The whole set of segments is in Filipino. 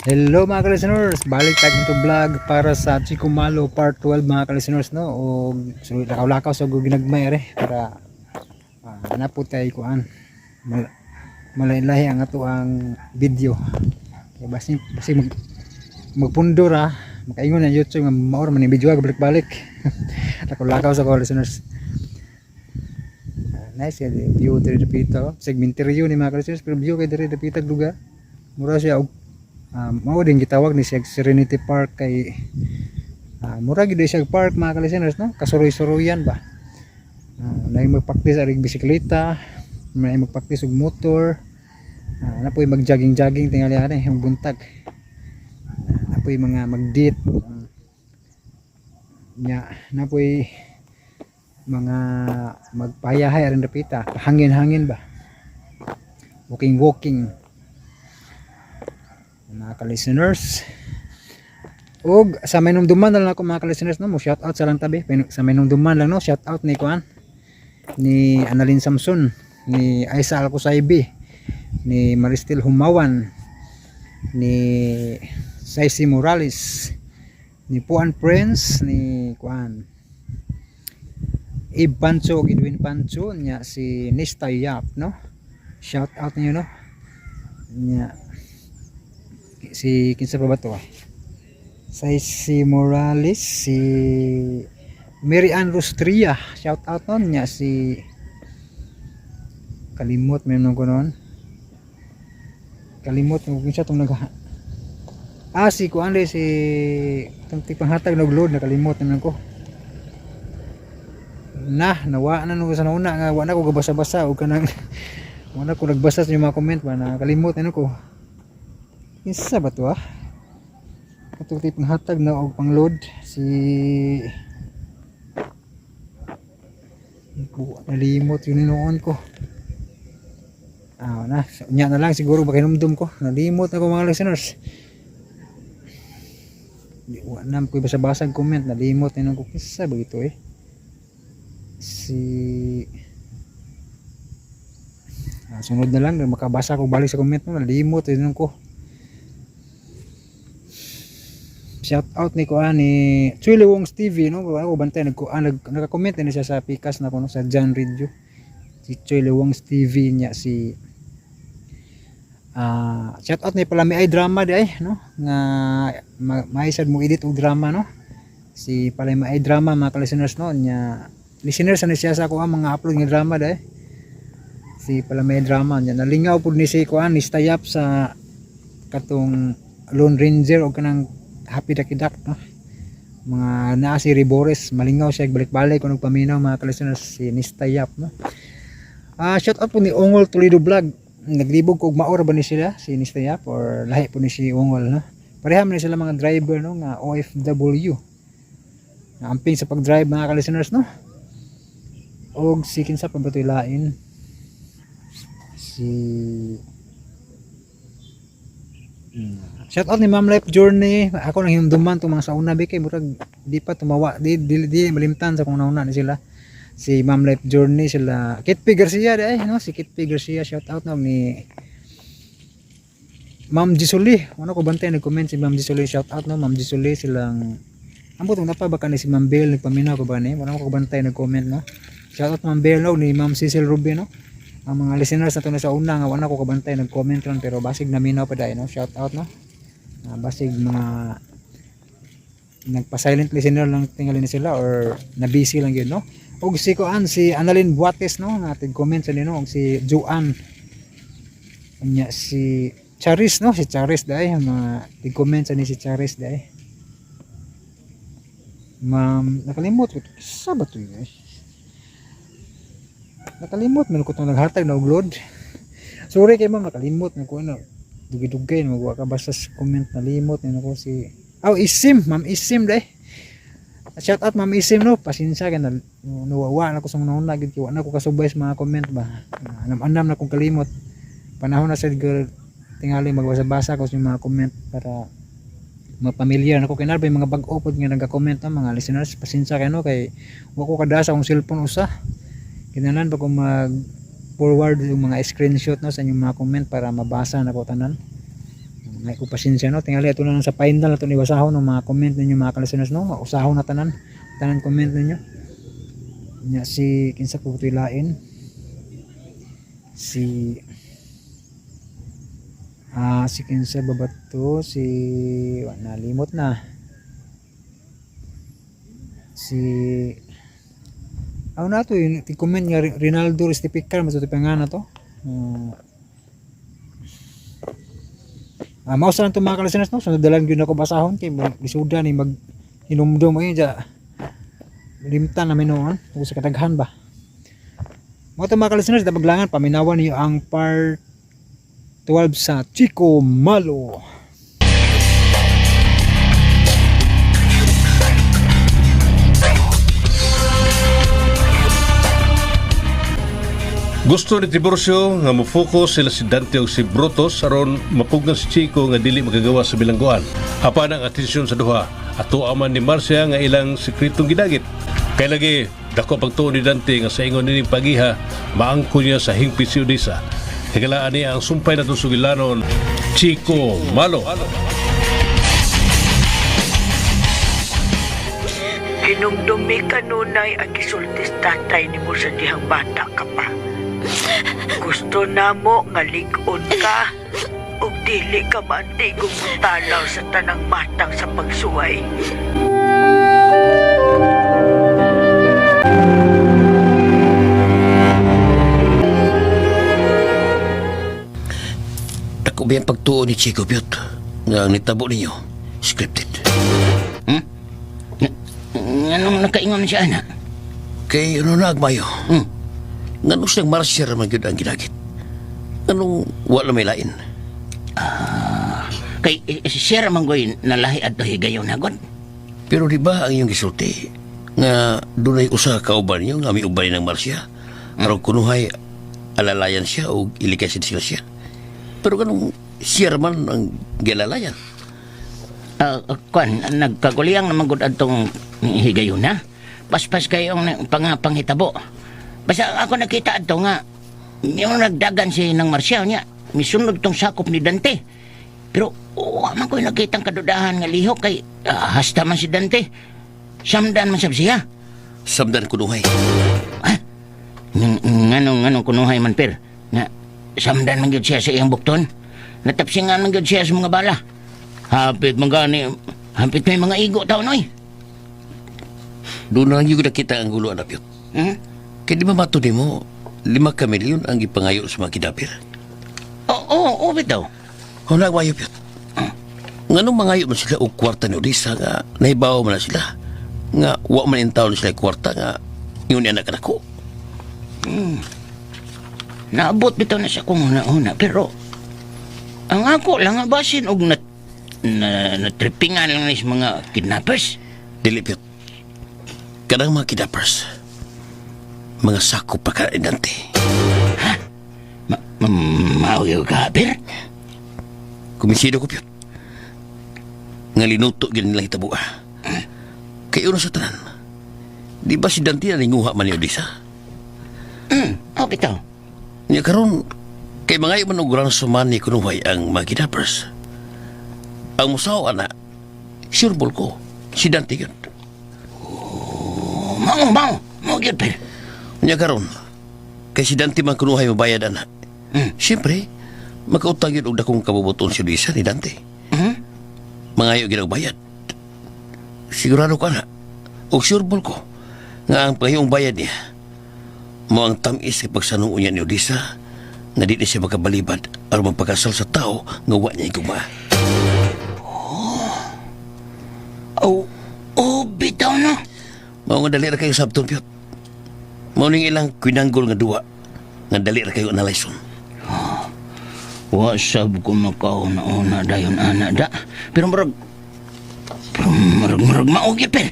Hello mga ka-listeners, balik tag into vlog para sa Chico Malo part 12 mga ka-listeners, no. O so lakaw-lakaw sa ginagmay re para hanapot tayo kuan malain-lahi ang ato ang video kay basi magpundor makaingon na YouTube nga maor man ni video balik-balik. Lakaw-lakaw sa ka-listeners. Nice view diri dapita segmenteryo ni mga ka-listeners, pero view kay diri dapita lugar mura siya mao din gitawag ni siya Serenity Park kay mura gid siya park mga ka-listeners, no. Kasuroy-suroyan ba, na magpraktis arig bisikleta, na magpraktis og motor, na po'y mag-jogging tingali ani ang buntag, na po'y mga mag-date nya, na po'y mga magpayahay aring dapita, hangin-hangin ba, walking mga ka-listeners. Og sa may numduman lang ako mga ka-listeners, no, mo shout out sa lang tabi sa may numduman lang, no. Shout out ni kuan ni Annalyn Samson, ni Aisa Alcosaybi, ni Maristel Humawan, ni Saisi Morales, ni Puan Prince, ni kuan Ib Pancho, Edwin Pancho nya, si Nista Yap, no. Shout out niyo, no, nya si kinsa pa ba to si Morales, si Mary Ann Rostria, shout out nun nya, si kalimot meron ko noon, kalimot kung kinsa tong si kuan si tong tipanghatag na load, nakalimot naman ko nawa na no sa nauna nga wala ko gabasa-basa o kanang wala ko nagbasa sa mga comment ba, nakalimot na ko kinsa ba to katong tipong hatag na og pangload, si nalimot yun noon ko nya na lang siguro makinumdum ko, nalimot na ko mga listeners. Wala na ko basa-basag comment, nalimot na ko kinsa ba ito si sunod na lang makabasa ko balik sa comment mo, nalimot yun ko. Shout out ni kuan ni Chuli Wongs TV, no. Ako bantay nagka-comment na siya sa pikas na kuno sa John Radio. Si Chuli Wongs TV nya, si shout out ni pala may drama di no, nga maisad mo edit og drama, no. Si pala may drama mga ka-listeners, no, nya listeners ani siya sa ako mga upload nga drama di si pala may drama nya, nalingaw pud ni si kuan ni Stayap sa katong Lone Ranger o kanang Happy Ducky Duck, no. Mga naa si Ribores, malingaw siya balik-balik kung nagpaminaw mga ka-listeners, si Nistayap, no. Shout out po ni Ongol Toledo Vlog, naglibog kog maor ba ni sila si Nistayap or lahi po ni si Ongol, no. Pareha man sila mga driver, no, nga OFW na amping sa pag-drive mga ka-listeners, no. Og si kinsa pa ba ito lain, si shout out ni Ma'am Life Journey. Ako nang hinumduman tong mga sauna kay murag di pa tumawa, di malimtan sa kung nauna ni sila, si Ma'am Life Journey, sila Kitpi Garcia no, si Kitpi Garcia, shout out ni Ma'am Jisuli, ano ko bantay nag-comment si Ma'am Jisuli, shout out no Ma'am Jisuli, silang ambot ng napa baka ni si Ma'am Bell nagpaminaw ko ba ni, wala ko bantay nag-comment, no. Shout out Ma'am Bell, no, ni Ma'am Cecil Rubin, no. Ang mga listeners na to na sa una nga wala ko kabantay nag-comment ron, pero basig naminaw pa dai, no. Shout out, no. Basig mga nagpa-silent listener lang tingali ni sila or na-busy lang yun, no. Og si kuan si Annalyn Buates, no, natin comment sa nino, og si Joanne nya, si Charis, no, si Charis dai mga tig-comment sa ni si Charis dai. Ma'am nakalimot ko sa ba to guys, nakalimot man ko tong naghatag na og load. Sorry kay ma'am, nakalimot na ko ano, dugay-dugay magwa ka basta sa comment, nalimot na ko si Isim, Ma'am Isim dai. Shout out Ma'am Isim, no, pasensya ka na nawawa na ko sa una gid, wa na ko kasubay sa mga comment ba, anam na kong kalimot, panahon na sa tingali magbasa-basa ko sa mga comment para mapamilyar na ko kinarba yung mga bag-o pod nga nagka-comment, no, mga listeners. Pasensya kayo, no, kay wa ko kadasa akong cellphone usa, kinanan pa ko mag forward yung mga screenshot, no, sa inyong mga comment para mabasa na ko tanan. May ko pasensya no. Tingali ato na lang sa final ato ni basahon ng mga comment ninyo mga kalisuners no. Usahon na tanan comment ninyo. Nya si kinsa ko toy lain. Si kinsa babato si nalimot na. Ako na to yung comment nga Rinaldo Ristipicar matutupang na to. Mausa lang ito mga kalisuners no. Sunod dalan yun ako basahon kay lisuda ni mag hinumdum ay dya limtan namin noon kung sa kataghan ba. Mga mga kalisuners dabaglangan paminawan niyo ang part 12 sa Chico Malo. Gusto ni Tiburcio nga mo-focus sila si Dante o si Brutus aron mapugnan si Chico nga dili magagawa sa bilangguan. Apan ang atensyon sa duha ato aman ni Marcia nga ilang sekretong gidagit. Kay lagi dako pagtuon ni Dante nga sa ingon ni pagiha maangko niya sa hingpit si Odessa. Higalaan niya ang sumpay na sugilanon Chico Malo. Hinumdumi ka nunay ang gisultis tatay ni mo sa dihang bata ka pa. Gusto na mo nga ligon ka ug dili ka maantigong mutalaw sa tanang matang sa pagsuway. Dako ba yung pagtuo ni Chico Piot nga ang nitabo ninyo scripted? Anong nakaingon siya, anak? Kay ano na agmayo? Nga siyang marasya raman yun ang ginagit. Anong wala may lain? Kay siya ramang goy nalahi at higayon nagon. Pero di ba ang iyong gisulti nga dunay usa ka uban niyo nga may ubay ng Marcia aron kunuhay alalayan siya o ilikasin sila siya. Pero kanong siya raman ang gilalayan? Kwan, nagkaguliyang naman gud adtong higayon na. Paspas kayong panghitabo. Basta ako nakita adto nga yung nagdagan si ng Marcia niya. Misunod tong sakop ni Dante. Pero man ko'y nakitang kadudahan nga lihok kay hasta man si Dante. Samdan man sab siya. Samdan kunuhay. Ha? Nganong kunuhay man per? Nga samdan man gyud siya sa iyang bukton. Natapsingan man gyud siya sa mga bala. Hapit may mga igo taon oy. Doon na yung nakita ang gulo anak yun. Kaya di ba mato ni mo 5 milyon ang ipangayo sa mga kidapir? Oo, bitaw. Wala wayo yun. Nga nung mangayo man sila o kwarta ni Odessa nga nahibaw man na sila. Nga wa man in taon sila kwarta nga yun ni anak ko. Naabot bitaw na siya kung una-una pero ang ako lang nga basin og natripingan lang ni mga kidnappers. Dili Piot. Kadang mga kidnappers mga sakop pa ka Dante. Ha? Mauyaw ka, Per? Kumisido ko Piot. Nga linuto gyan nilang hitabuha. Kaya una sa tanan. Di ba si Dante na linguha man ni Odessa? Bitaw. Niya karon kay mga man og ransom man ni kunuhay ang mga kidnappers. Ang musaw ana sureball ko si Dante yun. Mau gyud Per. Niya karon kay si Dante man kunuhay mabayad ana. Siyempre makautang yun og dakong kabubuton si Odessa ni Dante. Mangayo gyud og bayad. Sigurado ka na og sureball ko nga ang pahiyong bayad niya mo ang tamis sa pagsanuo niya ni Odessa na di siya makabalibad aron magpakasal sa tao nga wa niya iguma. Bitaw no. Mao nga dali ra kayo sabton Piot. Mao ning ilang kwinanggol nga duwa nga dali ra kayo analyson. Wa sab ko makauna-una dayon ana da. Pero marag mao gyud Per.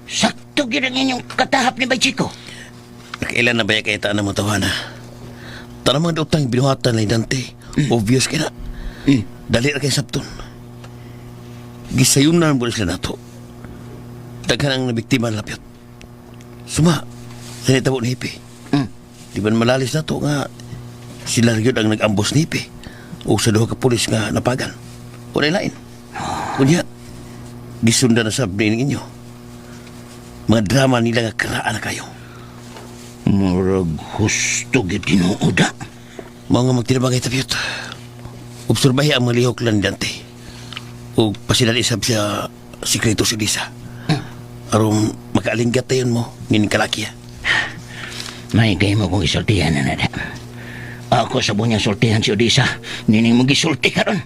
Sakto gyud ang inyong katahap ni Chico. Nakailan na ba kay taan mo tawana? Tanang mga utang binuhatan ni Dante. Obvious kaya na. Dali ra kayo sabton. Gisayunan mo sila nato. Daghan ang nabiktima na Piot. Suma, sa nitabo ni Hipi. Di ba malalis na to nga sila yun ang nag-ambos ni Hipi o sa duha ka pulis nga napagan. Wala lain. Kunya, gisunda na sa brain ninyo. Mga drama nila nga karaan na kayo. Murag husto gid tinuoda. Mga magtinabangay tapyot. Obserbahi ang mga lihok lang dante. O pasinalisab siya sikreto si Lisa. Aron makaalinggat tayon mo, nin kalaki. May gay mo kong isultihan na nada. Ako sa bunyang sultihan si Odisa. Nining mo gisulti karon.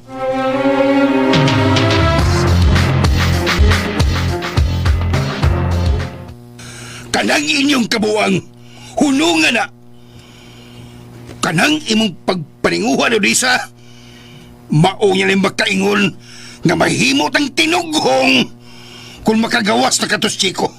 Kanang inyong kabuang, hunungan na. Kanang imong pagpaninguhan, Odisa, mao niya lang makaingon nga mahimot ang tinughong kung makagawas na katos chiko.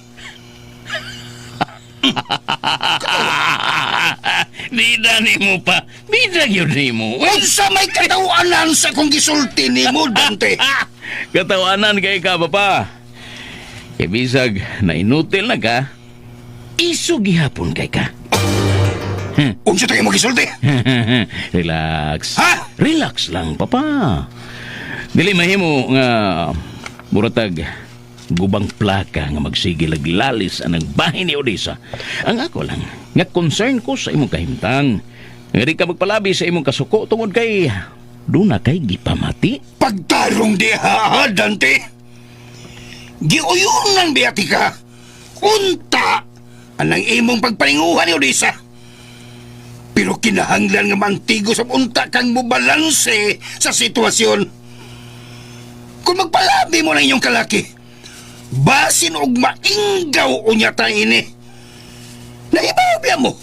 Bida ni mo pa. Bida yun ni mo. Unsa may katawanan sa kong gisulti ni mo, Dante? Katawanan kay ka, papa. Ibisag na inutil na ka, isugihapon kay ka. Unsa tayo mo gisulti? Relax. Ha? Relax lang, papa. Dili mahimo nga buratag gubang plaka nga magsigil lalis anang bahay ni Odisa. Ang ako lang nga concern ko sa imong kahimtang. Nga di ka magpalabi sa imong kasuko tungod kay duna kay gipamati. Pagtarong di ha, Dante. Giuyunan biyati ka. Unta anang imong pagpaninguhan ni Odisa. Pero kinahanglan nga mantigo sa unta kang mubalanse sa sitwasyon. Kung magpalabi mo na inyong kalaki, basin og mainggaw unya ta ini. Naibawabya mo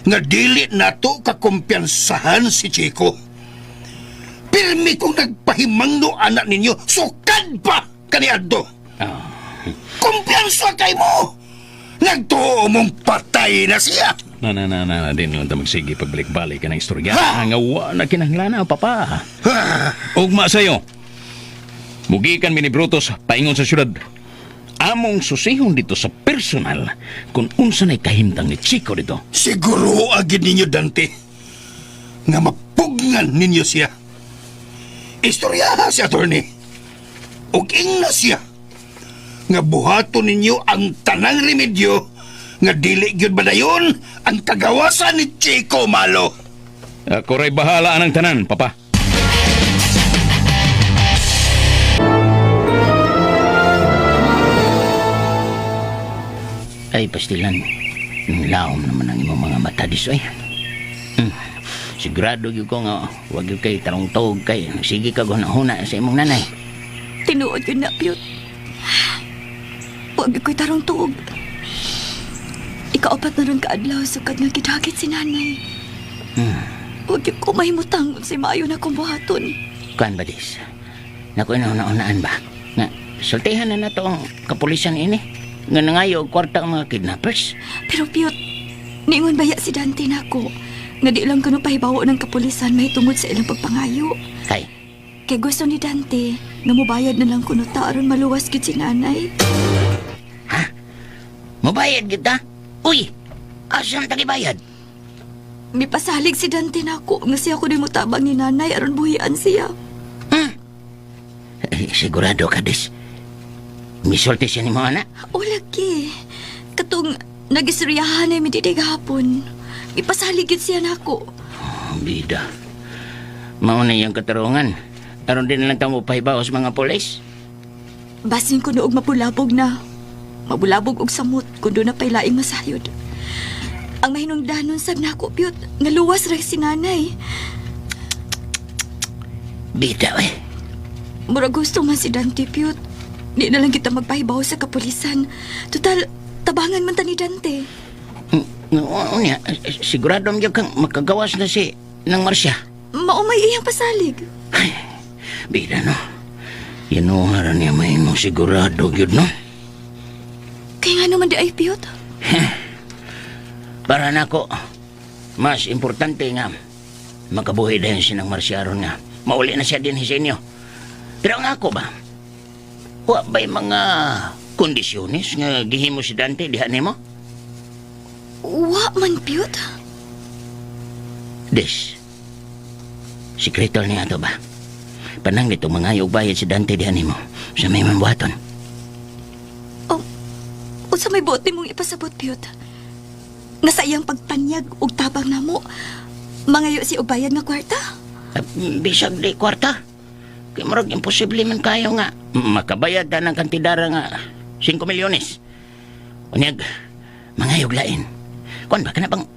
nga dili nato kakumpiyansahan si Chico. Pirmi kong nagpahimangno anak ninyo, sukad pa kaniadto. Kumpiyansa kay mo. Nagtuo mong patay na siya. Na, din yung magsige pagbalik-balik ka ng istorya. Nga wa na kinahanglan papa. Ugma sa'yo. Mugikan mi ni Brutus paingon sa syudad. Among susihon dito sa personal kung unsa na'y kahimtang ni Chico dito. Siguro agad ninyo, Dante, nga mapugnan ninyo siya. Istorya si attorney. Ug ingna siya nga buhaton ninyo ang tanang remedyo nga dili gyud badayon ang kagawasan ni Chico Malo. Ako ray bahala anang tanan, papa. Ay, pastilan. Laom naman ang imong mga mata disoy. Sigurado yun ko nga, wag yun kay tarong-tog kay. Sige ka guna-huna sa imong nanay. Tinuod yun na, Piyot. Huwag ko'y tarong tuog. Ikaapat na rin kaadlaw sukad nga gidagit si nanay. Huwag ko mahimutangon si maayo na kong buhaton. Kuan ba dis? Naku, nauna-unaan ba? Nga, sultihan na to ang kapulisan ini. Nga nangayo og kwarta ang mga kidnappers. Pero Piyot, niingon baya si Dante na ako. Nga di lang kuno pahibawo ng kapulisan may tungod sa ilang pagpangayo. Kay, Kay gusto ni Dante nga mubayad na lang kuno ta aron maluwas gid si nanay. mabayad kita? Uy, asan tagibayad? Mipasalig si Dante na ako nga siya ko di mo tabang ni nanay aron buhian siya. Sigurado ka, Des. Misulti siya ni mo, anak? O lagi. Katong nagisriyahan ay mididig hapon. Ipasalig gid siya na ako. Bida. Mauna yung katarungan. Aron din lang tamo pahibaw sa mga polis. Basin ko noog mapulabog na. Mabulabog og samot kung doon na pa'y laing masayod. Ang mahinungdanon sab na ako, Piyot, nga luwas ra si nanay. Bida, eh. Mura gusto man si Dante, Piyot. Di na lang kita magpahibaw sa kapulisan. Total, tabangan man ta ni Dante. Unya, sigurado mo kang makagawas na si ng Marsya. Maumay iyang pasalig. Ay, bida, no? Yanuharan niya may mo sigurado, yun, no? Kaya nga naman di ay, Piyot. Para nako, mas importante nga makabuhi dahil si ng Marsya ron nga. Mauli na siya din sa inyo. Pero nga ako ba? Wa ba'y mga kondisyones nga gihimo si Dante diha nimo? Wa man, Piyot. Des, sikreto niya to ba? Pananglit o mangayog bayad si Dante dihan nimo sa may mambuhaton. O sa may buot mong ipasabot, Piyot. Nga sa iyang pagtanyag ug tabang namo, mangayo si ubayad nga kwarta. Bisag di kwarta. Kaya marag imposible man kayo nga makabayad na ng kantidara nga 5 milyones. Unyag, mangayog lain. Kuan ba, kana bang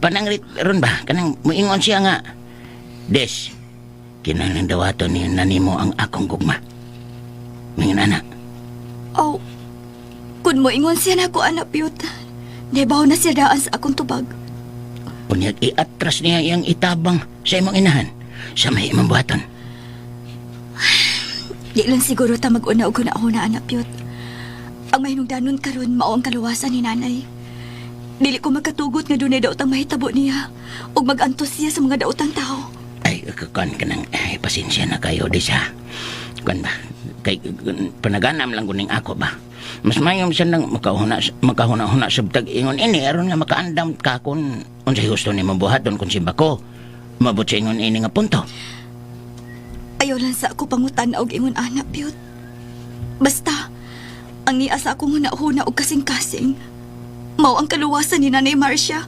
pananglit ron ba? Kanang muingon siya nga, Des, kinahanglan dawaton ni nanimo ang akong gugma. Mingan anak. Oh, kun mo ingon siya na ako, anak, Piyot. Nebaw na siya daan sa akong tubag. Unyag, iatras niya iyang itabang sa imong inahan sa may imong buhaton. Di lang siguro ta mag-una og kuna-una, anak, Piyot. Ang mahinungdanon karon mao ang kaluwasan ni nanay. Dili ko magkatugot nga dunay daotang mahitabo niya ug mag-antos siya sa mga daotang tao. Ay, kuan ka nang, pasensya na kayo, Des, ha? Kuan ba? Kay panaganam lang kuning ako ba? Mas mayom siya nang makahuna-huna sabtag ingon ini aron nga makaandam ka kung unsay gusto ni mabuhaton kung simba ko. Mabot sa ingon ini nga punto. Ayaw lang sa ako pangutan og ingon, anak, Piyot. Basta, ang niya sa akong huna-huna og kasing-kasing, mao ang kaluwasan ni Nanay Marcia.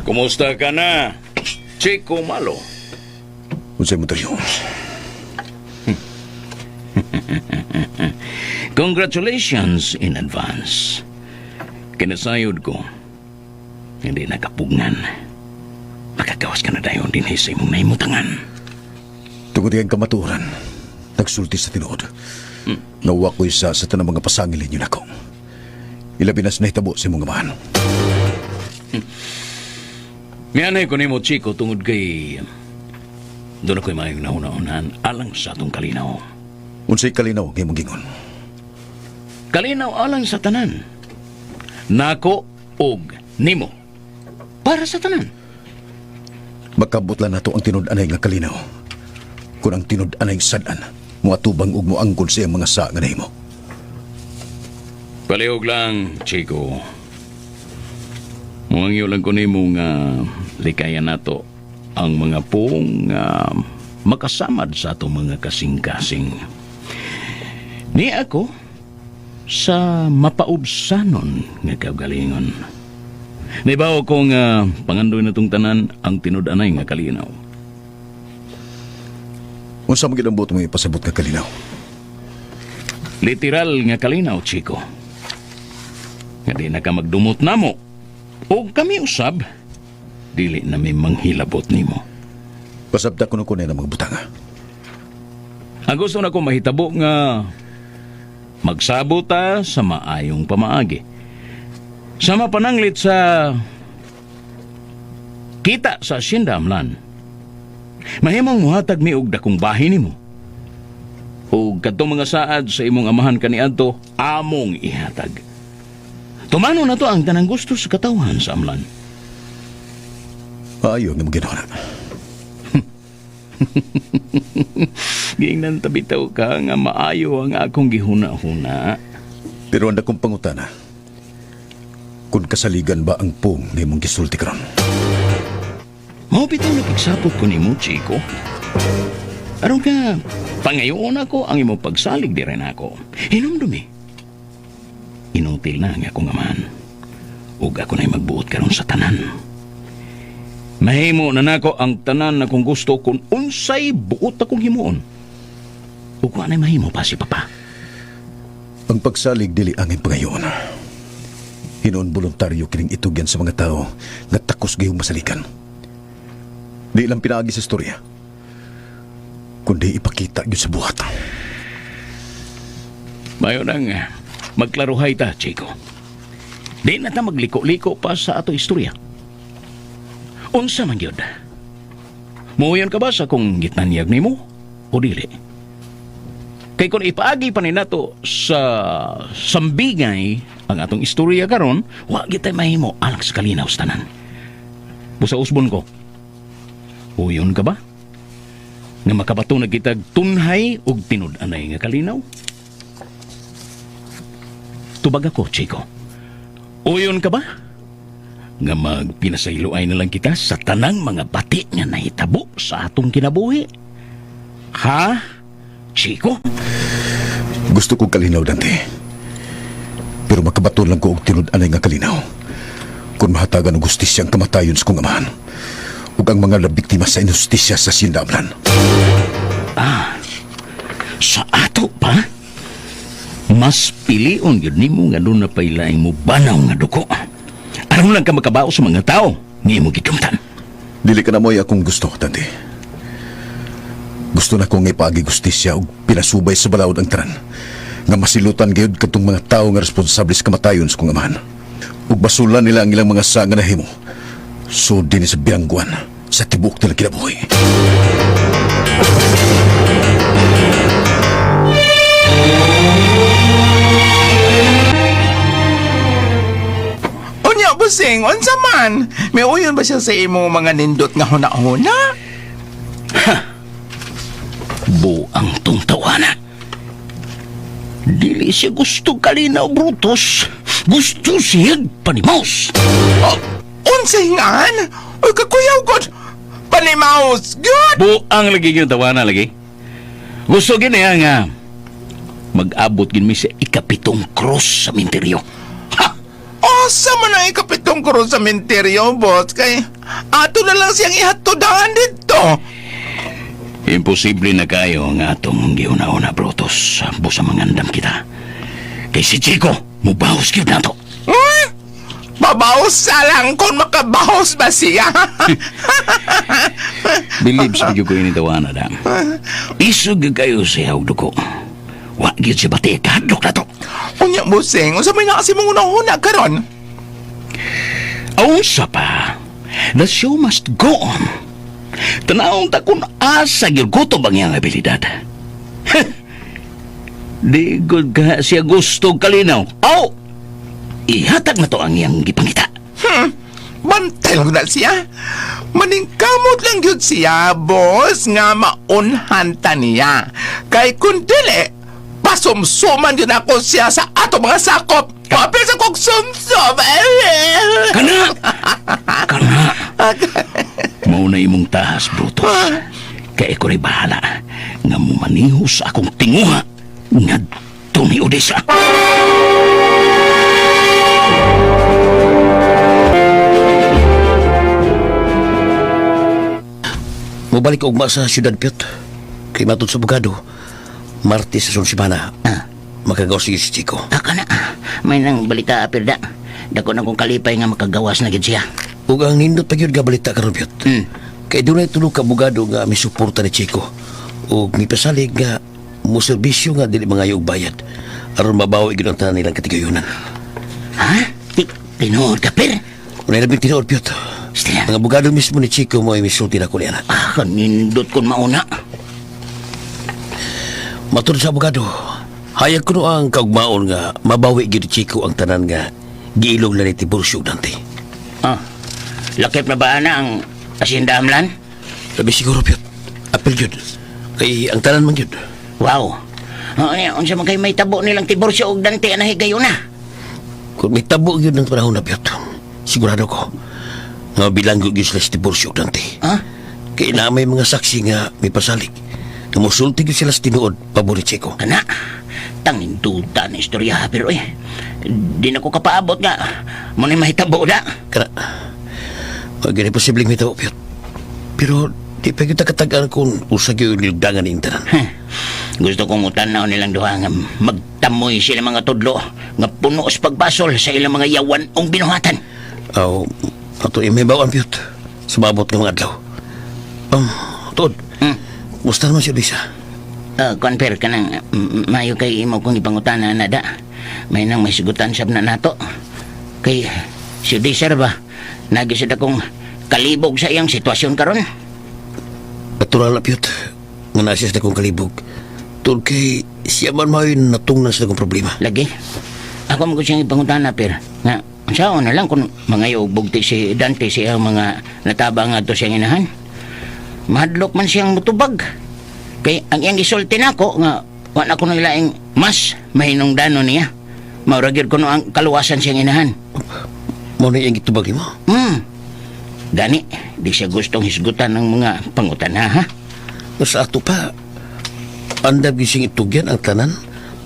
Kumusta ka na, Chico Malo? Unsay mo tayo? Congratulations in advance. Kinasayod ko. Hindi nakapugnan. Makagawas ka na dayon din sa imong naimutangan. Tungod yung kamaturan, nagsulti sa tinuod. Nawa ko isa sa tanang mga pasangilin yun ako. Ilabi na sinahitabo sa imong amahan. Mianay ko nimo, Chico, tungod kay... Doon ako'y mayong nahuna-unahan alang sa atong kalinaw. Unsay kalinaw ng imong gingon. Kalinaw alang sa tanan. Nako og nimo. Para sa tanan. Makabot lang nato ang tinud-anay nga kalinaw. Kung ang tinud-anay sadan, muatubang ug moangkon sa iyang mga sa nga nahimo. Palihog lang, Chico. Muangyo lang ko nimo nga likayan nato ang mga pong makasamad sa atong mga kasing-kasing. Ni ako sa mapaubsanon nga kaugalingon. Naibaw ko nga pangandoy na tong tanan ang tinud-anay nga kalinaw. Unsa man gid ang buot mo ipasabot nga kalinaw? Literal nga kalinaw, Chico. Nga di na ka magdumot namo. O kami usab, dili na may manghilabot nimo. Pasabda ko na kunay na mga butanga. Ang gusto na ko mahitabo nga magsabota sa maayong pamaagi. Sa mapananglit sa kita sa asyenda amlan. Mahimong muhatag mi og dakong bahin nimo. O kadtong mga saad sa imong amahan kaniadto among ihatag. Tumano na to ang tanang gusto sa katawhan sa amlan. Maayo nga maginoon. Gingnan tabitaw ka nga maayo ang akong gihuna-huna. Pero ang dakong pangutana, kung kasaligan ba ang pong na imong gisulti karon? Mao bitaw nakigsapot ko nimo, Chico. Aron ka, pangayoon ako ang imong pagsalig di rin ako. Hinumdumi. Inutil na ang akong amahan. Ug ako na'y magbuot karon sa tanan. Mahimo na nako ang tanan na kung gusto kung unsay buot akong himuon. Ug wa na'y mahimo pa si Papa. Ang pagsalig dili angin pangayoon. Hinoon voluntaryo kining itugyan sa mga tao nga takos gayong masalikan. Di lang pinaagi sa istorya, kundi ipakita yun sa buhat. Mayo nang magklaruhay ta, Chico. Di na ta magliko-liko pa sa ato istorya. Unsa man yun? Muyon ka ba sa kung gitnanyag nimo o dili? Kay kung ipaagi pa ni nato sa sambingay ang atong istorya karon, wa gitay mahimo alang sa kalinaw sa tanan. Busa usbon ko. Uyon ka ba? Nga makabato na kitag tunhay og tinud-anay nga kalinaw? tubag ako, Chico. Uyon ka ba? Nga magpinasayloay na lang kita sa tanang mga bati nga nahitabo sa atong kinabuhi. Ha? Chico? Gusto kong kalinaw, Dante. Pero makabaton lang ko og tinud-anay nga kalinaw. Kung mahatagan og gustisya ang kamatayon sa kong amahan ug ang mga nabiktima sa inustisya sa sindamlan. Sa ato pa? Mas pilion yun ni mo nga doon na pailaing mo banaw nga duko. Aram lang ka makabao sa mga tao, ni mo gitumtan. Dili ka na mo'y akong gusto, Dante. Gusto na kong ipaagi gustisya ug pinasubay sa balawod ang tanan nga masilutan gayud kadtong mga tao nga responsable sa kamatayon sa kong amahan. Ug basulan nila ang ilang mga sa nga nahimo. So din sa bilangguan sa tibok nila kinabuhi. Unya, busing, unsa man? May uyon ba siya sa imo mga nindot nga huna-huna? Buang tong tawana. Dili siya gusto kalinaw, Brutus. Gusto siya panimos. Oh, unsa hingaan? Uy, kakuyaw god. Panimaos, god! Buang lagi yung tawana lagi. Gusto gina nga mag-abot gin mi sa ikapitong cross sa minteryo. Asa man ang ikapitong kuro sa menteryo, boss? Kay ato na lang siyang ihatudahan dito. Imposible na kayo ang atong giuna-una, Brutus. Busa mangandam kita. Kay si Chico, mubahos kayo na to. Babaos sa lang kung makabahos ba siya. Believe sa ko ini tawana da. Isog kayo sa hawduko. Wa gyud si bati kadlok na to. Unya, busing, unsa may nakasi mong unang-una karon? Unsa pa? The show must go on. Tanawang ta kung asa gyud guto bang iyang abilidad. Di gud ka siya gusto kalinaw. Aw! Ihatag na to ang iyang gipangita. Bantay lang na siya. Maningkamot lang yun siya, boss, nga maunhanta niya. Kay kung dili, pasumsuman yun ako siya sa ato mga sakop. Kapil sa kong sumsum. Kana! Kana! Mauna imong tahas, Brutus. Kaya ko rin bahala nga mumanihos akong tinguha nga Tony Odessa. Mubalik og sa syudad Piot. Kay matod sa bugado, Martes sa sunsimana. Makagaw si Chico. Kana, may nang balita apirda. Dako na kong kalipay nga makagawas na gid siya. Ug ang nindot pa gyud nga balita karon Piot. Kay dunay tulo ka bugado nga misuporta ni Chico. Ug mipasalig nga mo serbisyo nga dili mangayo og bayad aron mabawi gyud ang tanan nilang katigayunan. Ha? Tinuod ka, Pir? Unay labing tinuod Piot. Stilan. Mga bugado mismo ni Chico mo ay misulti na ko niya. Kanindot kon mauna. Matod sa abogado, hayag ko no ang kaugmaon nga mabawi gyud ni Chico ang tanan nga giilong na ni Tiburcio Dante. Lakip na ba na ang asinda amlan? Labi siguro Piot. Apel gyud. Kay ang tanan man gyud. Wow. Unsa man kay may tabo nilang Tiburcio og Dante na higayon na. Kung may tabo gyud ng panahon na Piot, sigurado ko nga bilanggo gyud sila si Tiburcio Dante. Kay na may mga saksi nga may pasalig. Namusulti gyud sila sa tinuod pabor ni Chico. Kana, tanging duda na istorya, pero di na ko kapaabot nga. Muna mahitabo na. Kana, wag gani posibleng may tabo Piot. Pero di pa kita katagaan kung usa gyud nilugdangan ni tanan. Gusto kong utanaw nilang duha nga magtamoy sila mga tudlo nga puno sa pagbasol sa ilang mga yawan ong binuhatan. Aw, ato may bawang Piot. Sumabot ng mga adlaw. Tod. Musta naman si Lisa? Konper ka nang mayo kay imo kong ipangutana na da. May nang may sigutan sab na nato. Kay si Lisa ba? Nagisod akong kalibog sa iyang sitwasyon karon. Natural na Piot. Nga nasis na kong kalibog. Tod kay siya man mayo natungnan sa kong problema. Lagi. Ako mo siyang ipangutana per. Nga, saan na lang kung mga bugti si Dante siya mga natabang nga to siyang inahan. Mahadlok man siyang mutubag. Kay ang iyang gisulti na ko nga wala ko nilaing mas mahinungdano niya. Mauragir ko no ang kaluwasan siyang inahan. Mo na yung gitubagi mo. Gani, di siya gustong hisgutan ng mga pangutana, ha? Sa ato pa, andab gising itugyan ang tanan,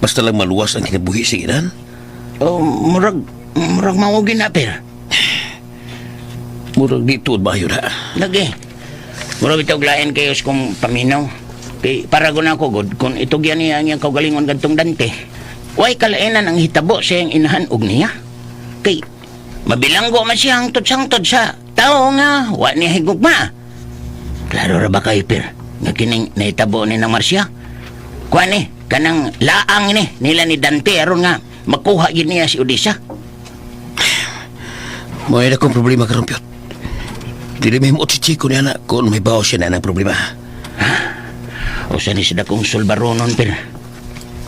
basta lang maluwas ang kinabuhi sa inan. O, murag mawagin na, per. Murag di tuod bayo na. Lagi. Murag ito glaen kayo kung paminaw. Kay para ko na ako, God, kung itugyan niya ang kaugalingon gantong Dante, way kalainan ang hitabo sa iyang inahan og niya. Kay, mabilanggo man siya ang tudsang-tud sa tao nga, wa niya higugma. Klaro ra ba kayo, per? Nga kining nahitabo ni ng Marcia? Kuha ni, kanang laang ni, nila ni Dante, aron nga, makuha yun niya si Odessa. May na kong problema karon, Piot. Dili may mo si Chico niya na kung may bawas siya na ng problema. O sa ni sila kong sulbaronon, per.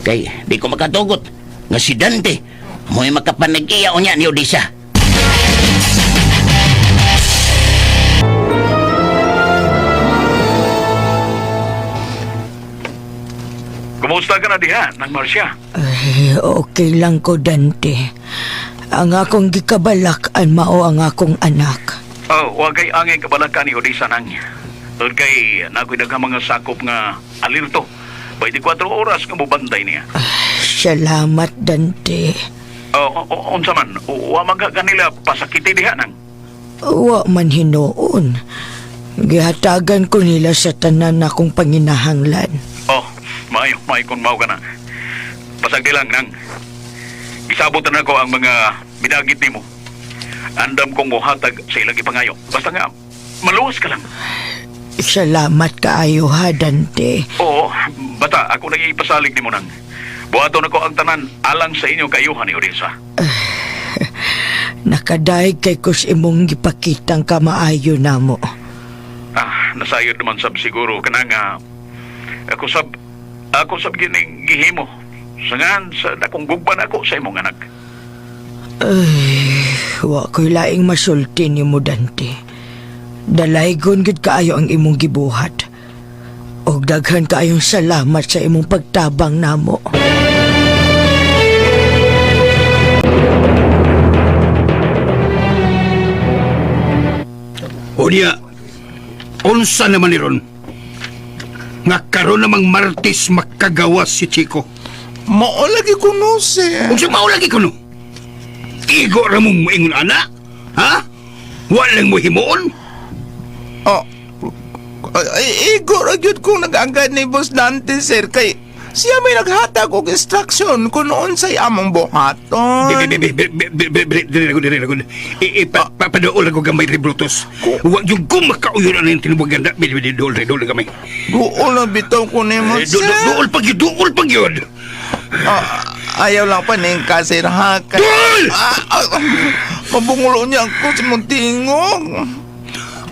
Kay, di ko makatugot. Nga si Dante, mo'y makapanag-iya o niya ni Odessa. Kumusta ka na diha, Nang Marcia? Ay, okay lang ko, Dante. Ang akong gikabalak-an mao ang akong anak. Oh, wagay angay kabalakan ni Odessa nang. Tod kay nakoy daghang mga sakop nga alirto. 24 oras nga mubanday niya. Salamat, Dante. Unsa man, wa man ka kanila pasakiti diha nang. Wa man hinuon. Gihatagan ko nila sa tanan akong panginahanglan. Oh, maayo kon mao ka na. Pasagdi lang nang. Isabot na ko ang mga binagit nimo. Andam kong muhatag sa ilang ipangayo. Basta nga, maluwas ka lang. Salamat kaayo ha, Dante. Oo, bata, ako nang ipasalig nimo nang. Buhaton ako ang tanan alang sa inyong kayuhan ni Odessa. Nakadaig kay kus imong gipakitang kamaayo namo. Nasayod naman sab siguro kanang ako sab gining gihimo. Sangan sa dakong gugban ako sa imong anak. Ay, wa ko'y laing masulti ni mo, Dante. Dalaygon gid kaayo ang imong gibuhat. Og daghan kaayong salamat sa imong pagtabang namo. Unya, unsa naman ni ron? Nga karon namang Martis makagawas si Chico. Mao lagi kuno, sir. Unsa mao lagi kuno? Igo ra mong moingon ana? Ha? Walang mo himuon? Igo ra gyud kung nag-agad ni Boss Dante, sir, kay siya may naghatag og instruction kung noon sa'y among buhaton. Papadool ako gamay rin, Brutus. Huwag yung kumakauyon na yung tinubagan na. Dool na gamay. Duol na bitaw ko ni mo, sir. Dool pag yun. Ayaw lang pa ning kasir, ha? Dool! Mabungulo niya ako sa muntingog.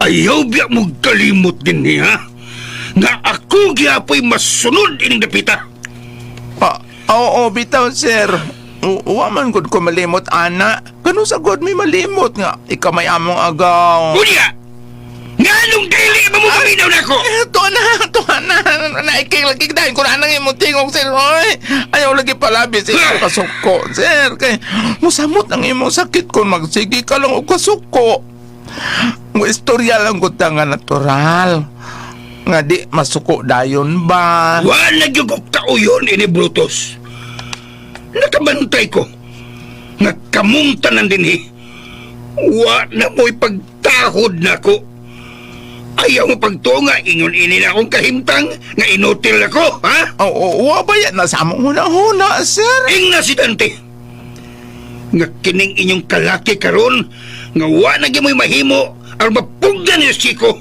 Ayaw biya mo kalimot din niya. Nga ako giapoy masunod ining dapita. Oo, bitaw, sir. Uwa man gud ko malimot, ana. Ganun sa god may malimot nga. Ikaw may among agaw. Unya! Nga nung daily ba mo paminaw na ako? Tuwa na. Naikig dahil ko na nang imong tingog, sir. Oy, ayaw lagi palabi, sir. Kasuko, sir. Kay, musamot ang imong sakit kung magsigi ka lang o kasuko. Ang istorya lang gud nga natural. Nga di masuko dayon ba? Wala gyud kauyon ini, Brutus. Nakabantay ko. Nga kamungtanan din wa na mo'y pagtahod na ko. Ayaw mo pagtunga, ingon ini na akong kahimtang nga inutil ako, ha? Wa ba yan na sa among huna-huna, sir? Ingna si Dante. Nga kining inyong kalaki karon nga wa na gyud mo'y mahimo aron mapugdan ni Chico.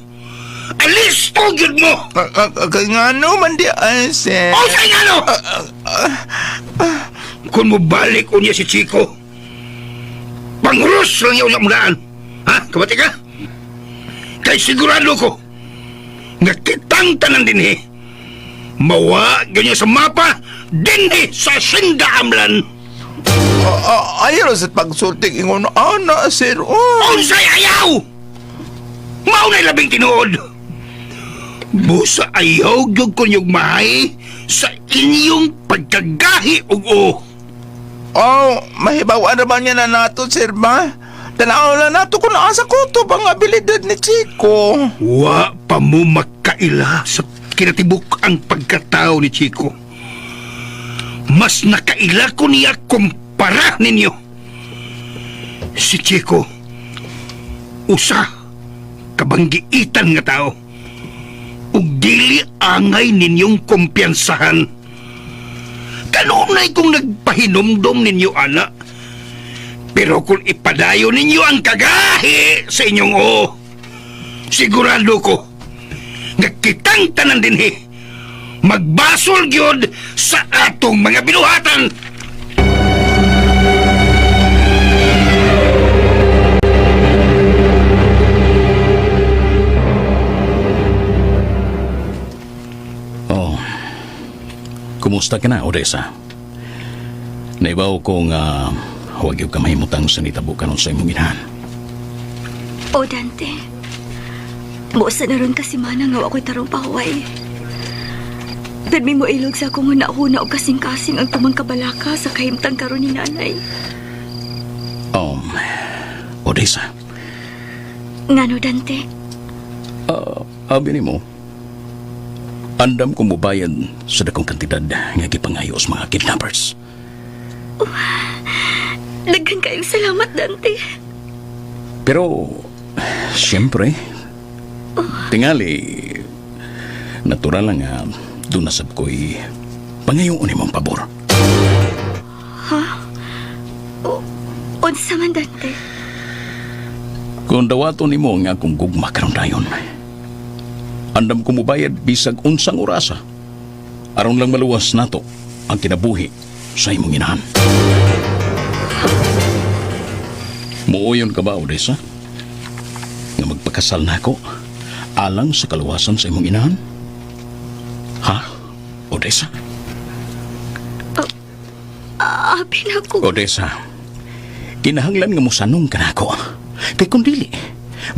Alis po gyud mo. Nga no man di ay, sir. O say nga no. Kung mo balik unya si Chico, pangurus lang yung mudaan. Ha? Kabati ka? Kay sigurado ko nga kitang tanan din mawa ganyan sa mapa din sa Sinda Amlan. Ayaw sa pagsulting ingon, ana, sir. Unsay ayaw! Mao na labing tinuod. Busa ayaw gyud ko yung mahay sa inyong pagkagahi og Oh, mahibawa naman niya na nato, sir ba? Tanaw lang nato kung nasa kuto bang abilidad ni Chico. Wa pa mo makaila sa kinatibuk ang pagkatao ni Chico. Mas nakaila ko niya kumpara ninyo. Si Chico, usa kabanggiitan nga tao. Ug dili angay ninyong kumpiyansahan. Kanunay kung nagpahinomdom ninyo, ana. Pero kung ipadayo ninyo ang kagahi sa inyong sigurado ko, nagkitang tanan dinhi, magbasol gyud sa atong mga binuhatan. Oh, kumusta ka na, Odessa? Naibaw ko nga huwag yung kamahimutang sa nitabo kanon sa imong inahan. O, Dante. Buosa na ron kasi mana nga ako'y tarong pahuway. Dadmi mo ilog sa akong hunahuna o kasing-kasing ang tumang kabalaka sa kahimtang karon ni nanay. Odessa, Ngano, Dante? abi ni mo, andam ko mubayad sa dakong kantidad nga gipangayo sa mga kidnappers. Daghan kayong salamat, Dante. Pero, siyempre, tingali, natural lang nga, doon nasab ko'y pangayoon imong pabor. Unsa man, Dante? Kung dawaton nimo nga akong gugma karon dayon, andam ko mubayad bisag unsang orasa, aron lang maluwas nato ang kinabuhi sa imong inahan. Muuyon ka ba, Odessa? Nga magpakasal na ako alang sa kaluwasan sa imong inahan? Ha, Odessa? Abi na ko. Odessa, kinahanglan nga musanong ka na ako. Kay kung dili,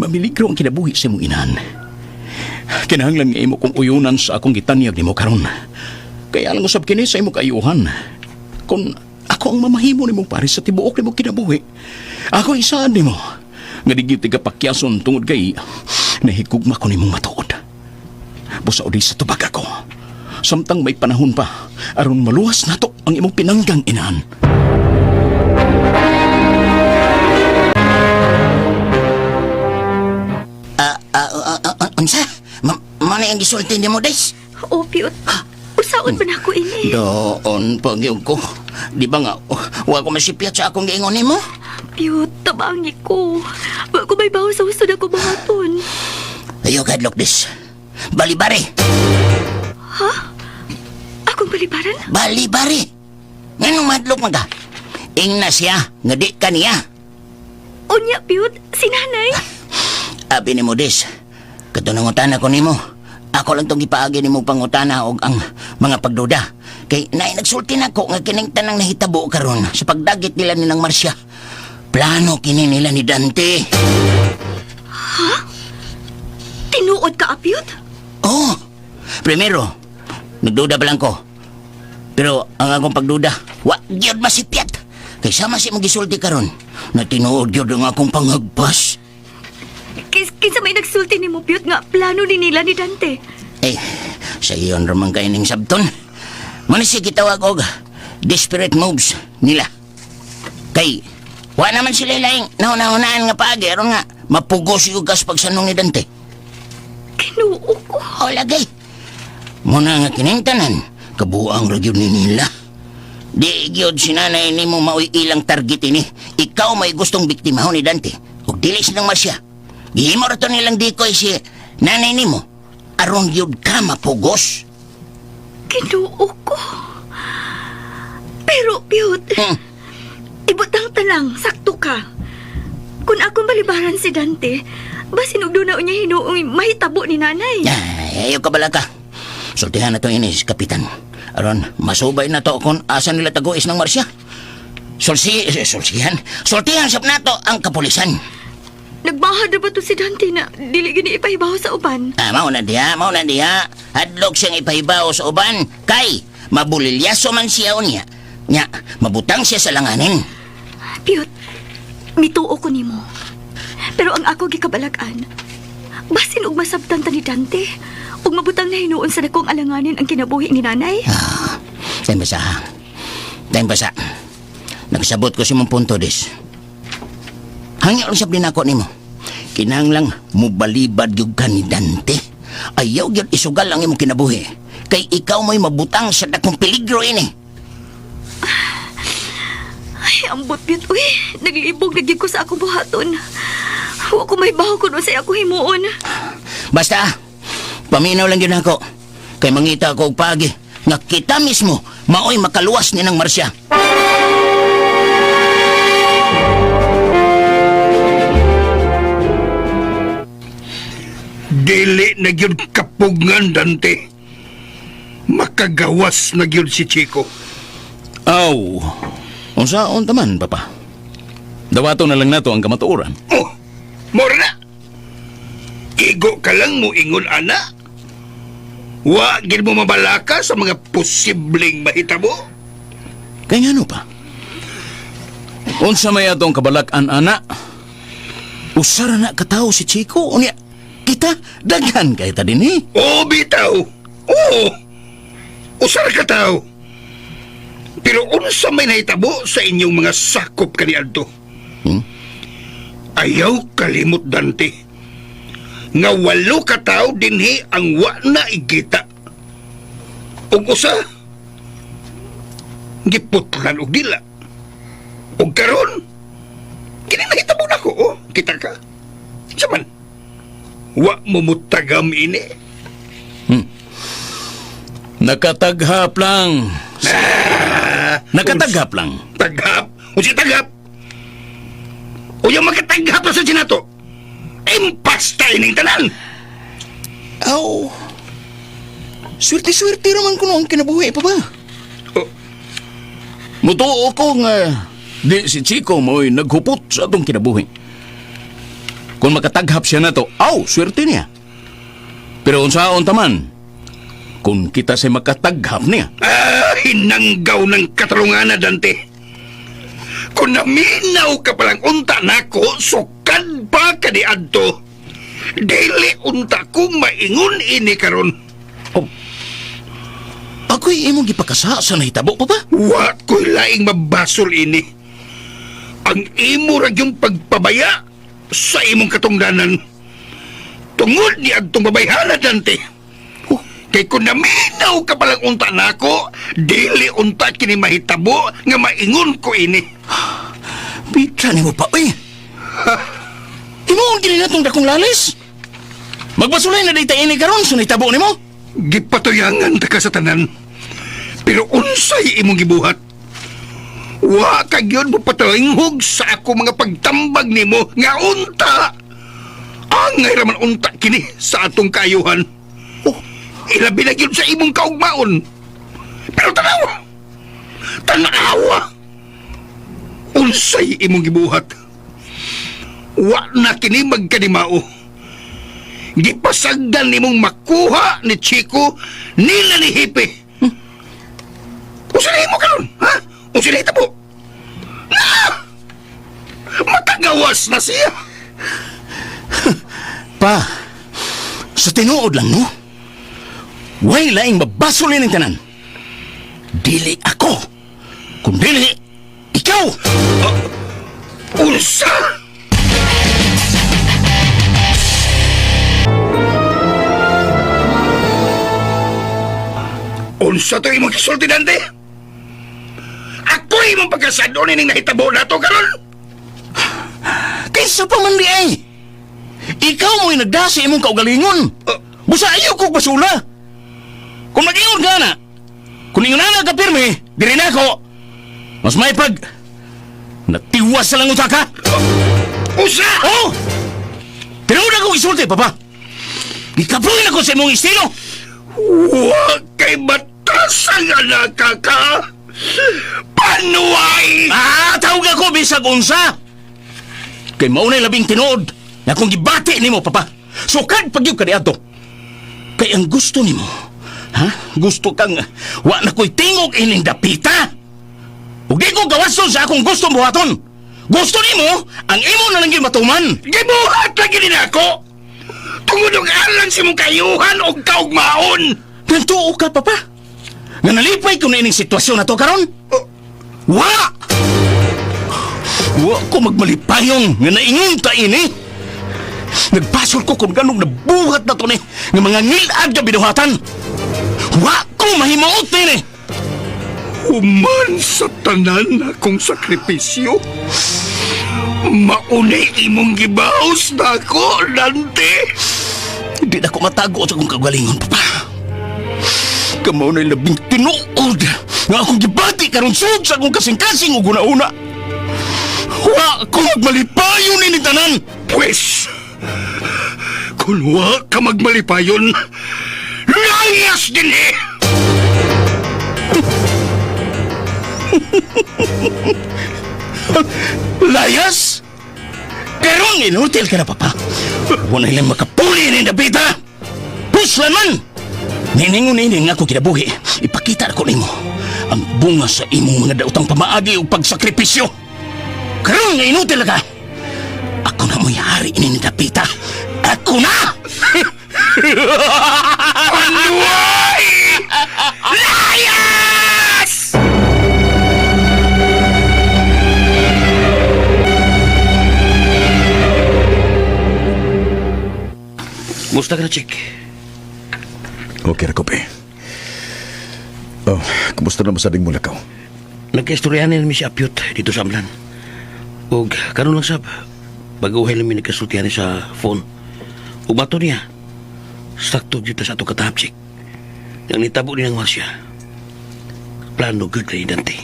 mamiligro ang kinabuhi sa imong inahan. Kinahanglan nga imo kong uyunan sa akong gitanyag nimo karon. Kaya alam mo sab kini sa imo kaayuhan. Kung ako ang mamahimo nimo pare sa tibuok nimo kinabuhi, ako isaan nimo. Nga digit tiga pakyason tungod kay nahigugma ko nimong matuod. Busa Odessa tubag ako. Samtang may panahon pa, aron maluwas nato ang imong pinanggang inahan. Unsa? Mana ang gisulti ni mo, Des? O, Piyot. Usaon ba na ako ini? Doon, pagyog ko. Di ba nga, huwag ko masipyat sa akong giingon ni mo? Piyot, tabangi ko. Wa ko may bawa sa usod ako bahaton. Ayaw kadlok, Des. Balibari! Akong balibaran? Balibari! Nganong madlok mo ka? Ingna siya, nga di ka niya. Unya, Piyot. Si nanay. Abi ni mo, Des. Katunangutana ko ni mo. Ako lang itong ipaagi ni mo pangutana o ang mga pagduda. Kay nagsulti na ko nga kining tanang nahitabo karon sa pagdagit nila ni ng Marcia. Plano kini nila ni Dante. Tinuod ka, Piyot? Oh, primero, nagduda pa lang ko. Pero ang akong pagduda, wa gyud masipyat. Kay sama si magisulti karon na tinuod gyud ang akong pangagpas. Kinsa may nagsulti ni mo, Piyot, nga plano ni nila ni Dante. Sa iyon ramang kaining sabton. Manisi kitawag og desperate moves nila. Kay, wa naman sila laing nauna-unaan nga paagi aron nga mapugos yung gas pagsanong ni Dante. Kinuo ko. O lagay. Muna nga kiningtanan, kabuang ragyod ni nila. Di gyud sinanay ni mo maoy ilang target ini. Ikaw may gustong biktima ni Dante. Ug dili silang masya. Gihimo ra to nilang dikoy si nanay ni mo. Aron gyud ka mapugos. Kinuo ko. Pero, Piyot, ibutang talang, sakto ka. Kung akong balibaran si Dante, basin og doon na niya hinuong mahitabo ni nanay. Ayaw ka bala ka. Sultihan na to ini, Kapitan. Aron, masubay na to kung asa nila taguis ng Marcia. Sultihan sab na to ang kapulisan. Nagmahad na ba to si Dante na dili gini ipahibaw sa uban? Mao na diha. Hadlok siyang ipahibaw sa uban. Kay, mabulilyaso man siya unya. Nya, mabutang siya sa langanin. Piyot, mituo ko nimo. Pero ang ako gikabalagan, basin og masabtan ta ni Dante, ug mabutang na hinuon sa dakong alanganin ang kinabuhi ni nanay. Time basa. Time basa. Nagsabot ko si mong punto, Des. Hangyo lang sablin ako nimo. Kinahanglang mubalibad yung ka ni Dante. Ayaw gyud isugal ang imong kinabuhi. Kay ikaw mo'y mabutang sa dakong peligro ini. Ay, ambot Piyot, uy. Naglibog na gyud ko sa akong buhaton. Wa ko may baho kuno sa ako himuon. Basta, paminaw lang yun ako. Kay mangita ako og pagi nga kita mismo maoy makaluwas ni ng Marcia. Dili na gyud kapugngan, Dante. Makagawas na gyud si Chico. Aw, unsaon taman, Papa? Dawato na lang nato ang kamatuoran. Oh, mora na. Igo ka lang mo ingon, ana. Wa gid mo mabalaka sa mga posibleng mahitabo. Kaya nga pa? Unsa may atong kabalakan, ana? Usara na kataw si Chico. Unya, kita daghan kay ta dinhi. Oo, bitaw. Oo. Usar ka tao. Pero unsa may nahitabo sa inyong mga sakop kaniadto? Ayaw kalimot, Dante. Nga 8 ka tao dinhi ang wa na igita. Ug usa, giputlan og dila. Ug karon, kini nahitabo na ko, oh. Kita ka. Saman, wa mo mutagam ini. Nakataghap lang. Nakataghap lang. Taghap? O si taghap? O yung magkataghap na sa sinato? Impas tayo ng tanan! Aw. Swerte-swerte naman ko ang kinabuhi, Papa. Oh. Mutuo ko nga di si Chico mo'y naghupot sa atong kinabuhi. Kung makataghap siya na to, swerte niya. Pero unsaon taman, kung kita sa makataghap niya. Hinanggaw ng katarungan na, Dante. Kung naminaw ka palang unta nako, sukad pa ka di adto. Dili unta kong maingon ini karon. Ako'y imong gipakasa sa nahitabo, Papa? Wa ko'y laing mabasol ini. Ang imo ra yung pagpabaya sa imong katungdanan. Tungod ni adtong babayhana, Dante. Kay kung naminaw ka palang unta nako, dili unta kini mahitabo nga maingon ko ini. Bitra ni mo pa, uy. Imoon kini natong dakong lalis. Magbasulay na day ini karon sa nahitabo ni mo. Gipatuyangan ta ka sa tanan. Pero unsay imong gibuhat? Wa ka gyud mo patalinghog sa ako mga pagtambag nimo nga unta. Angay raman unta kini sa atong kayuhan. Ilabi na yun sa imong kaugmaon. Pero tanawa! Tanawa! Unsay imong gibuhat. Wa na kini magkanimao. Gipasagdan nimong makuha ni Chico nila ni Hipe. Unsay mo karon, ha? Unsay hitabo? Na! Makagawas na siya. Pa, sa tinuod lang, no? Way laing mabasulin ng tanan. Dili ako. Kung dili, ikaw! Unsa? Unsa to imong kisulti, Dante? Ako imong pagkasado ni nahitabo na to karon. Kaysa pa man di ay. Ikaw mo'y nagdasi imong kaugalingon. Busa ayaw ko basula. Kung mag-ingon ka na, kung ingon na nagkapirme, di rin ako. Mas may pag... natiwas sa languta ka. Usa! Oh! Pero una kong isulti, Papa. Ikapuin ako sa imong estilo. Huwag kay matasang anak ka. Panuay! Tawag ako bisag unsa. Kay maunay labing tinood na kung gibati nimo, Papa. Sukad pagyug ka di ato. Kay ang gusto nimo, ha? Gusto kang wa na ko'y tingog ining dapita. Ug di ko gawason sa akong gusto buhaton. Gusto nimo ang imo na lang gyud matuman. Gibuhat lagi din ako. Tungod og alang si mong kayuhan og kaugmaon. Nantuo ka papa. Nga nalipay ko na ining sitwasyon na to karon. Wa! Wa ko magmalipayon nga naingon ta ini. Nagpasol ko kung ganong nabuhat na to ni nga mga ngilad nga binuhatan. Wa ko mahimuot ni. Human sa tanan akong sakripisyo. Maunay imong gibaos na ako, Dante. Hindi na ako matago sa akong kagalingon, papa. Kamo na'y labing tinuod nga akong gibati karon sud sa akong kasing-kasing o guna-una. Wa ko magmalipayon ni tanan. Pwes, kung wa ka magmalipayon, layas din eh! Layas? Pero ang inutil ka na, papa. Wala lang makapuli ni Dabita. Puslan man! Niningon-nining ako kinabuhi. Ipakita ako nimo ang bunga sa imong mga daotang pamaagi o pagsakripisyo. Karon nga inutil ka. Ako na mo'y hari ni Dabita. Ako na! Panuay! Layas! Musta ka na, Chick? Okay, Rakope. Oh, kumusta na masading mula ka? Nagkaistoryahan nila mi si Apyot dito sa Amlan. Ug karon lang sab, baguhay lang mi nagkasultihan sa phone. Ug bato niya, sakto dito sa ato katahap, Chick. Yang nitabo niya ng Marcia. Plano good kay Dante.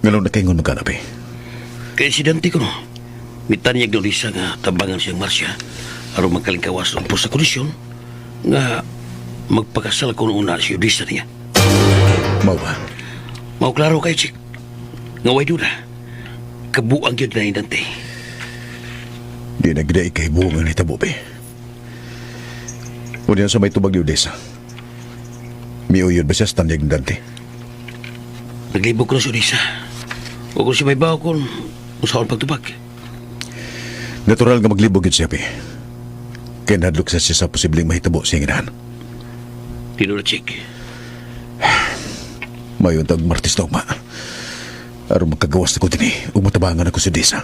Ngayon nakaingon maghanap eh. Kaya si Dante ko no, mitanyag ng Lisa nga tabangan siyang Marcia aron magkalingkawas ng sa kondisyon nga magpakasal ko noon na si Odessa niya. Mau ba? Mau klaro kay Chick. Nga way duda. Kabuang yun na ni Dante. Di na gina ikay buong ang hitabo be. Ulihan sa may tubag ni Odessa. Miuyod ba siya sa tanyag ni Dante? Naglibog ko na si Odessa. O kung si may bawa ko saan pagtubag. Natural nga maglibog yun siya be. Kaya nadlok siya sa posibleng mahitabo sa inginahan. Tino na, Chick. Mayon tag martis na ugma. Aron magkagawas na ko din eh. Ug matabangan ako sa Odessa.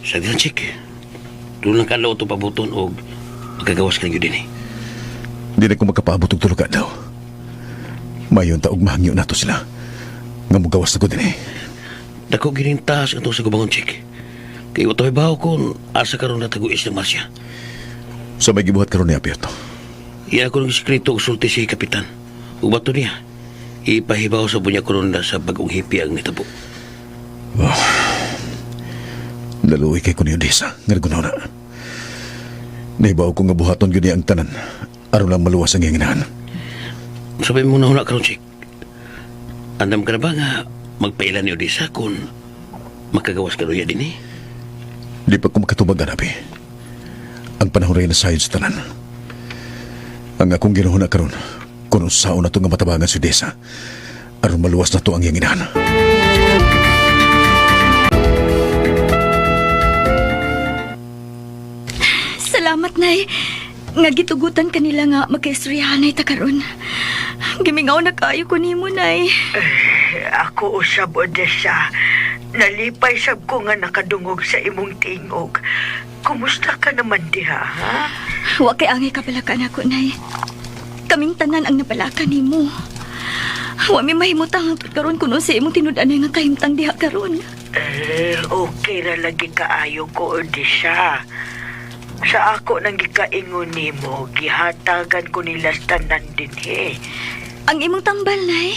Sa din, Chick. Doon lang ka lao ito pabuton o magkagawas ka lang yun din eh. Di na ko magkapaabot og tulugan daw. Mayon ta og mahangyo nato sila. Nga mugawas na ko din eh. Dako ginintas ang sa gubangon, Chick. Kaya ito may baho ko asa karon na taguis ng Marcia. Sa may gibuhat karon ni Apyot. Iyan ako ng sekreto og sulti si Kapitan. Ug bato niya, ipahibaw sa bunya ko na sa bagong hipi ang nitabo. Oh. Naluoy kay ko ni Odessa. Nga na. Nahibaw ko nga buhaton yun ang tanan. Aron lang maluwas ang inginahan. Sabay mo na huna karon, Chick. Andam ka na ba nga magpailan ni Odessa kung makagawas ka luya din eh? Di pa ko makatubag hanap eh. Ang panahon rin na sayod sa tanan. Ang akong ginuhuna karon kung saan na ito nga matabangan si Odessa. Aron maluwas na ito ang inginahan. Salamat, Nay. Nga gitugutan kanila nga magkaistoryahanay ta karon. Gimingaw na kayo ko nimo, Nay. Ako usab, Odessa. Nalipay sab ko nga nakadungog sa imong tingog. Kumusta ka naman diha, ha? Wa kay angay kapalakan ako, Nay. Kaming tanan ang napalakan nimo. Wa mi mahimutang hangtod karon kuno sa imong tinud-anay nga kahimtang diha karon. Okay ra lagi kaayo ko, Odessa. Sa ako nang gikaingon nimo, gihatagan ko nila sa tanan din he. Ang imong tambal, Nay.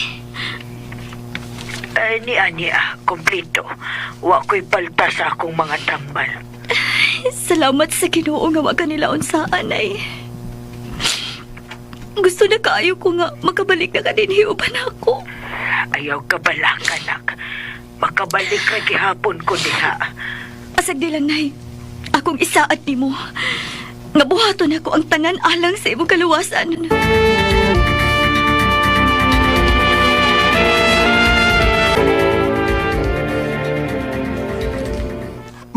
Niya, kompleto. Wa ko'y palta sa akong mga tambal. Salamat sa Ginoo nga wa kanila unsaan, Nay. Gusto na kaayo ko nga makabalik na kadinhi uban ako. Ayaw ka bala, anak. Makabalik ka gihapon ko diha. Asag di lang, Nay. Akong isaat nimo. Nga buhaton ako ang tanan alang sa imong kaluwasan.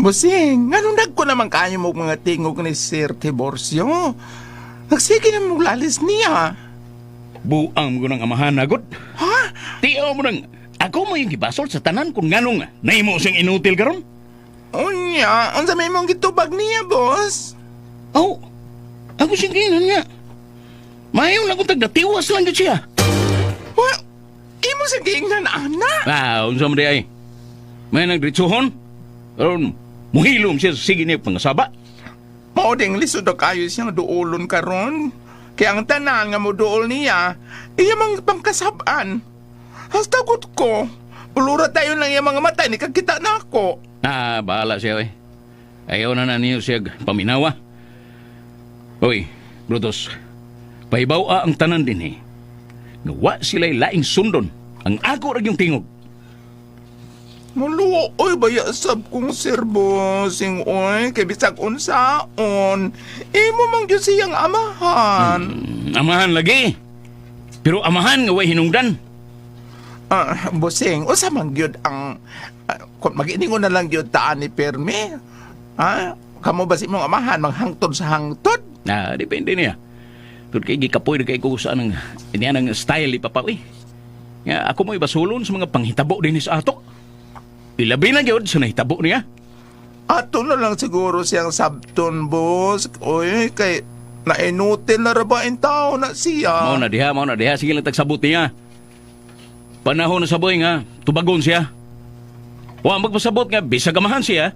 Busing, anong nagko naman kayo mo mga tingog ni Sir Tiborcio? Nagsige na mong lalis niya. Buang mo ng amahan agad. Ha? Tiyaw mo nang ako mo yung gibasol sa tanan kung nganong naimo siyang inutil karon. Unya, unsa may mong gitubag niya, boss? Oh, ako siyang ginan nga. Mayaw lang kung tagdatiwas lang yun siya. Wa, imo sa giingnan, anak? Unsa mo di ay. May nagdritsuhon. Karon, muhilom siya sa sige niya pangasaba. Mauding lisod na kayo siyang duolon karon. Kaya ang tanan nga mo duol niya, iya mang pangkasaban. Hasta gut ko, ulura tayo lang yung mga mata, ni kagkita na ako. Bahala siya eh. Ayaw na niyo siya paminawa. Hoy, Brutus, pahibaw ang tanan din eh. Nawa sila'y laing sundon. Ang ako rin yung tingog. Maluo, oy, bayasab kong Sir Bossing, oy, kay bisag unsaon. Imo mang yun siyang amahan. Amahan lagi. Pero amahan nga way hinungdan. Bossing, usa man gyud ang kung maginingon na lang gyud taan ni Perme. Kamo ba si mong amahan manghangtod sa hangtod? Depende niya. Pero kay gikapoy na kay ko sa anang niya ng style ipapaw eh. Nga ako mo ibasulon sa mga panghitabo din sa ato. Ilabi na gyud sa nahitabo niya. Ato na lang siguro siyang sabton, boss. Oy, kay nainutil na rabain tao na siya. Mao na diha. Sige lang tagsabot niya. Panahon na saboy nga, tubagon siya. Wa magpasabot nga, bisag amahan siya.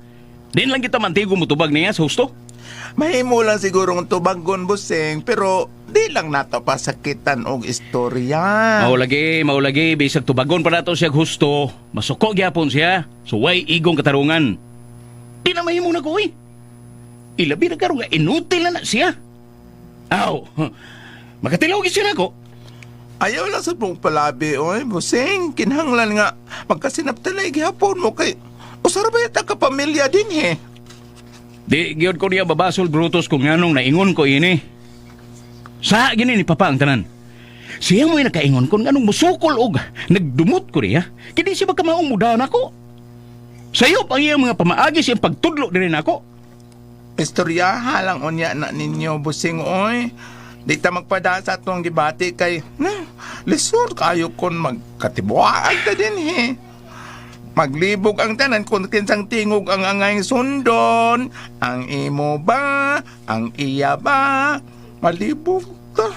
Din lang kita mantigo mo tubag niya sa husto. Mahimo lang siguro ng tubagon, bossing, pero di lang nato pasakitan og istorya. Maulagi, bisag tubagon pa nato siya husto. Masuko gyapon siya, suway igong katarungan. Di na mahimo na ko eh. Ilabi na karon nga inutil na siya. Aw, makatilaw siya na ko. Ayaw lang sa pong palabi, oy, bossing. Kinahanglan nga magkasinaptalay gihapon mo kay usara ba yata ka pamilya din he. Di gyud ko niya babasol Brutus kung nganong naingon ko ini. Sa gini ni papa ang tanan. Siya mo'y nakaingon kung nganong musukol og nagdumot ko niya. Kini siya magkamaong mudahan ako. Sayo ang iyang mga pamaagi siyang pagtudlo din ako. Istorya halang unya na ninyo, bossing, oy. Di ta magpada sa atong debate kay lisod kayo kon magkatibuan ta din he. Maglibog ang tanan kung kinsang tingog ang angay sundon. Ang imo ba? Ang iya ba? Malibog ta.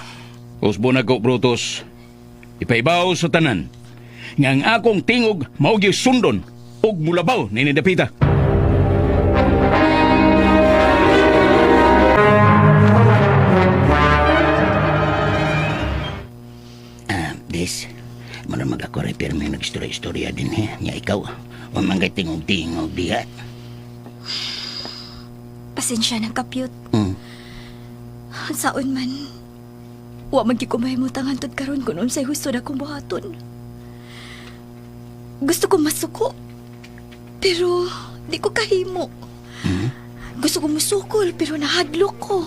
Usbo na ko, Brutus. Ipaibaw sa tanan. Nga ang akong tingog maugi sundon ug mulabaw ni Dapita. Des, muna mag-ako repair may nag-istorya din he. Nya ikaw, o manggay tingog-tingog diha. Pasensya na, kapyot. Saon man, wa magkikumay mo tangantod karon kung unsay husto na kong buhaton. Gusto ko masuko, pero di ko kahimo. Gusto ko musukol, pero nahadlok ko.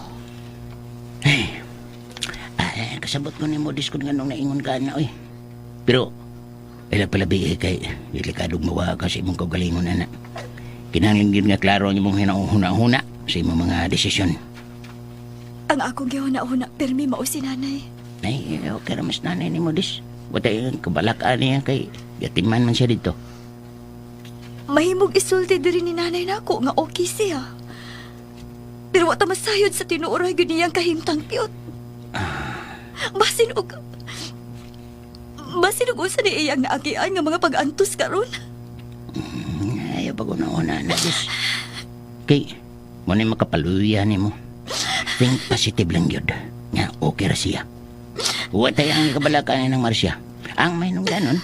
Kasabot ko ni Modis kung nga nung naingon ka na, oy. Pero, ila pala bigay kay delikadong mawa ka sa imong kagalingon, anak. Kinangin nga klaro ang imong hinahuna-huna sa imong mga desisyon. Ang akong gihuna-huna, permi mao si nanay. Ay, okay na mas nanay ni Modis. Watay ang kabalakaan niya kay yatiman man siya dito. Mahimog isulti diri ni nanay nako nga okay siya. Pero wata masayod sa tinuoray gyud niyang kahimtang piyot. Basin og usa ni iyang naagian nga mga pag-antos karon. Ayaw pa ko na na, Diyos. Kay, mo na makapaluya ni mo. Think positive lang yun. Nga, okay ra siya. Huwag tayo ang kabalakan ng Marcia. Ang may nung ganon,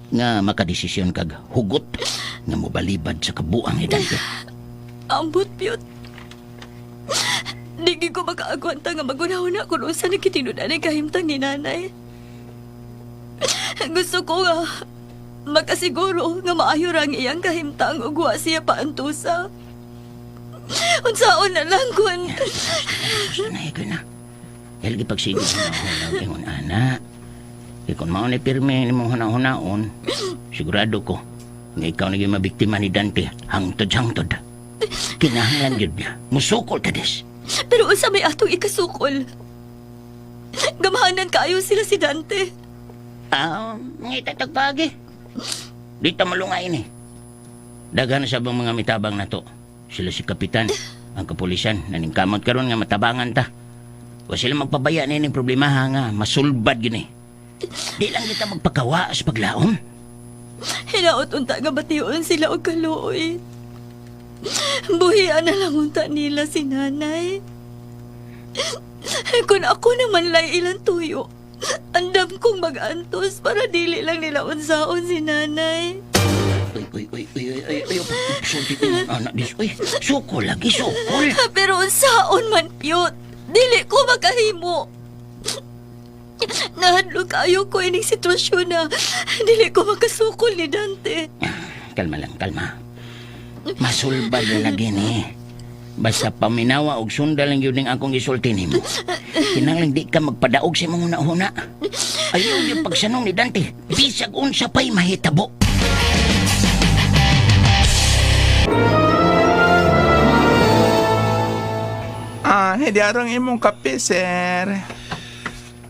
nga makadesisyon kag hugot nga mobalibad sa kabuang ni Dante. Ambot piyot. Di ko makaagwanta nga magunahuna kung unsa nakitinudan ang kahimtang ni nanay. Gusto ko nga makasiguro nga maayo ra ang iyang kahimtang ug wa siya paantusa. Unsaon na lang kun. Sanay ko na. Dahil ipagsigil na ako ingon ana. Kung mao ni pirmi ni mong hunaon, sigurado ko nga ikaw naging mabiktima ni Dante hangtod-hangtod. Kinahanglan yun niya. Musukol ta des. Pero unsa may atong ikasukol? Gamahanan kaayo sila si Dante. Ngitatag pagi. Di ta malungay ni. Daghan sa bang mga mitabang na to. Sila si Kapitan, ang kapulisan, naningkamot karon nga matabangan ta. Wa sila magpabaya na yung problema nga, masulbad gini. Di lang kita magpakawa sa paglaom. Hinaot unta nga batiyon sila og kaluoy. Buhian na lang unta nila si nanay. Kung ako naman lay ilang tuyo, andam kong mag-antos para dili lang nila unsaon si nanay. Uy, sulti ko yung anak dis. Uy, sukol lagi, sukol. Pero unsaon man, Piyot, dili ko makahimo. Nahadlok kayo ko ining sitwasyon na dili ko makasukol ni Dante. Kalma lang, kalma. Masulbad na lagi ni. Basta paminawa og sundal lang yun ang akong isulti nimo. Kinanglang di ka magpadaog sa mga una-una. Ayaw yung pagsanong ni Dante. Bisag unsa pa'y mahitabo. Hindi arang imong kape, sir.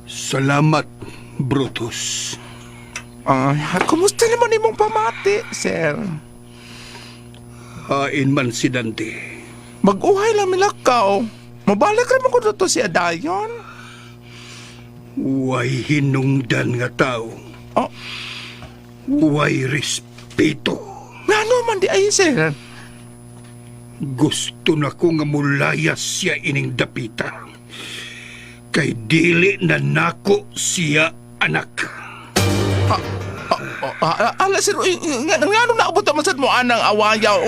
Salamat, Brutus. Kumusta naman imong pamati, sir? Hain man si Dante. Mag-uhay lang milakaw. Mabalik rin mo ko dito si Adayon. Way hinungdan nga tao. Oh. Way respeto. Ano man di ay, sir? Gusto na ko nga mulayas siya ining dapita. Kay dili na nako siya anak. Ala, sir, nga nung naabot naman sa mo anang awayaw,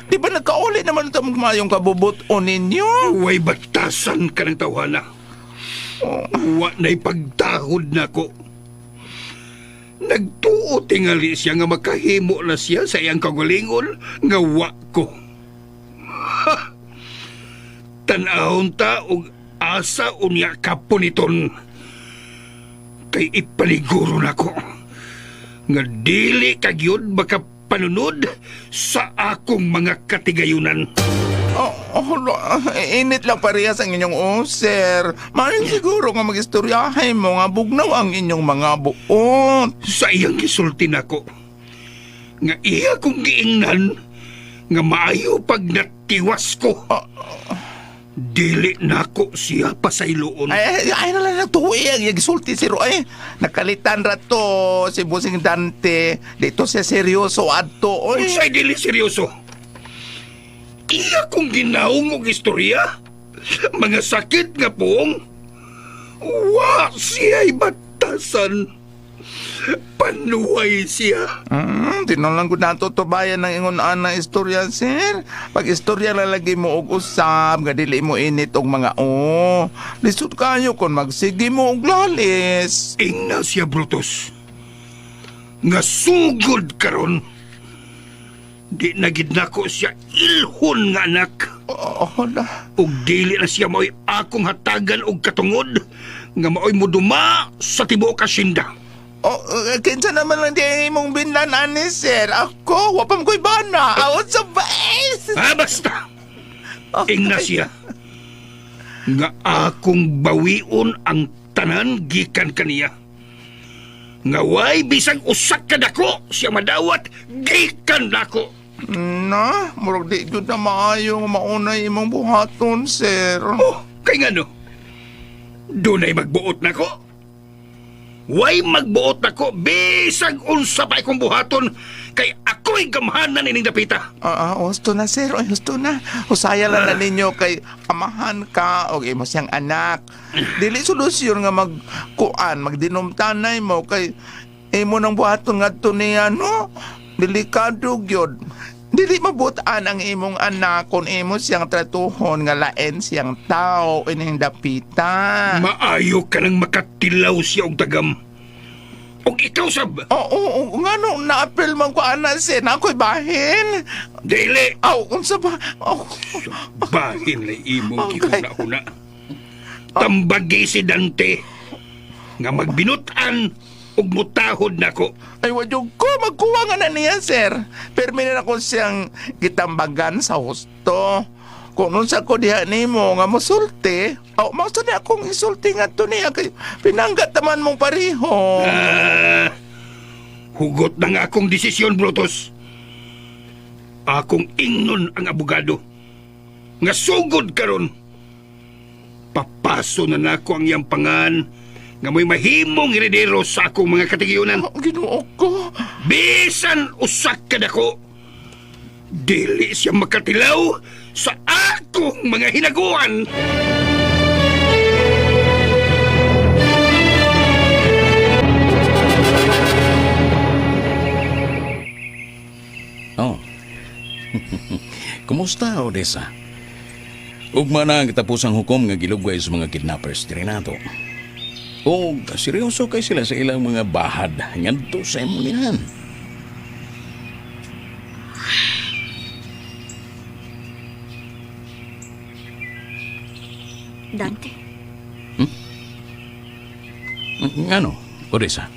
di ba nagkauli naman ito mayong kabubuton ninyo? Way batasan ka ng tawhana. Wa na'y pagtahod na ko. Nagtuo tingali siya nga makahimo na siya sa iyang kagalingon nga wa ko. Tanahon ta og asa unya kapuniton. Kay ipaliguro na ko nga dili kagyud makapanunod sa akong mga katigayunan. Init lang parehas ang inyong sir. Maring siguro nga mag-istoryahay mo nga bugnaw ang inyong mga buot. Sa iyang gisulti nako nga iya kong giingnan nga maayo pag natiwas ko. Dili nako siya pasayloon. Ay na lang natuwi ang gisulti si Roy. Nakalitan rato si Busing Dante. Dito siya seryoso adto. Unsay dili seryoso? Iya kong ginaong og istorya. Mga sakit nga pong. Wa siya'y batasan. Panuway siya. Tinalang ko na tutubayan ng ingon na istorya, sir. Pag istorya lalagi mo og usab, nga dili mo init og mga lisod kayo kung magsigi mo og lalis. Ingna siya, Brutus. Nga sugod karon. Di nagid nako siya ilhon nga anak. Ug dili na siya mao'y akong hatagan og katungod nga mao'y muduma sa tibuok kasinda. Kinsa naman lang di mong binlan ani, sir. Ako, wapam ko'y bana. Awat sa base. Basta. Ingna siya. Nga akong bawion ang tanan gikan kaniya. Nga way bisag usak ka dako siya madawat gikan dako. Na, murag di jud na maayo nga maunay imong buhaton, sir. Kay ngano? Dunay magbuot nako. Way magbuot nako bisag unsa pa akong buhaton kay ako'y gamhanan ining dapita. Gusto na, sir. Gusto na. Usaya lang na ninyo kay amahan ka o imo siyang anak. Dili solusyon nga magdinumtanay mo kay imo nang buhaton ngadto niya, no? Delikado gyud. Dili mabutaan ang imong anak kung imo siyang tratuhon nga lain siyang tao ining dapita. Maayo ka nang makatilaw siya og dagam. Og ikaw sab. Ngano na-apel man ko ana sin ako'y bahin. Dili. Unsa ba? Bahin lay imong giuna-una. Tambagi si Dante nga magbinutan ug mutahod nako. Ay, wadyog ko, magkuha nga na niya, sir. Perminin ako siyang gitambagan sa husto. Kung nun sa ko diha ni mo nga musulti, mausa na akong isulti nga to niya, kay pinanggat naman mong pareho. Hugot na nga akong desisyon, Brutus. Akong ingnon ang abogado. Nga sugod karon. Papaso na nako ang iyang pangan nga may mahimong heredero sa akong mga katigiyunan. Ginoo ko. Bisan usak ka dako. Dili siya makatilaw sa akong mga hinaguan. Oh. Kumusta, Odessa? Ugma na ang katapusang hukom nga gilugway sa mga kidnappers diri nato. O seryoso kay sila sa ilang mga bahad ngadto sa imong ginahan. Dante, Ano, Odessa?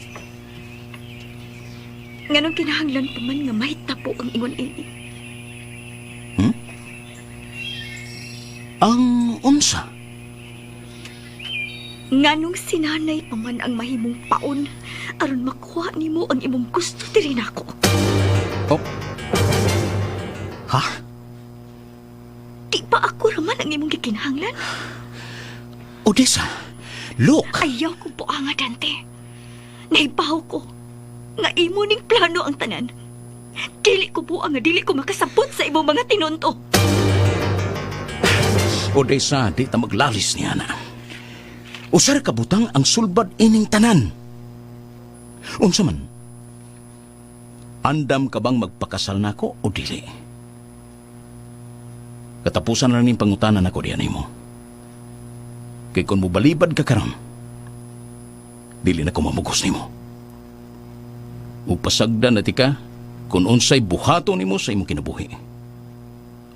nganong kinahanglan pa man nga mahitabo ang ingon ini? Ang unsa? Nganong sinanay pa man ang mahimong paon aron makuha nimo ang imong gusto diri nako. Oh. Ha? Di ba ako raman ang imong gikinahanglan? Odessa, look! Ayaw ko po nga, Dante. Naibaw ko nga imo ning plano ang tanan. Dili ko po nga dili ko makasabot sa imong mga tinunto. Odessa, di ta maglalis niya na. Usar kabutang ang sulbad ining tanan. Unsa man? Andam ka bang magpakasal nako o dili? Katapusan na ning pangutanan ako diyan nimo. Kay kung mubalibad ka karon, dili na ko mamugos nimo. Upasagdan na tika kung unsay buhato nimo sa imong kinabuhi.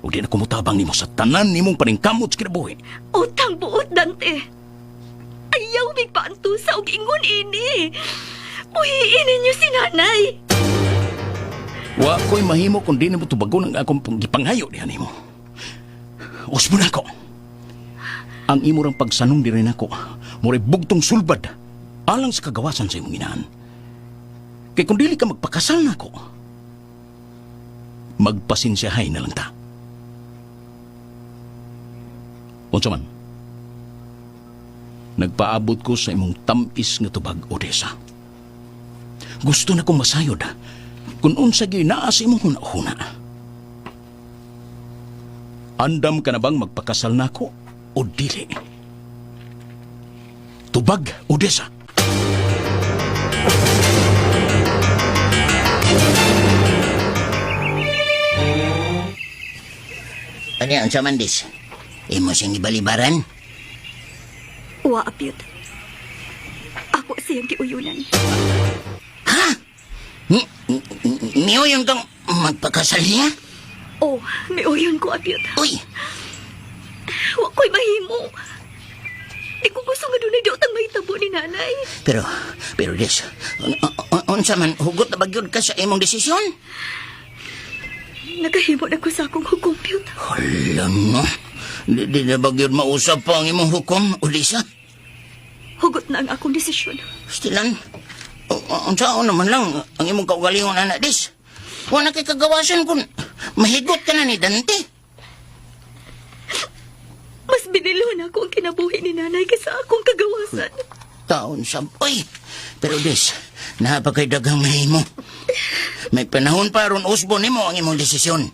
O di na kumutabang nimo sa tanan nimong paningkamot sa kinabuhi. Utang buot, Dante. Ayaw mig paantusa og ingon ini. Muhiin ninyo si nanay. Wa ko'y mahimo kung di na mo tubagon ang akong gipangayo diyan nimo. Usbo na ko. Ang imurang pagsanong di rin ako, mo'y bugtong sulbad, alang sa kagawasan sa imong inahan. Kaya kung dili ka magpakasal na ako, magpasinsyahay na lang ta. Unsa man, nagpaabot ko sa imong tamis nga tubag, Odessa. Gusto na kong masayod, kung unsa gyud naa sa imong huna-huna. Andam ka na bang magpakasal na ako o dili? Tubag, Odessa. Ano yan, sa mandis? Imo siyang ibalibaran? Wa, Apyot. Ako siyang giuyunan. Ha? Niyo yung kang magpakasal niya? Oh, may uyon ko, Apyot. Uy! Wa ko'y mahimo. Di ko gusto nga dunay daw tang mahitabo ni nanay. Pero Des, unsa man, hugot na bagyod ka sa imong desisyon? Nagahimo na ko sa akong hukom, Pyot. Hala no. Di na bagyod mausap pa ang imong hukom, Odessa? Hugot na ang akong desisyon. Stilan, unsa naman lang ang imong kaugalingon, anak Des? Wala kay kagawasan kung mahigot ka na ni Dante. Mas binilo na ako ang kinabuhi ni nanay kaysa akong kagawasan. Taon sampay. Pero Des, napakay daghang mahimo. May panahon pa ron usbo nimo ang imong desisyon.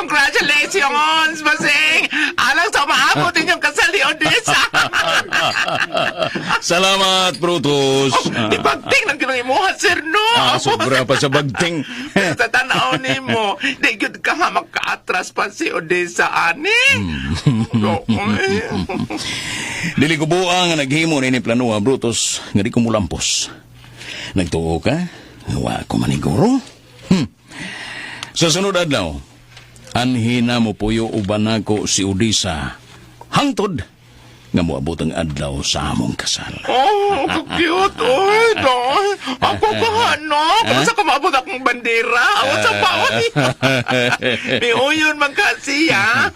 Congratulations, Basing! Alang sa maabot inyong kasal ni Odessa! Salamat, Brutus. Di bagting ng kinungimuhan, sir, no? Sobra pa sa bagting. Sa tanaw ni mo, di yun ka nga makaatras pa si Odessa, ani? Dili ko buang nga naghimo ni planuha, Brutus, nga di ko mulampos. Nagtuo ka? Wa ko maniguro? Sa sunod adlaw, anhina mo puyo uban nako si Odisa. Hangtod nga moabot ang adlaw sa among kasal. Oh, cute, oy, doy. Ako ba, no? Kung sa kumabot akong bandera, ako sa baon. Niuyon man kasi, ha?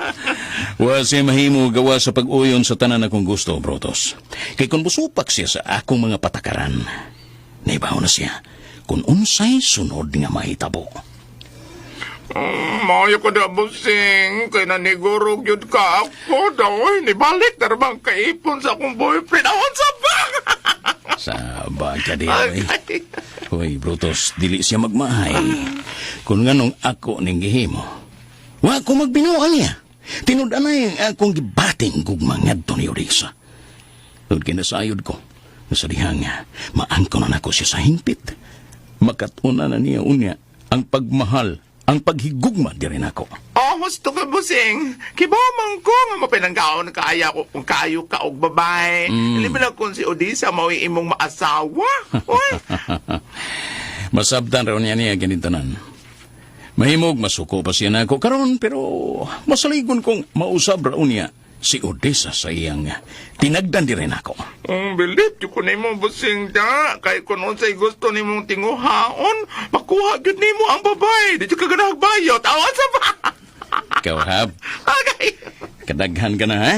Wa siya mahimo gawa sa pag-uyon sa tanan akong gusto, Brutus. Kay kung busupak siya sa akong mga patakaran, naibaw na siya kung unsay sunod nga mahitabo. Mayo ko na, busing. Kaya nanigurog yun ka ako, doy. Nibalik na naman kaipon sa akong boyfriend. Awan sa bang! Sa bagya di, oy. Hoy, Brutus, dili siya magmahay. Kung nganong ako ning gihimo, wa ko magbinuang niya. Tinud-anay akong gibating gugma ngadto ni Odisa. Tungod kinasayod ko, nasadihang maangko na nako siya sa hingpit. Makatuna na niya unya ang pagmahal, ang paghigugma di rin ako. Oh, gusto ka, busing. Kibamang ko nga mapinanggaon na kaya ko kung kayo ka og babae. Liban na kung si Odisa maui imong maasawa. Uy. Masabtan raw niya ganitanan. Mahimog masuko pa siya nako karon pero masaligon kong mausab raw niya si Odisa sa iyang tinagdan di rin ako. Bilip, di ko na mo busing da. Kaya kung unsay gusto ni mong tinguhaon, makuha gud nimo ang babae. Di ka ganagbayot. Awan sa ba? Kawhab, Okay. kadaghan ka na ha?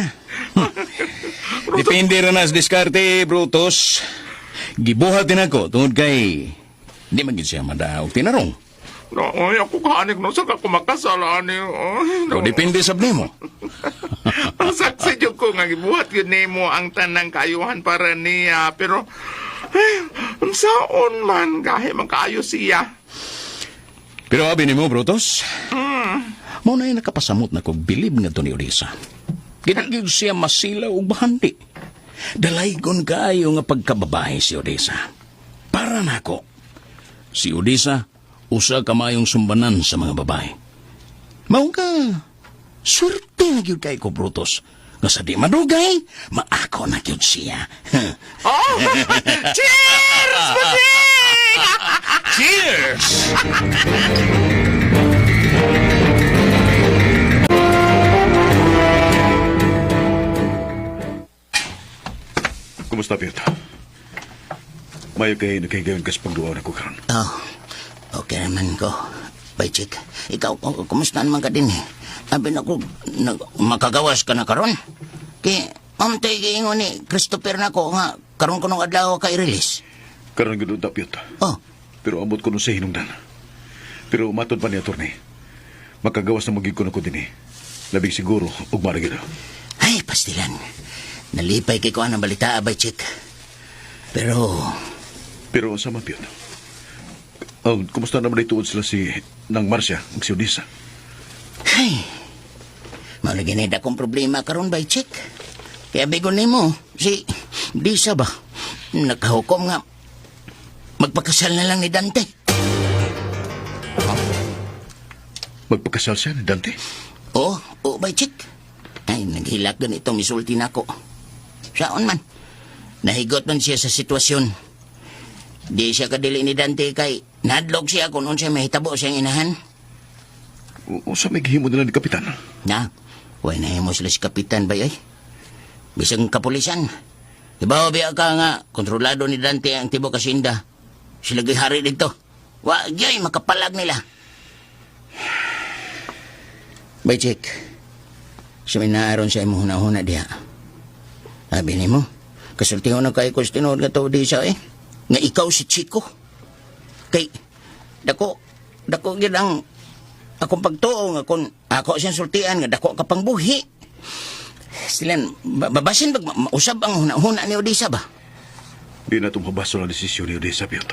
Depende rin na sa diskarte, Brutus. Gibuhat din ako tungod kay di magin siya madaog tinarong. Oy, ako kahanig no sa kakumakasalaan niyo. O depende sa mo. Ang saksi dyan ko nga gibuhat yun nimo ang tanang kayuhan para niya. Pero, ang saon man kahit magkaayo siya. Pero abi ni mo, Brutus, mo na nakapasamot na kog bilib nga to ni Odisa. Ginagig siya masilaw og bahanti. Dalaygon kaayo nga pagkababae si Odisa. Para nako, si Odisa, usa kamayong sumbanan sa mga babae. Mao ka, swerte na gyud kay ko, Brutus. Nga sa di madugay, maako na gyud siya. Oh! Cheers! Busing! Cheers! Kumusta, Piot? Mayo kay nagkagayon kas pagduaw na ko karon. Oh, okay naman ko. Baychik, ikaw, kumusta naman ka din eh? Sabi na ko, makagawas ka na karon. Kaya, mamtay kaingon ni Christopher na ko nga, karon ko nung adlaw ka i-release. Karon gud ta, Piot. Oh, Pero ambot ko no sa hinungdan. Pero matod pa ni attorney. Makagawas na magig ko na ko din eh. Labing siguro, ug maragid. ay, pastilan. Nalipay kay ko ang balita, Baychik. Pero, Pero sa man, Piot. Oh, kumusta naman ituod sila si Nang Marcia ug si Odisa? ay, maulaginid akong problema karon, Baychik. Kaya bigon nimo si Disa ba? Nakahukom nga magpakasal na lang ni Dante. Magpakasal siya ni Dante? Oo, Baychik. Ay, naghilak ganito, misulti na ako. Saan man. Nahigot man siya sa sitwasyon. Di siya kadili ni Dante kay nadlog siya kung unsa mahitabo siyang inahan. O sa may gihimo nila ni Kapitan? Na, huwag na mo sila si Kapitan ba ay? Bisang kapulisan. Diba biya ka nga, kontrolado ni Dante ang tibo kasinda. Sila gihari dito. Wag yay, makapalag nila. Baychik, seminaaron sa imo huna-huna diha. Sabi ni mo, kasultiho na kay Kustinood nga to di siya eh. Nga ikaw si Chico. Kay, dako yun ang akong pagtuo nga kung ako siyang sultian nga dako kapang buhi. Silan, babasin bag mausab ang huna-huna ni Odisa ba? Di na itong mabaso na desisyon ni Odisa, Piot.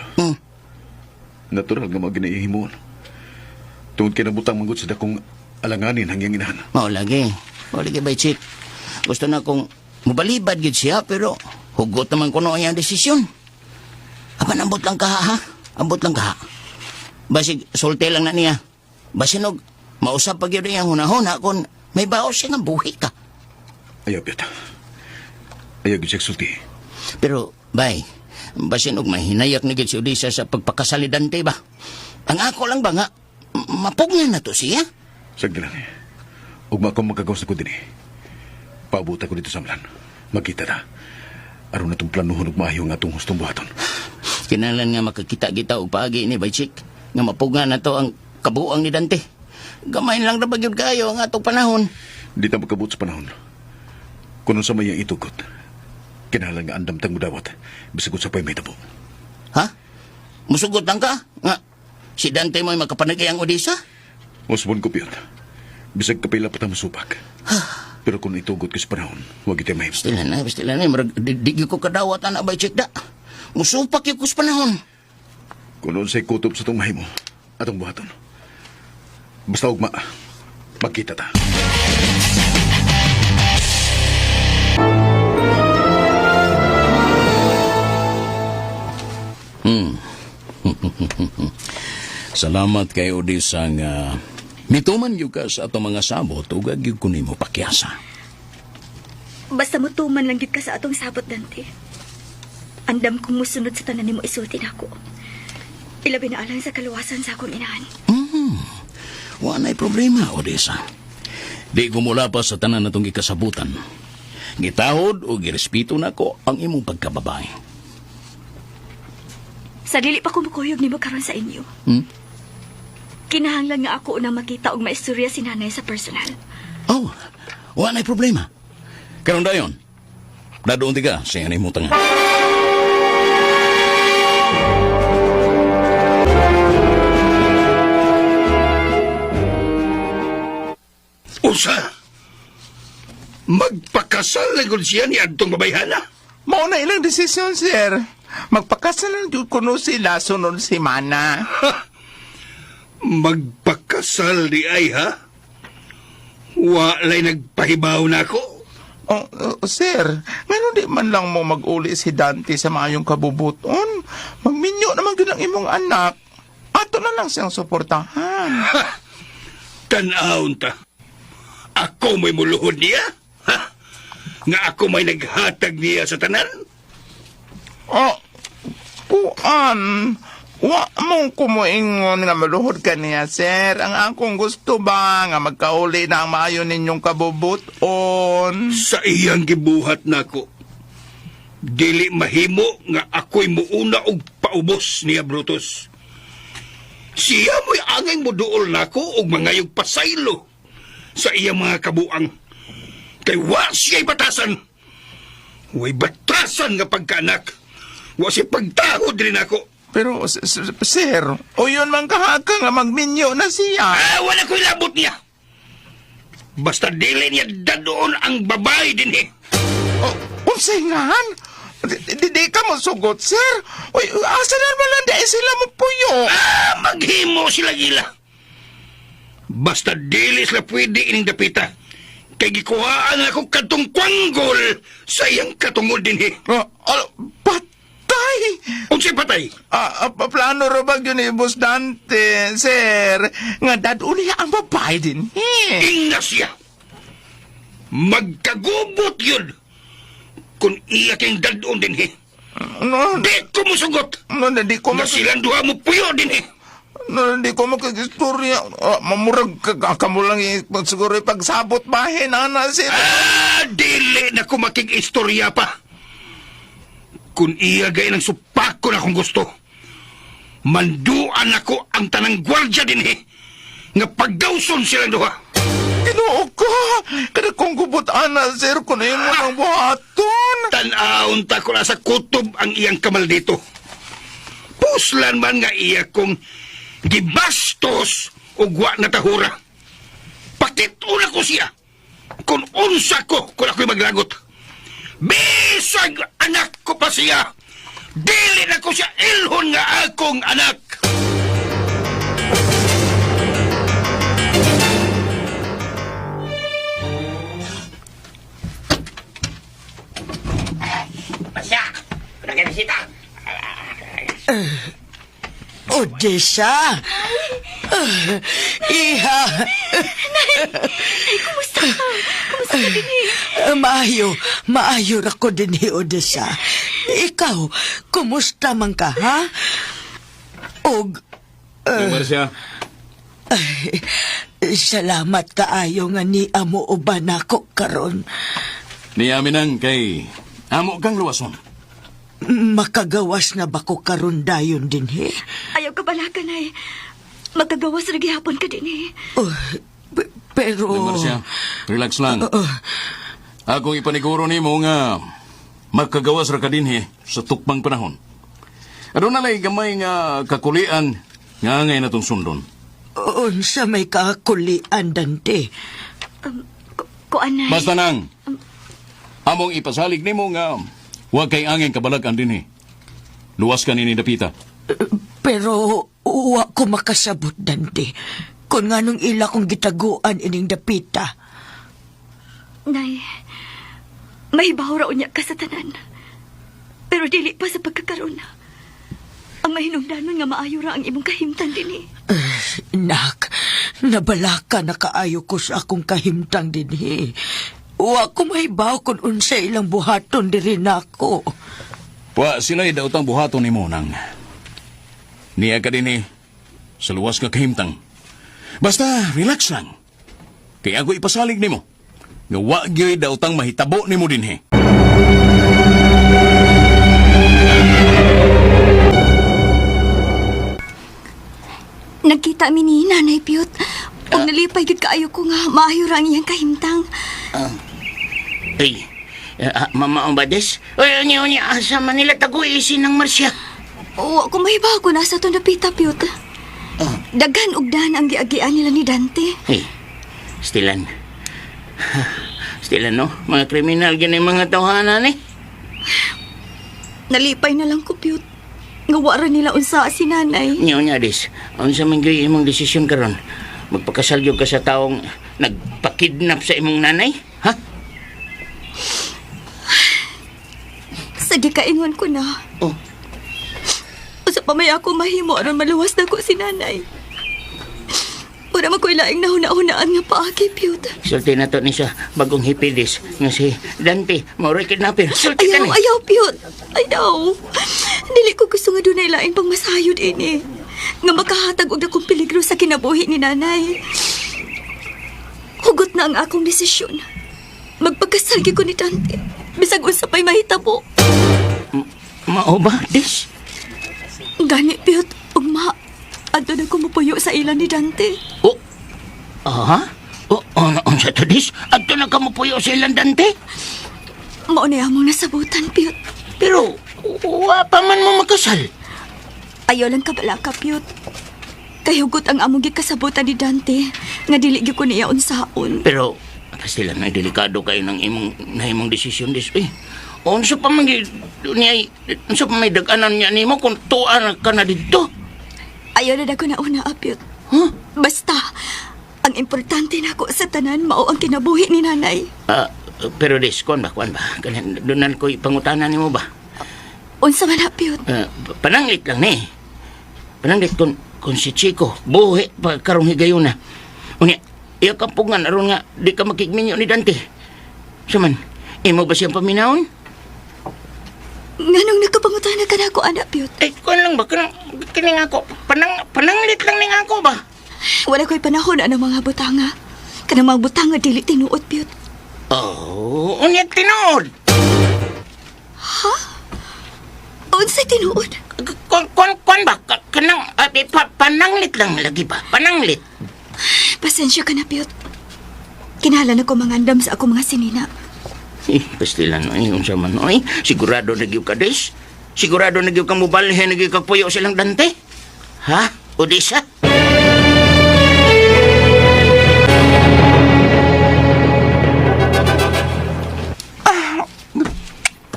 Natural nga mga ginaihimuon. Tungod kinabutang manggut sa dakong alanganin hanggang inahan. Mao lagi, Baychik. Gusto na kong mubalibad gid siya pero hugot naman kuno ang desisyon. Apan ambot lang ka ha? Ambot lang ka. Basig sulti lang na niya. Basinog mausap pag yun yung hunahuna kung may baos siya nga buhi ka. Ayaw, Piot. Ayaw gid siya sulti. Pero, bay, basinog mahinayak ni gid si Odisa sa pagpakasalidante ba? Ang ako lang ba nga, Mapugnan na to siya? Sagdi lang eh. Ugma ko magkagawas na ko din eh. Paabuta ko dito sa Amlan. Magkita ta. Aron na itong planuhon ug maayo nga itong hustong buhaton. Kinalan nga makakita-kita og paagi ni Baychik. Nga mapugnan na to ang kabuang ni Dante. Gamay lang na bagyod kayo ang atong panahon. Di ta magkabut sa panahon. Kung sa may itugot, kinahalan nga andam tang mudawat. Bisagot sa pay may tabo. Ha? Musugot lang ka? Nga, si Dante mo'y makapanagay ang Odessa? Musbon ko piyon. Bisag kapila pa ta masupak. Pero kung itugot ko sa panahon, huwag ito may... Pastilan na. Marag, di ko kadawat na Baychik da. Musupak yung kus panahon. Kung noon sa'y kutob sa itong mahimo, atong buhaton. Basta ugma, magkita ta. Salamat kay Odessa nga mituman yung ka sa atong mga sabot ug agyud ko nimo pakyasa. Basta mutuman lang gid ka sa atong sabot, Dante. Andam kong musunod sa tanan nimo isulti nako. Ilabi na alang sa kaluwasan sa akong inahan. Wa na'y problema, Odessa. Di ko mula pa sa tanan natong gikasabutan. Gitahod o girespeto nako ang imong pagkababae. Sa dili pa kumukuyog nimo karon sa inyo. Kinahanglan nga ako unang makita og maistorya si nanay sa personal. Oh, wa na'y problema. Karon dayon, dadoon ti ka sa imong tangan. Usa? Magpakasal lang siya ni Adtong babayhana? Mao na ilang desisyon, sir. Magpakasalan jud kuno sila sunod si Mana. Magpakasal di ay, ha? Walay nagpahibaw na ako. Sir, ngano di man lang mo mag-uli si Dante sa maayong kabubuton? Magminyo naman yun ang imong anak. Ato na lang siyang suportahan. Tanaon ta. Ako may muluhod niya? Ha? Nga ako may naghatag niya sa tanan? Puan, wa mong kumuingon nga maluhod ka niya, sir. Ang akong gusto ba nga magkauli na ang maayo ninyong kabubuton? Sa iyang gibuhat nako. Dili mahimo nga ako'y muuna og paubos niya, Brutus. Siya mo'y angay mo duol nako og mangayog pasaylo sa iyang mga kabuang. Kay wa siya'y batasan. Way batasan nga pagkaanak. Wa siya pagtahod rin ako. Pero, sir, o yun man kahaka nga magminyo na siya. Wala ko'y labot niya. Basta dili niya dadoon ang babae din eh. Unsay ngahan? Di ka mo sugot, sir. Uy, asa naman lang dahil sila mo puyo. Maghimo sila gila. Basta dili sila pwede ining dapita. Kay gikuhaan ako katong kwanggol sa iyang katungod din eh. Patay? Unsay patay? Plano ro ba yun ni Boss Dante, sir? Nga daduli ang babae din Ingna siya. Magkagubot yun. Kung iya kang dadon din eh. No, Di ko mo sugot. no, di ko Nga silang duha mo puyo din eh. No, di ko makag-istorya. Mamurag ka mo lang siguro pagsabot bahin, ana, sir. Dili na ko makig-istorya pa. Kung iya gay ng supak ko na kung gusto. Manduan ako ang tanang gwardya din eh. Nga paggawson silang duha. Ginoo ko. Kada kong gubot, ana, sir, kung na yun mo ng buhaton. Tanaon ta ko na sa kutob ang iyang kamal dito. Puslan man nga iya kong gibastos o gwa na tahura. Pakituna ko siya. Kung unsa ko, kung ako'y maglagot. Bisag anak ko pa siya. Dili na ko siya ilhon nga akong anak. Pasya! Nagkabisita! Odessa! Iha! Ay, kumusta ka? Kumusta ka din Maayo ra ko din ni Odessa. Ikaw, kumusta man ka, ha? Og, Marcia, Salamat kaayo nga ni amo uban ako karon. Niyaminang kay amo kang luwason. Makagawas na ba ko karon dayon din he? Ayaw ka balakan ay magkagawas na gihapon ka din eh. Pero... Marcia, relax lang. Akong ipaniguro ni mo nga magkagawas ra ka din sa tukbang panahon. Ano na lay gamay nga kakulian nga ngay natong sundon. Unsa may kakulian, Dante? Kuan ay... Basta nang, among ipasalig ni mo nga huwag kay angin kabalag-an din Luwas ka ni Dapita. Pero uwa ko makasabot, Dante. Kung nga nung ila kong gitaguan ining Dapita. Nay, may bahura unya ka sa tanan. Pero dili pa sa pagkakaroon. Ang mahinungdanon nga maayo ra ang imong kahimtang dinhi. Nak, nabalaka na kaayo ko sa akong kahimtang dinhi. Wa ko mahibaw kung unsa ilang buhaton diri nako. Wa sila'y daotang buhaton ni Monang. Niya ka din sa luwas nga kahimtang. Basta relax lang. Kaya ako ipasalig ni mo. Nga wa gyud daotang mahitabo ni mo din Nagkita mi ni Nanay Piyot. Ug nalipay gid kaayo ko nga maayo ra ang iyang kahimtang. Ay, Mama Ombades, niya asa Manila taguisin ng Marcia. Wa ko mahibaw kung nasa to Dapita, Piyot. Daghan ug dan ang giagian nila ni Dante. Hey, Stilan. Stilan, no? Mga kriminal gini mga tawhanan Nalipay na lang ko, Piyot. Nga wara nila unsa si Nanay. Niya, Des, unsa man gyud imong desisyon karon? Magpakasal gyud ka sa taong nagpakidnap sa imong nanay? Ha? Sa gikaingon ko na. Oh. Usa pa may ako mahimo aron maluwas na ko si Nanay. Wala man ko'y laing nahuna-hunaan nga paagi, Piyot. Sulti na to ni siya bagong hipidis nga si Dante, mauray kidnapper. Sulti ka ni. Ayaw, Piyot. Ayaw. Dili ko gusto nga dunay laing pang masayod ini. Nga makahatag og dakong peligro sa kinabuhi ni Nanay. Hugot na ang akong desisyon. Magpagkasal gyud ko ni Dante. Bisag unsa pay mahitabo. Mao ba, Des? Gani, Piyot. Ug adto na ko mupuyo sa ilan ni Dante. Oh. Aha? Oh, unsa to, Des? Adto na ka mo puyo sa ilang Dante? Mao na among nasabutan, Piyot. Pero, wa pa man mo makasal. Ayaw lang kabalaka, Piyot. Kahugot ang among gikasabutan ni Dante nga dili gyud ko niya unsaon. Pero, pastilan na delikado kayo ng imong desisyon, Des. Unsa pa man unsa pa may dag-anan niya nimo kung tuan ka na dito? Ayaw na dako na una, Piyot. Huh? Basta, ang importante na ako sa tanan mao ang kinabuhi ni Nanay. Pero Des, kuan ba? Doon ko ipangutanan nimo ba? Unsa man, Piyot? Pananglit lang ni. Pananglit kung si Chico, buhi pa karong higayon na. Unya, iya kampungan aron nga di ka makigminyo ni Dante. Saman, imo ba siyang paminawon? Nganong nagkapangutana ka na ako, anak, Piyot? Kuan lang ba? Kining ako. Pananglit lang ning ako ba? Wala ko'y panahon ang mga butanga. Kanang mga butanga dili tinuod, Piyot. Oh, unya tinuod. Ha? Unsay tinuod? Kuan ba? Kanang pananglit lang lagi ba? Pananglit. Pasensya ka na, Piyot. Kinahanglan ako mangandam sa ako mga sinina. Pastilan unsa man sigurado na gyud ka, Des? Sigurado na gyud ka mobalhe na gyud ka puyo silang Dante? Ha? Odisa?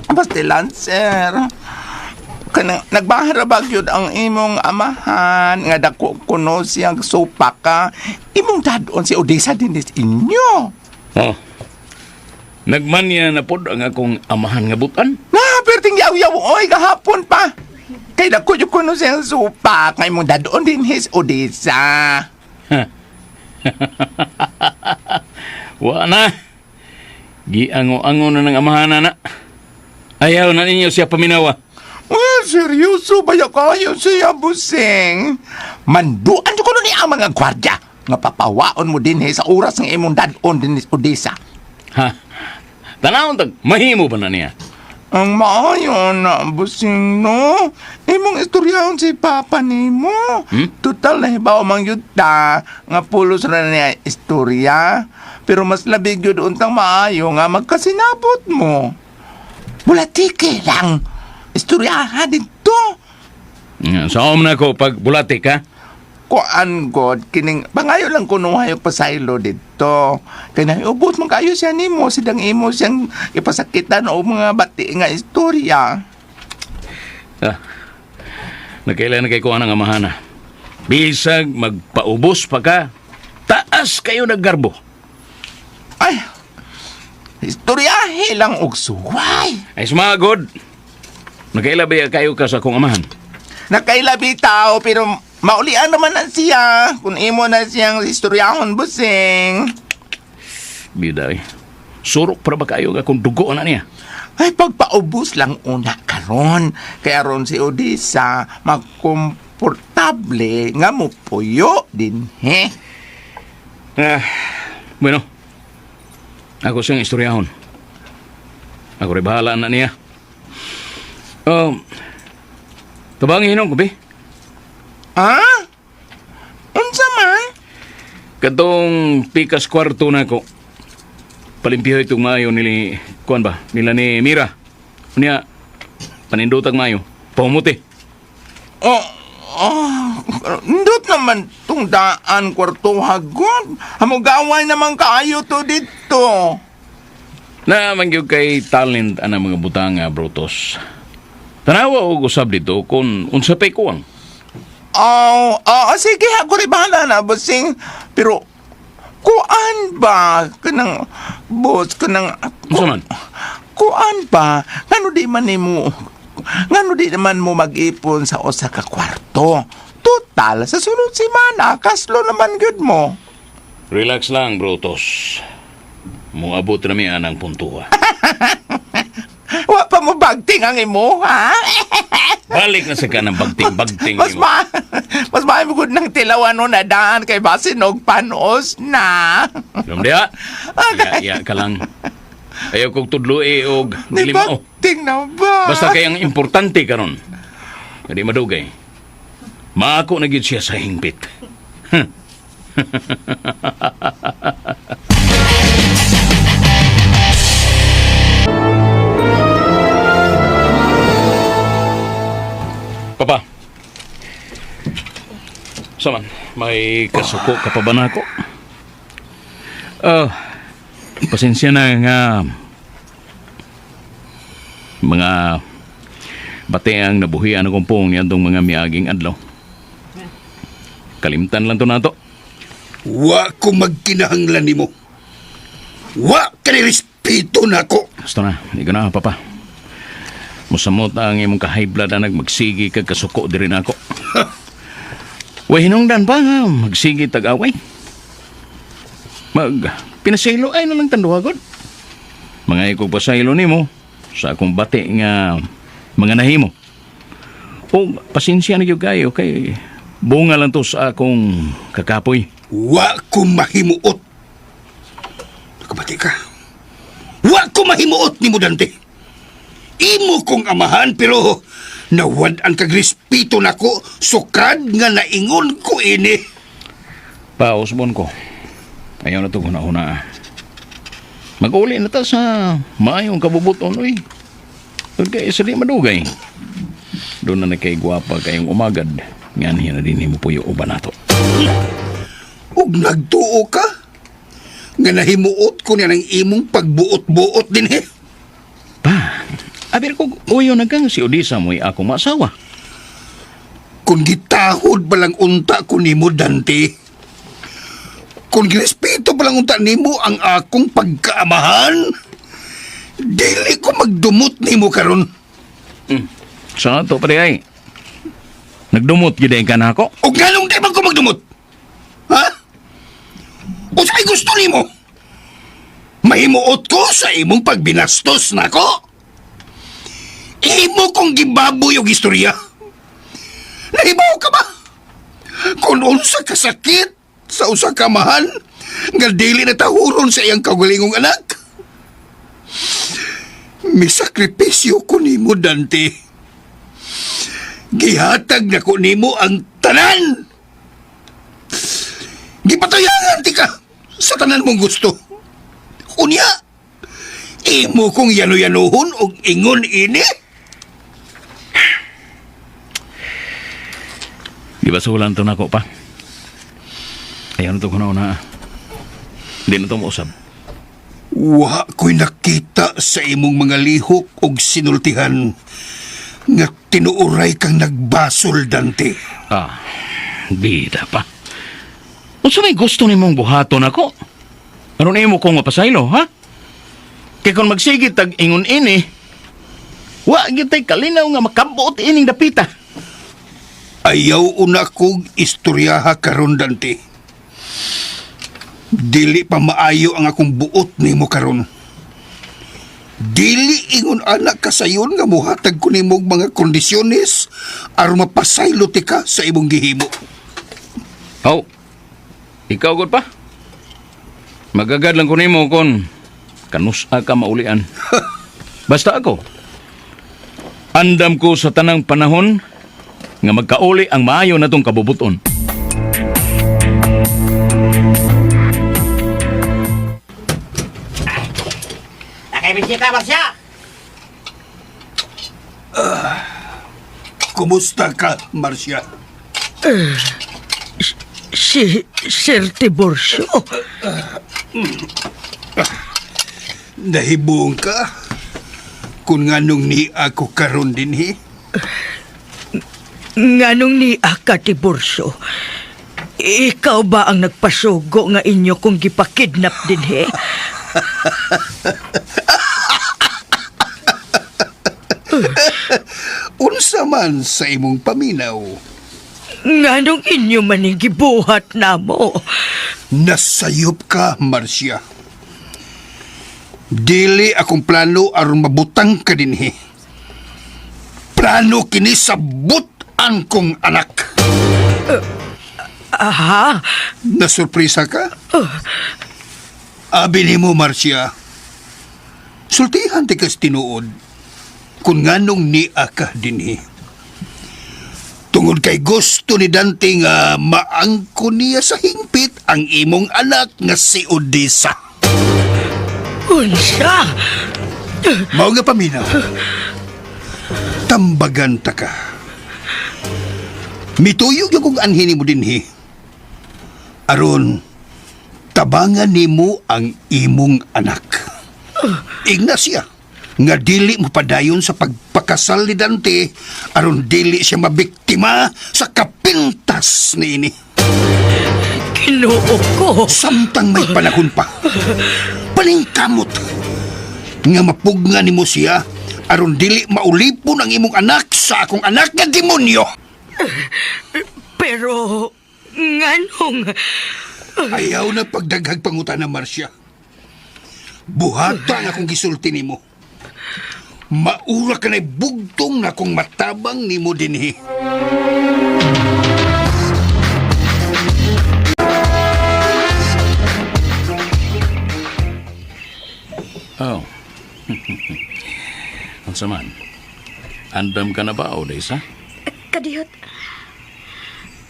Pastilan, sir. Nagbahara ba yun ang imong amahan nga dako kuno siyang sopa ka imong dadon si Odessa din inyo. Oh. Nagmanya na pod ang akong amahan nga butan. Perting yaw-yaw oy gahapon pa. Kay dako yung kuno siyang sopa kay imong dadon din his Odessa. Wa na. Giango-ango na ng amahan na. Ayaw na ninyo siya paminawa. Seryoso ba yung kayo siya, busing? Manduan ko ni ang mga gwardya nga papawaon mo din sa oras ng imong dadon din sa Odessa. Ha? Tanawon tag, mahimo ba na niya? Ang maayo na, busing, no? Imong istoryahon si Papa nimo. Total na hibaw mang yuta nga pulos na niya istorya. Pero mas labig yun untang maayo nga magkasinabot mo. Bulatike lang. Istoryahan dito. Saan na ko pag bulati ka? Kuan god kining bangayo lang kuno hayop pasaylo dito. Kaya ubot man kayo siya nimo sidang imo siyang ipasakitan o mga bati nga istorya. Nakailan na kay ko ang amahana. Bisag magpaubos pa ka, taas kayo naggarbo. Ay, istoryahe lang og suway. Ay sumagod. Nakailabi kayo ka sa akong amahan. Nakailabi tao pero maulian naman na siya kung imo na siyang istoryahon, busing. Bida eh. Surok para ba kayo ka kung dugo na niya? Ay, pagpaubos lang una karon. Kaya ron si Odessa magkomportable nga mo puyo din, he? Bueno. Ako siyang istoryahon. Ako rin bahala na niya. Tabangin hinong ko, be? Ha? Unsa man? Katong pikas kwarto na ko. Palimpiho itong mayo nili... Kuan ba? Nila ni Mira. Unya, panindotag mayo. Pahumuti. Ndot naman tong daan kwarto hagod. Hamugaway naman kaayo to dito. Naman yung kay talent ang mga butanga, Brutos. Tanawa o usab dito kung unsa pa'y kuwang. Sige, ako rin bahala na, busing. Pero, kuan ba? Kanang, boss, kanang... Unsa man? Kuan ba? Ngano di naman mo mag-ipon sa usa ka kwarto? Total, sa sunod semana, kaslo naman good mo. Relax lang, Brutos. Muabot na mi anang puntuha. Wa pa mo bagting ang imo, ha? Balik na sa kanang bagting-bagting Mas mo. mas maimugod ng tilawan no na daan kay basin og panos na. Alam diya? Ya ka lang. Ayaw kong tudloi og Di limao. bagting na ba? Basta kayang importante karon. Hindi madugay. Maako na gid siya sa hingpit. Papa. Saman, may kasuko ka pa ba na ako? Pasensya na nga mga bateang nabuhian ang kumpong niya itong mga miaging adlaw. Kalimtan lang to na to. Wa ko magkinahanglan nimo. Wa ka ni respeto nako. Basta na, hindi ko na, Papa. Musamot ang imong ka-high blood na magsigi kag kasuko diri na ako. Way hinungdan pa nga, magsigi tag-away. Pinasaylo ay na lang tanduhagod. Mga iko pasaylo nimo sa akong bati nga mga nahimo. O pasensya na gyud kayo kay bunga lang to sa akong kakapoy. Wa ko mahimuot. Nakabati ka. Wa ko mahimuot ni mo, Dante. Imo kong amahan pero nawad ang kagrespeto nako sukad nga naingon ko ini. Pausbon ko. Ayaw na ito kuna-una. Mag-uli na ta sa maayong kabubuton, oy. Kaya sa di madugay. Doon na nakaigwapa kayong umagad. Nga niya na din mo po yung uba nato. Ug nagtuo ka? Nga nahimuot ko niya ng imong pagbuot-buot din he. Pa, abir ko uyo na kang si Odessa mo'y akong masawa. Kung gitahod balang unta ko nimo, Dante. Kung girespeto balang unta nimo ang akong pagkaamahan, dili ko magdumot nimo karon. Sa to pare ay. Nagdumot gid ka na ako. O ganong di man ko magdumot? Ha? O sa'y gusto nimo? Mahimuot ko sa imong pagbinastos nako? Imo imo kong gibaboy og istorya. Nahibaw ka ba? Kung unsa kasakit sa usa ka mahal nga dili na tahuron sa iyang kaugalingong anak. Misakripisyo ko nimo, Dante. Gihatag na ko nimo ang tanan. Gipatayangan ti ka sa tanan mong gusto. Unya, imo kong yano-yanuhon og ingon ini. Di ba sulan to nako pa? Ayaw na to kuno na. Di na to mausab. Wa ko'y nakita sa imong mga lihok og sinultihan nga tinuuray kang nagbasol, Dante. Ah, bida pa. Unsa may gusto nimong buhaton ako? Ano nimo kong mapasaylo, ha? Kaya kung magsigit tag ingon ini, wa gitay kalinaw nga makabuot ining dapita. Ayaw una kong istoryaha karon, Dante. Dili pa maayo ang akong buot nimo karon. Dili ingon anak ka sayon nga muhatag ko nimong mga kondisyones aron mapasaylo ti ka sa imong gihimo. Aw, ikaw gud pa? Magagad lang ko nimo kon kanusa ka maulian. Basta ako, andam ko sa tanang panahon nga magkauli ang maayo na tong kabubuton. Nakibisita, Marsya! Kumusta ka, Marcia? Si Sir Tiburcio. Nahibong ka? Kung nganong ni ako karon dinhi? Nganong ni Aka Tiburcio? Ikaw ba ang nagpasugo nga inyo kung gipakidnap din he? Unsa man sa imong paminaw? Nganong inyo maning gibuhat na mo? Nasayop ka, Marcia. Dili akong plano aron mabutang ka dinhi. Plano kini sa butan kong anak. Aha? Nasurpresa ka? Abi nimo, Marcia. Sultihan ti kas tinuod kung nganong niya ka dinhi. Tungod kay gusto ni Dante nga maangko niya sa hingpit ang imong anak nga si Odessa. Unsa? Mao nga paminaw. Tambagan ta ka. Mituyog yung kung anhin mo dinhi. Aron, tabangan nimo ang imong anak. Ignacia, nga dili mo padayon sa pagpakasal ni Dante aron dili siya mabiktima sa kapintas ni ini. Ginoo ko. Samtang may panahon pa. Paningkamot nga mapugna nimo siya aron dili maulipon ang imong anak sa akong anak nga demonyo. Pero, nganong... Ayaw na pagdaghag pangutana, Marcia. Buhata ang akong gisulti nimo. Maura ka na'y bugtong na kung matabang nimo dinhi. Oh. Unsa man? Andam ka na ba, Odessa? Kadiyot.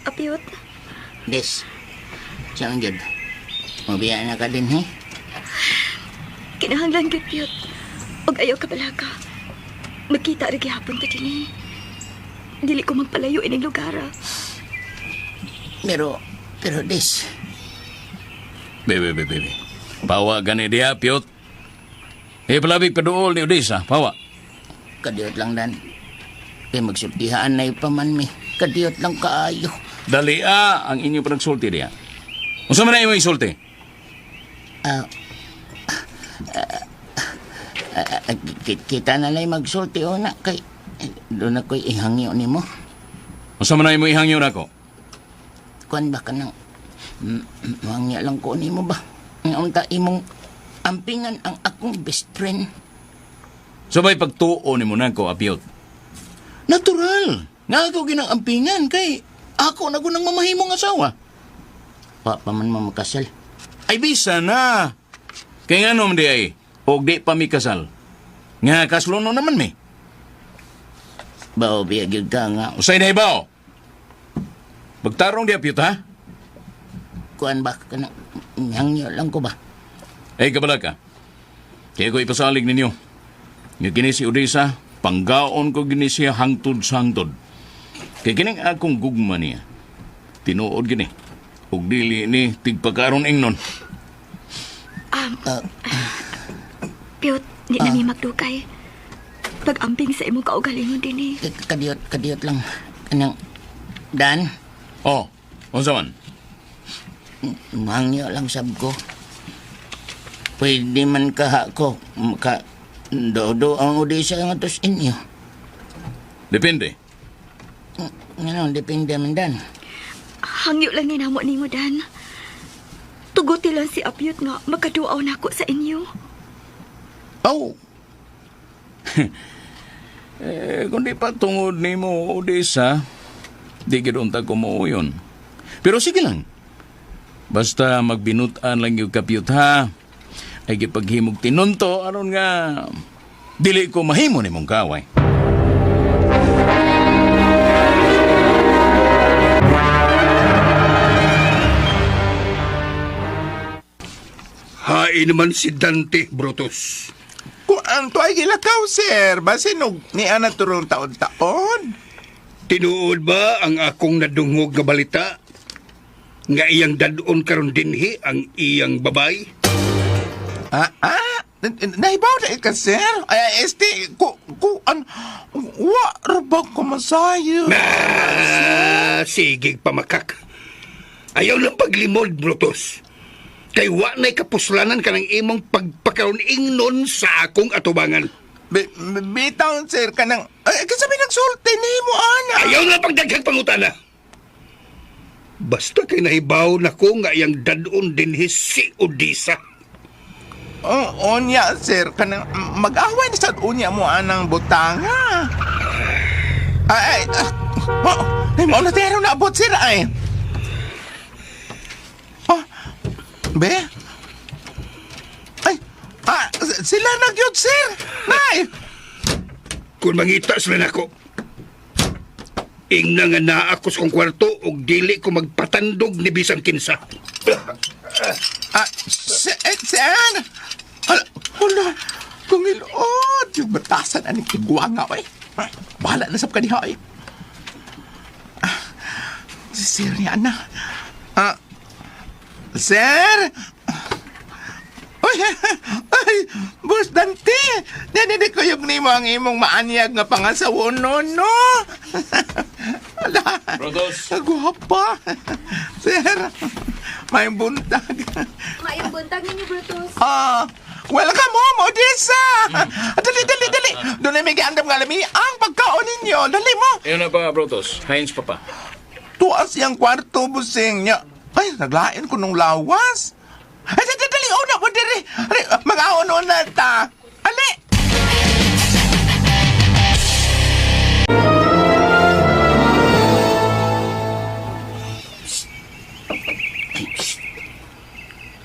Apiyot. Des, siyang jud. Mabiya na ka din, he? Kinahanglan gyud piyot. Og ayaw ka balaga. Magkita rin gihapon ta din eh. Dili ko magpalayo ining lugar. Pero, Des, Bebe. Pawa gani diya, piyot. Palabig paduol ni Odessa, pawa. kadiyot lang dan. Kaya magsultihaan na ipaman mi. Kadiyot lang kaayo. Dali ang inyong panagsulti diya. Unsa man na imong isulti? Kita na lang magsulti o na kay doon ako'y ihangyo ni mo. Unsa man na imong ihangyo nako? Kuan ba ka nang mahangya lang ko ni mo ba? Nga unta imong ampingan ang akong best friend. Sabay pagtuo nimo nako, apiyot. Natural. Nga ako ginaampingan kay ako na gunang mamahimong asawa. Pa man mamakasal. Ay bisa na. Kay nga naman di ay, og di pa mi kasal. Nga kaslono naman mi. Bao biyag ka nga. Usay na ibaw. Magtarong di apyot ha? Kuan ba ka na? Hangyo lang ko ba? Ay kabala ka. Kaya ko ipasalig ninyo. Nga gini si Odessa, panggaon ko gini siya hangtod sa hangtod. Kaya kining akong gugma niya. Tinuod gini. Ug dili ni tigpakaron ingnon. Piyot, di na mi magdugay. Pag-amping sa imong kaugalingon din eh. Kadiyot lang. Kanang, Dan, Oh, unsa man? mahangyo lang sab ko. Pwede man kaha ko, dodo ang Odessa nga tos inyo. Depende. Ano, depende man, Dan. Hangyo lang ni namo nimo, Dan. Tuguti lang si Apyot nga makaduaw na ako sa inyo. Oh. Kung di pa tungod ni mo, Odessa, di gidunta ko mo yun. Pero sige lang. Basta magbinutan lang yung kapyut ha. Ay gipaghimog tinunto, aron nga, dili ko mahimo ni mong kaway. Hain naman si Dante, Brutus. Kung ang to ay gilakaw, sir, basinog ni ana turong taon-taon. Tinuod ba ang akong nadungog nga balita? Nga iyang dadon karon dinhi ang iyang babay? Nahibaw na ka, sir? Ay, wa, rabag ko masayo. Sige, pamakak. Ayaw lang paglimod, Brutus. Kay wa na'y kapuslanan ka ng imong pagpakaroon ingnon sa akong atubangan. Bitaw, sir, ka nang... Kasabi nagsulti ni mo, ana. Ayaw na pagdaghang pangutana. Basta kay nahibaw na ko nga iyang dadon dinhi si Odessa. Onya, sir, ka nang... Mag-away na sa unya mo, anang butanga. Mau na tero na abot, sir, ay. Be? Sila nagyod, sir. Nay! Kung mangita sila nako, ingna nga naa ako sa kong kwarto ug dili ko magpatandog ni bisang kinsa. Sir? Wala. Kung ilood, yung batasan aning kiguanga, ay. Bahala na sa kaniha, ay. Sir niya, na. Sir? Ay, Boss Dante, naninig ko yung nimo ang imong maanyag nga pangasawon, no? Ala, Brutus. Guwapa. Sir, may buntag. Mayong buntag ninyo, Brutus. Welcome home, Odessa. Dali. Doon na may giandam nga lami ang pagkaon ninyo. Dali mo. Ayun na ba, Brutus? Heinz Papa. Tuas yung kwarto, busing niya. Ay, naglain ko nung lawas. Ay, dali, una po, diri. Mag-aon na ta. Ali!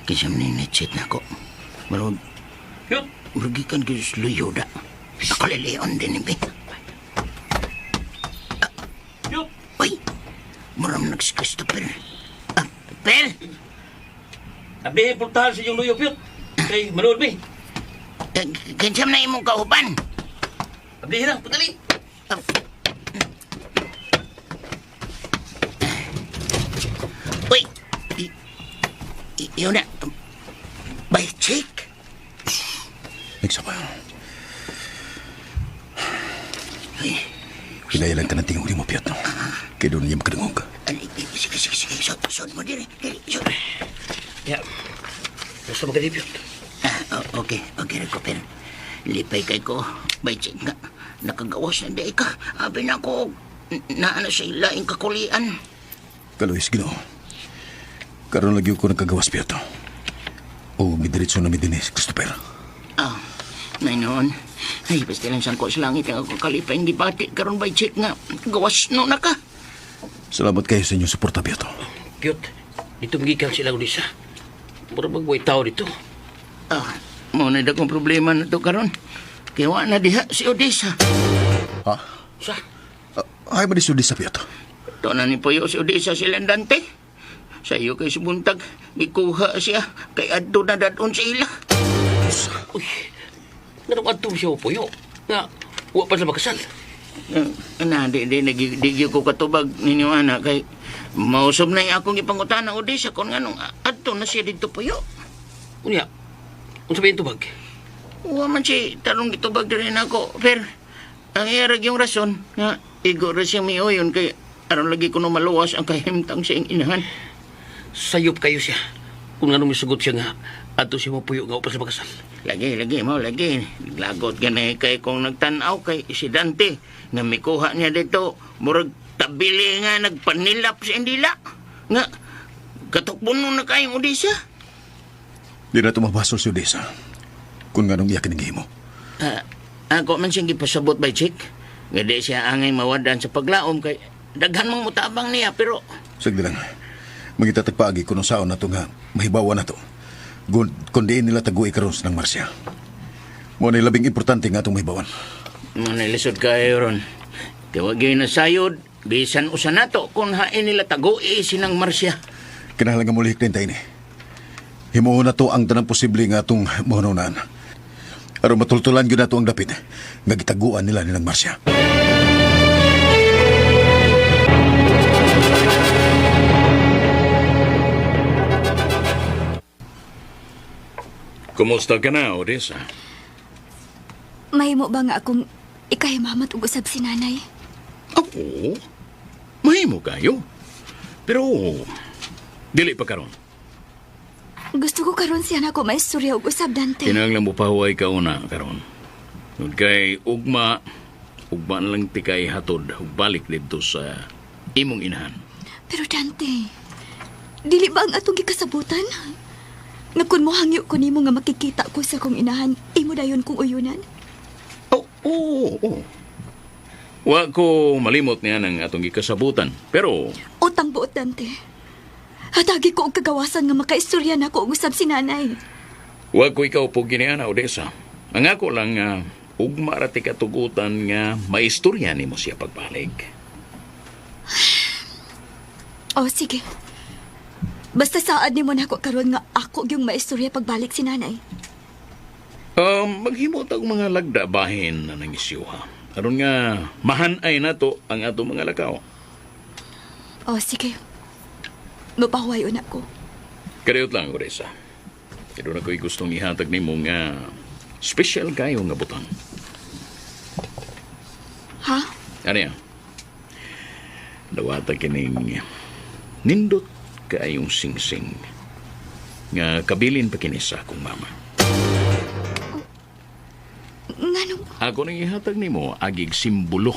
Kisam ni netsit na ko. Marod, marugikan ko sa luyoda. Nakalilion din ni Uy, maram si Christopher. Per! Abi, puntahan sa iyong luyo, Piyot. Kay manood, mi. Kinsam na imong kauban. Abi, hirang, padali. Uy! Yun na. By check. Nagsama. Pinayalan ka ng tingog ni mo, Piot, no? Kaya doon niya makadungog. Sige. Sod mo din. Sod. Ya. Gusto mo ka, Piyot? Okay, Recupero. Lipay kay ko. By check nga. Nakagawas na day ka. Abi na ko. Naano sa ilaing kakulian. Kalois, Ginoo. Karoon lagi ko nagkagawas, Piot, no? O midiritso na midinis, Christopher. May noon. Ay, basta lang sangko sa langit ang ako kalipay hindi bati karon bay check nga gawas no na ka. Salamat kayo sa inyong suporta, Piot. Piyot, dito magikan sila Odessa. Mura magbuhay tao dito. Ah, mo na dakong problema na to karon. Kaya wa na diha si Odessa. Ha? Sa? Ay, madisudi sa Piot. To na ni Puyo si Odessa silang Dante. Sa iyo kay subuntag, ikuha siya kay adto na dadon sa ila. Uy, nanong adto siya Puyo. Nga, huwag pa sa makasal. Di ko katubag ninyo anak kay mausob na akong ipangutana Odessa kung nganong adto na siya dito Puyo. Unya, kung sabihin ito bag? Wa man si tarong gitubag din ako. Pero ang iyarag yung rason nga igo ra siya miuyon kay aron lagi ko no maluwas ang kahimtang sa inahan. Sayop kayo siya. Kung nga misugot siya nga, ato siya Puyo nga upang sa makasal. Lagi. Lagot ganay kay kung nagtanaw kay si Dante nga mikuha niya dito murag tabili nga nagpanilap sa indila. Nga katukbon mo na kayong Odessa. Di na tumabasol si Odessa. Kung nga nung iyakin ng mo. Ako man siyang gipasabot by chick. Nga di siya angay mawadan sa paglaom kay daghan mong mutabang niya pero Sagdi lang. Magitatagpaagi kung saan na ito nga mahibawa na to. Kung diin nila taguay karon ng Marcia. Mo na labing importante nga itong mahibawan. Manilisod kayo ron. Tiwagay na sayod, bisan usa nato kung hain nila taguay sinang Marcia. Kinahanglan nga muli hiktin tayo ni. Himuho na to ang tanang posible nga itong mahununan. Aron matultulan yun na to ang dapit nga gitaguan nila nilang Marcia. Kumusta ka na, Odessa? Mahimo ba nga akong ikahimamat ug usab si nanay? Oo. Mahimo kayo. Pero, dili pa karon. Gusto ko karon siya nako maistorya ug usab Dante. Kinahanglan mo pahuway ka una karon. Tungod kay ugma na lang tikay hatod ug balik dito sa imong inahan. Pero Dante, dili ba ang atong gikasabutan? Nga kun mo hangyo ko nimo nga makikita ko sa kong inahan, imo dayon kong uyunan? Oo. Wa ko malimot niya ng atong gikasabutan. Pero, Utang buot Dante. Hatagi ko og kagawasan nga makaistorya na ko og usab si nanay. wa ko ikaw po giniana, Odessa. Ang ako lang nga, ugma ra ti katugutan nga maistorya nimo siya pagbalik. O sige. Basta saad nimo nako karon nga ako gyung maistorya pagbalik si nanay. Maghimo tag mga lagda bahin na nangisyuha. Aron nga mahanay nato ang ato mga lakaw. O sige. Mapahuway una ko. Kadayot lang, Odessa. Kaya na ko'y gustong ihatag nimo nga special kayo nga butang. Ha? Ano yan? Dawata kining nindot kaayong singsing nga kabilin pa kini sa akong mama. Nganong? Ako nang ihatag nimo agig simbolo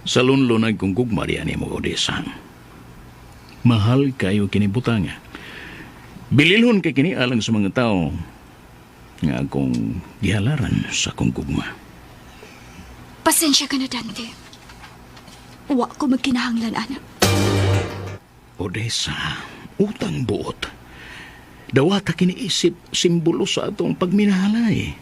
sa lunlunag kong gugmarian nimo, Odessa. Mahal kayo kini butanga. Bililhon kay kini alang sa mga tao nga akong gihalaran sa akong gugma. Pasensya ka na, Dante. Wa ko magkinahanglan, anak. Odessa, utang buot. Dawata kiniisip simbolo sa atong pagminahalay.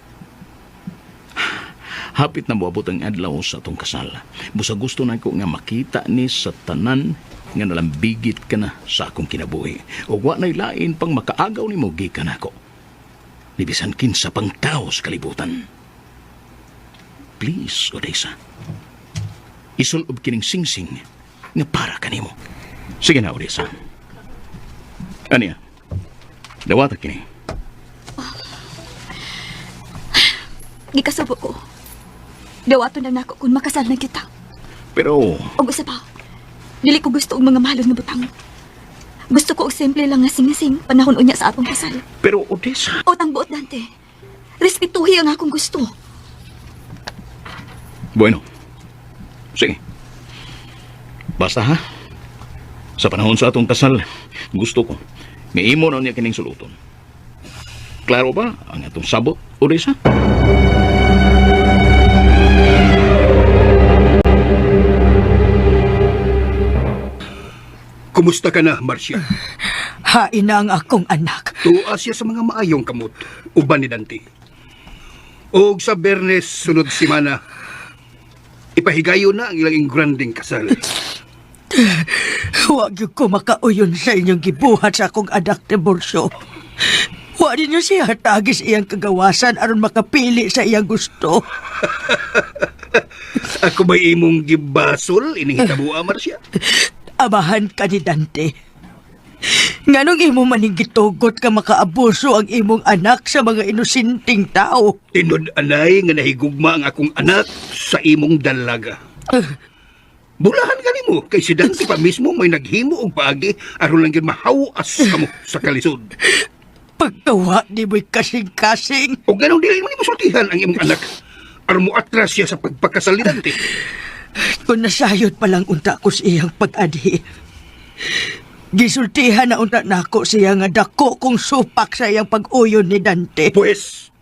Hapit na moabot ang adlaw sa atong kasal. Busa gusto na ko nga makita ni sa tanan nga nalambigit ka na sa akong kinabuhi. O wa na'y lain pang makaagaw ni mo gikan ako. Libisan kinsa pang tao sa kalibutan. Please, Odessa. Isulob kining singsing nga para kanimo. Sige na, Odessa. Aniya? Dawata kini. Gikasubo ko. Dawato na nako kung makasal na kita. Pero, O gusto pa, dili ko gusto og mga mahalon nga butang. Gusto ko og simple lang nga sing-sing panahon unya sa atong kasal. pero Odessa. Utang buot, Dante. Respetuhi ang akong gusto. Bueno. Sige. Basta ha. Sa panahon sa atong kasal, gusto ko nga imo na niya kining suluton. Klaro ba ang atong sabot, Odessa? Kumusta ka na, Marcia? Hain na ang akong anak. Tuwa siya sa mga maayong kamot, uban ni Dante. Og sa Bernes sunod simana, ipahigayo na ang ilang granding kasal. Huwag yung ko makauyon sa inyong gibuhat sa akong anak ni Borsyo. Huwag niyo siya tagis iyang kagawasan aron makapili sa iyang gusto. Ako ba'y imong gibasol ining hitabua, Marcia? Amahan ka ni Dante. Nganong imo maning gitugot ka makaabuso ang imong anak sa mga inusinting tao? Tinod-anay nga nahigugma ang akong anak sa imong dalaga. Bulahan ka nimo kay si Dante pa mismo may naghimo og paagi aron lang gyud mahawas kamo sa kalisod. Pagkawa ni mo'y kasing-kasing. O ganong dili mo sultihan ang imong anak aron mo atras siya sa pagpakasal ni Dante. Kung nasayod pa lang unta ko sa iyang pag-adi. Gisultihan na unta nako siya nga dako kung supak sa iyang pag-uyon ni Dante. Pues,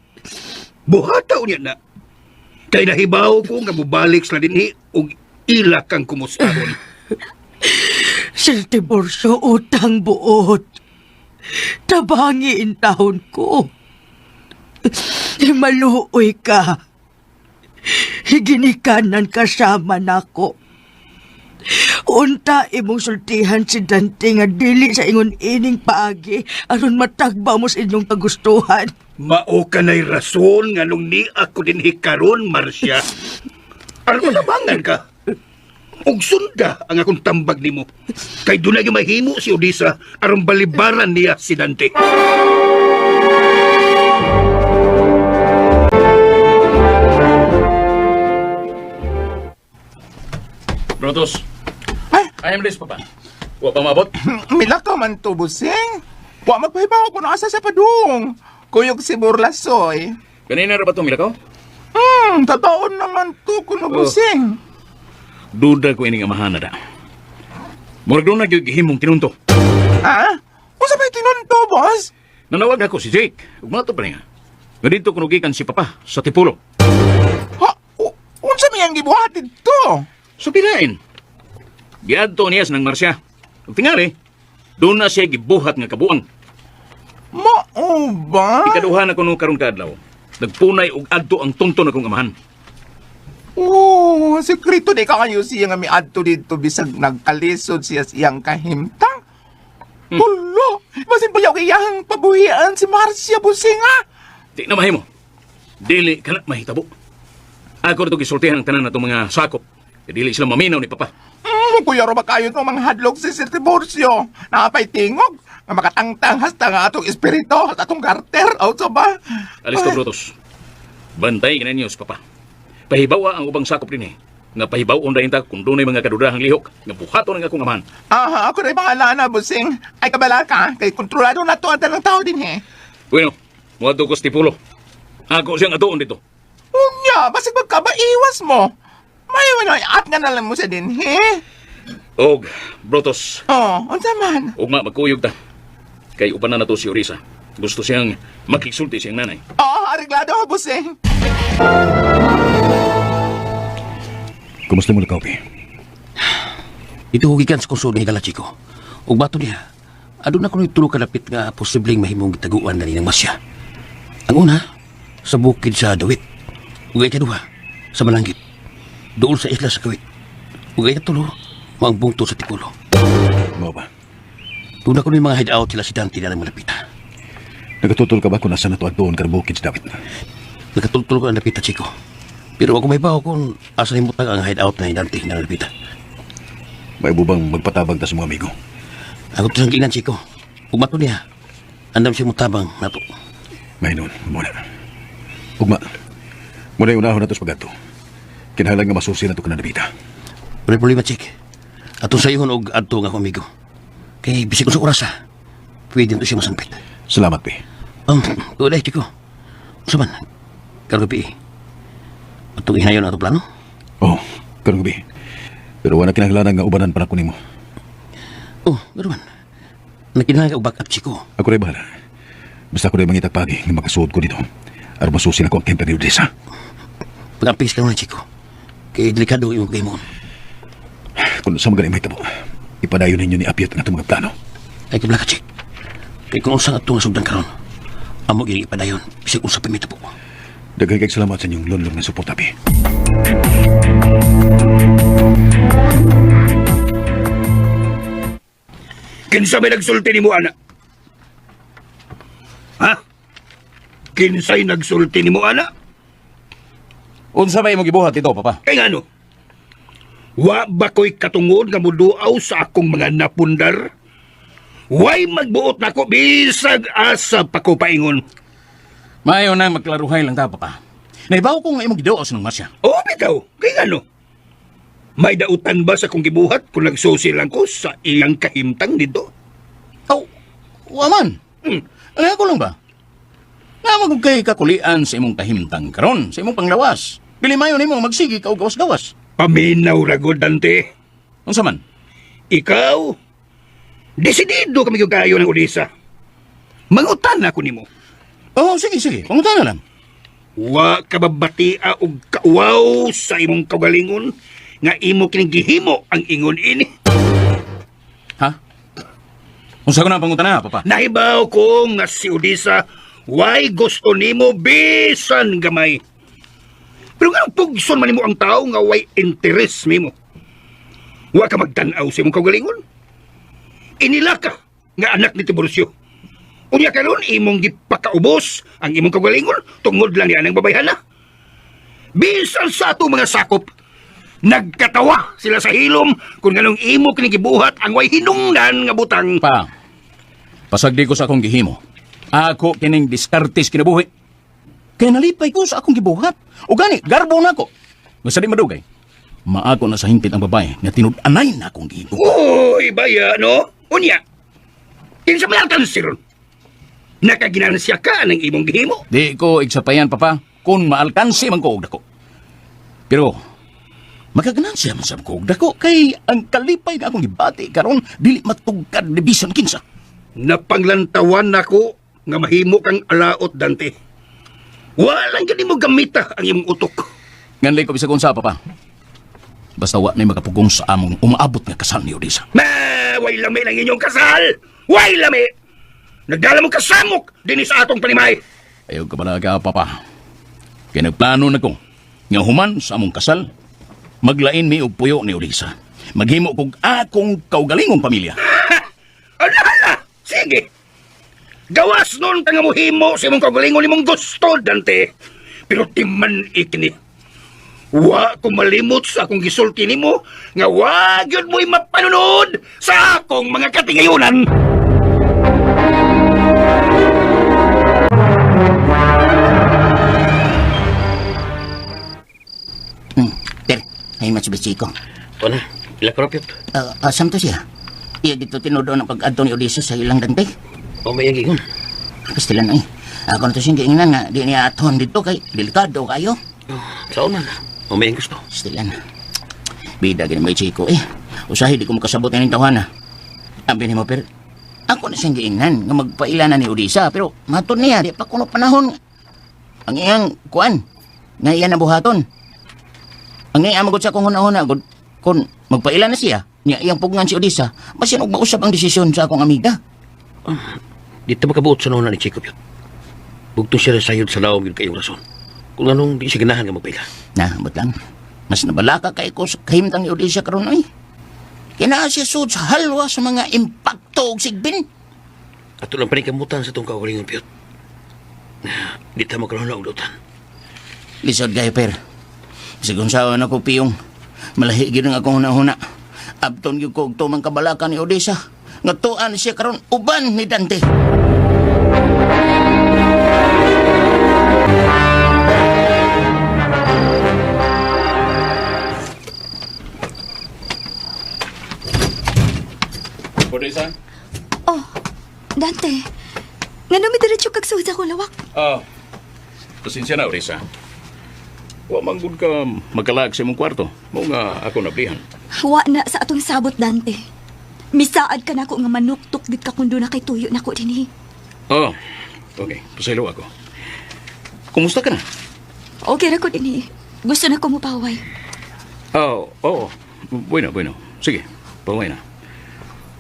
buhataw niya na. Kay nahibaw ko nga mubalik sa dinhi og ila kang kumustahon. Sir Tiborcio, utang buot. Tabangi in taon ko. Maluoy ka. Ginikanan kasama nako. Unta imong sultihan si Dante nga dili sa ingon ining paagi aron matagba mo sa inyong kagustuhan. Mao ka na'y rason nga nung ni ako din hikaron, Marcia. Aron matabangan ka. Og sunda ang akong tambag nimo. Kay doon na mahimo si Odisa aron balibaran niya si Dante. Brotos. I am this, Papa. Wa pa mabot? Mila ka man to, busing. Wa magpahibaw ko na asa sa padung. Kuyog si Burlasoy. Kanina ra ba itong milakaw? Tataon naman to kuno, busing. Duda ko ining amahan na da. Murag doon nagigihimong tinunto. Ha? Kung sabay tinunto, boss? Nanawag ako si Jake. Ug mato pa niya. Nga dito kunugikan si Papa sa Tipulo. Ha? Unsa may ang gibuhat dito? So pinain. Giadto niya sa nang Marsya. Ug tingali, doon na siya gibuhat nga kabuang. Mao ba? Ikaduha na kuno karon kaadlaw. Nagpunay og adto ang tunton akong amahan. Oh, sekreto di ka kayo siya nga miadto dito bisag nagkalisod siya siyang kahimtang. Hulo, masin pa yaw iyang pabuhian si Marcia Businga. Di na mahimo. Dili ka na mahitabo. Ako na ito gisultihan ang tanan na itong mga sakop. Dili sila maminaw ni Papa. Kuya ro ba kayo itong mga hadlok si Sir Tiburcio? Nakapay tingog, nga makatangtang hasta nga atong espiritu at atong garter, out sa ba? Alis ka, Brutus. Bantay ka na niyo si Papa. Pahibawa ang ubang sakop din eh. Nga pahibaw dahin ta kung doon ay mga kadudahang lihok. Nga buhato ng akong amahan. Aha, ako rin mga lana, busing. Ay kabala ka, kay kontrolado na to ang tanang tao din eh. Bueno, muadto ko sa Tipulo. Ako siyang atuon dito. Unya, basig magkabaiwas mo. May at nga nalang mo sa din, he? Og, Brutus. Oh, unsa man? Ugma, magkuyog ta. Kay upan na to si Orisa. Gusto siyang makiksulti siyang nanay. Oo, areglado ako, busing. Kumusta mo na, Kaupi? Ito hugikan sa konsul ni Galachiko. Ug bato niya, adun na kuno'y tulo kalapit nga posibleng mahimong gitaguan na ni ng Masya. Ang una, sa bukid sa Dawit. Ug ikaduha, sa Malangit. Doon sa isla sa Kawit. Ug ikatulo, ang bungto sa Tipulo. Mo ba? Tuna ko mga hideout sila si Dante na ng malapita. Nagatutol ka ba kung nasa na to at doon karbukid sa Dawit? Nakatultol ko ang napita, Chico. Pero ako may baho kung asa himutang ang hideout na ni Dante na malapita. May bubang magpatabang ta sa mga amigo? Ako ito sangkilan, Chico. Umato niya. Andam siya mutabang na to. May noon, muna. Ugma, muna yung unahon na to sa pagato. Kinahanglan nga masusi na to ka na nabita. Wala problema, Chick. Atong sa ihon og adto nga ako, amigo. Kay bisig ko sa oras, ha. Pwede nito siya masampit. Salamat, Pi. Uday, Chico. Saman, karupi. Atong ihinayon na itong plano? Oo, karong gabi. Pero wala kinahanglan nga ubanan pa na kunin mo. Oh, pero man. Nakinahanglan ka og backup, Chico. Ako rin bahala. Basta ako rin mangitag pagi nga makasuod ko dito. Aron masusi na ko ang kemper ni Odessa. Pag-ampis ka na, Chico. Kay delikado yung kay mo. Kung sa magaling may tabo, ipadayon ninyo ni Apiat ang atong mga plano. Ay kibla ka, Chik. Kaya kung usang atong sugdan karon, amo gini ipadayon, bisig unsa pamita po. Daghang kayong salamat sa inyong lonlong na support, Api. Kinsa may nagsulti ni mo, ana? Ha? Kinsa'y nagsulti ni mo, ana? Unsa ba imong gibuhat ito, Papa? Kay nga no? Wa ba ko'y katungod nga muduaw sa akong mga napundar? Way magbuot na ko bisag asa pa ko paingon. Maayo na magklaruhay lang ta, Papa. Naibaw ko nga imong giduos ng Marcia. Oo, bitaw. Kay nga no? May dautan ba sa kong gibuhat kung nagsusi lang ko sa iyang kahimtang dito? Waman. Hmm. Ano ko lang ba? Namagod kay kakulian sa imong kahimtang karon, sa imong panglawas. Pili mayo nimo magsigi ka og gawas-gawas. Paminaw ragod, Dante. Unsa man? Ikaw, desidido kami kayo ng Odessa. Mangutan ako nimo. Oh, sige. Pangutan na lang. Wa ka babatia og kauwaw sa imong kaugalingon nga imo kining gihimo ang ingon ini. Ha? Unsa ko na pangutan na, Papa? Nahibaw ko nga si Odessa why gusto nimo bisan gamay. Pero nga pugson man nimo ang tao nga why interest nimo. Wa ka magtan-aw sa imong kaugalingon. Inila ka nga anak ni Tiburcio. Unya karon imong gipakaubos ang imong kaugalingon tungod lang ni anang babayhana. Bisan sa ato mga sakop, nagkatawa sila sa hilom kung nganong imo kinigibuhat ang way hinungdan nga butang. Pa, pasagdi ko sa akong gihimo. Ako kining diskartis kinabuhi. Kaya nalipay ko sa akong gibuhat. O gani, garbo na ako. Basta di madugay. Maako na sa hintit ang babae nga tinud-anay na akong gihimo. Uy, baya, no? Unya, kinsa malatan si Ron? Nakaginansya ka ng imong gihimo? Di ko igsapayan, Papa, kung maalkansi man ko og dako. Pero, makaganansya man sa ko og dako, kay ang kalipay nga akong gibati karon dili matugkad ni bisan kinsa. Napanglantawan nako nga mahimo kang alaot, Dante. Walang gani mo gamita ang imong utok. Nganlay ko bisag unsa, Papa. Basta wa na makapugong sa among umaabot nga kasal ni Odessa. Way lami lang inyong kasal! Way lami! Nagdala mo kasamok din sa atong panimay. Ayaw ka malaga, Papa. Kaya nagplano na ko nga human sa among kasal, maglain mi og puyo ni Odessa. Maghimo kog akong kaugalingong pamilya. Ala! Sige! Gawas nun ka nga mohimo sa imong kaugalingon imong gusto, Dante. Pero timan ikini. Wa ko malimot sa akong gisulti nimo nga wag yun mo'y mapanunod sa akong mga katingayunan. Per, ay matsibitsiko. Ano? Ila propyot. Asam to siya? Iya dito tinudo ng pag-adto ni Odessa sa ilang Dante. O may agingon. Pastilan ay. Ako na to siyang kainginan nga di niya aton dito kay delikado kayo. Saan man? O may gusto. Pastilan. Bida gini may chiko eh. Usahi di ko makasabot ng tawana. Ambi ni mo per. Ako na siyang kainginan nga magpailanan ni Odessa pero maton niya di pa kuno panahon. Ang iyang kuan. Nga iyan na buhaton. Ang iyang magod sa kong hunahuna agad kung magpailan na siya. Niya iyang pugngan si Odessa. Basin og mausap ang desisyon sa akong amiga. Dito makabuot sa nauna ni Chico yun. Bugtong siya sayod sa laom yun kayong rason. Kung anong di siya ganahan nga magpaila. Nah, ba't lang? Mas nabalaka kay ko sa kahimtang ni Odessa karon ay. Kinaa siya sud sa halwa sa mga impakto og sigbin. At lang panikamutan sa itong kaugalingon piyot. Di ta magkaroon na udutan. Lisod gaya per. Sigun sawa na ko piyong. Malahi gid ang akong hunahuna. Abton gyud ko og tumang kabalaka ni Odessa. Nga tuan siya karon uban ni Dante. Odessa? Oh, Dante. Nga nami diretso kag suod sa kulawak. Pasensya na, Odessa. Wa manggod ka magkalag sa imong kwarto. Mo nga ako nablihan. Wa na sa atong sabot, Dante. Misaad ka na ako nga manuktok gid ka kundo na kay tuyo na ko dinhi. Oh, okay. Pasaylo ako. Kumusta ka na? Okay ra ko dinhi. Gusto na ko mo paway. Oo. Bueno. Sige, paway na.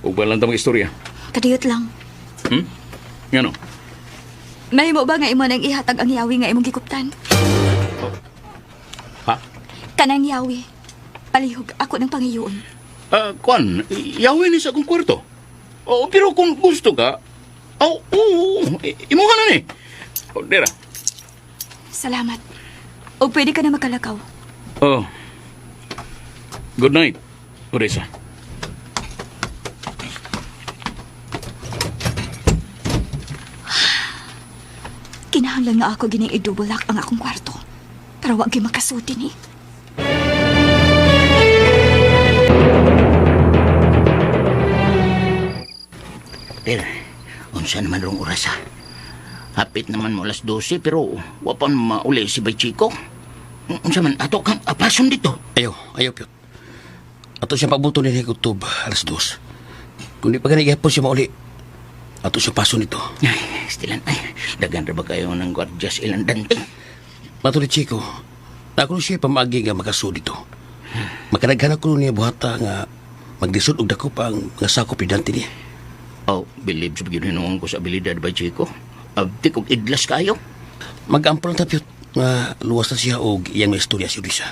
Ug balang ta istorya. Kadiyot lang. Ngano? Mahimo ba nga imo nang ihatag ang yawi nga imong gikuptan? Ha? Kanang yawi. Palihog ako ng pangiyoon. Kwan, yawin ni sa akong kwarto. Oh, pero kung gusto ka, imuha na ni. Oh, dera. Salamat. O pwede ka na makalakaw. Oh. Good night, Odessa. Kinahanglan nga ako gining idubulak ang akong kwarto. Para wag gyud makasuti ni. Pero, unsa naman rong oras ha? Hapit naman mo alas 12 pero wapan mauli si Bay Chico. Unsa man ato kang apason dito? Ayaw, Piyot. Ato siya pabuto ni Kutob, alas 2. Kung di pa ganit gihapon siya mauli, ato siya paso nito. Ay, stilan, ay, dagan ra ba kayo ng gwardyas ilang dante? Mato ni Chico, na ako siya pamagi nga makaso dito. Makanaghanap ko niya buhata nga magdisod og dako pa ang mga sakop ni Dante niya. Oh, believe sa pagkinunuan ko sa abilidad Bay Chico. Abdi kong idlas kayo. Mag-ampol lang ta, Piyot, nga luwas na siya og iyang may istorya si Odessa.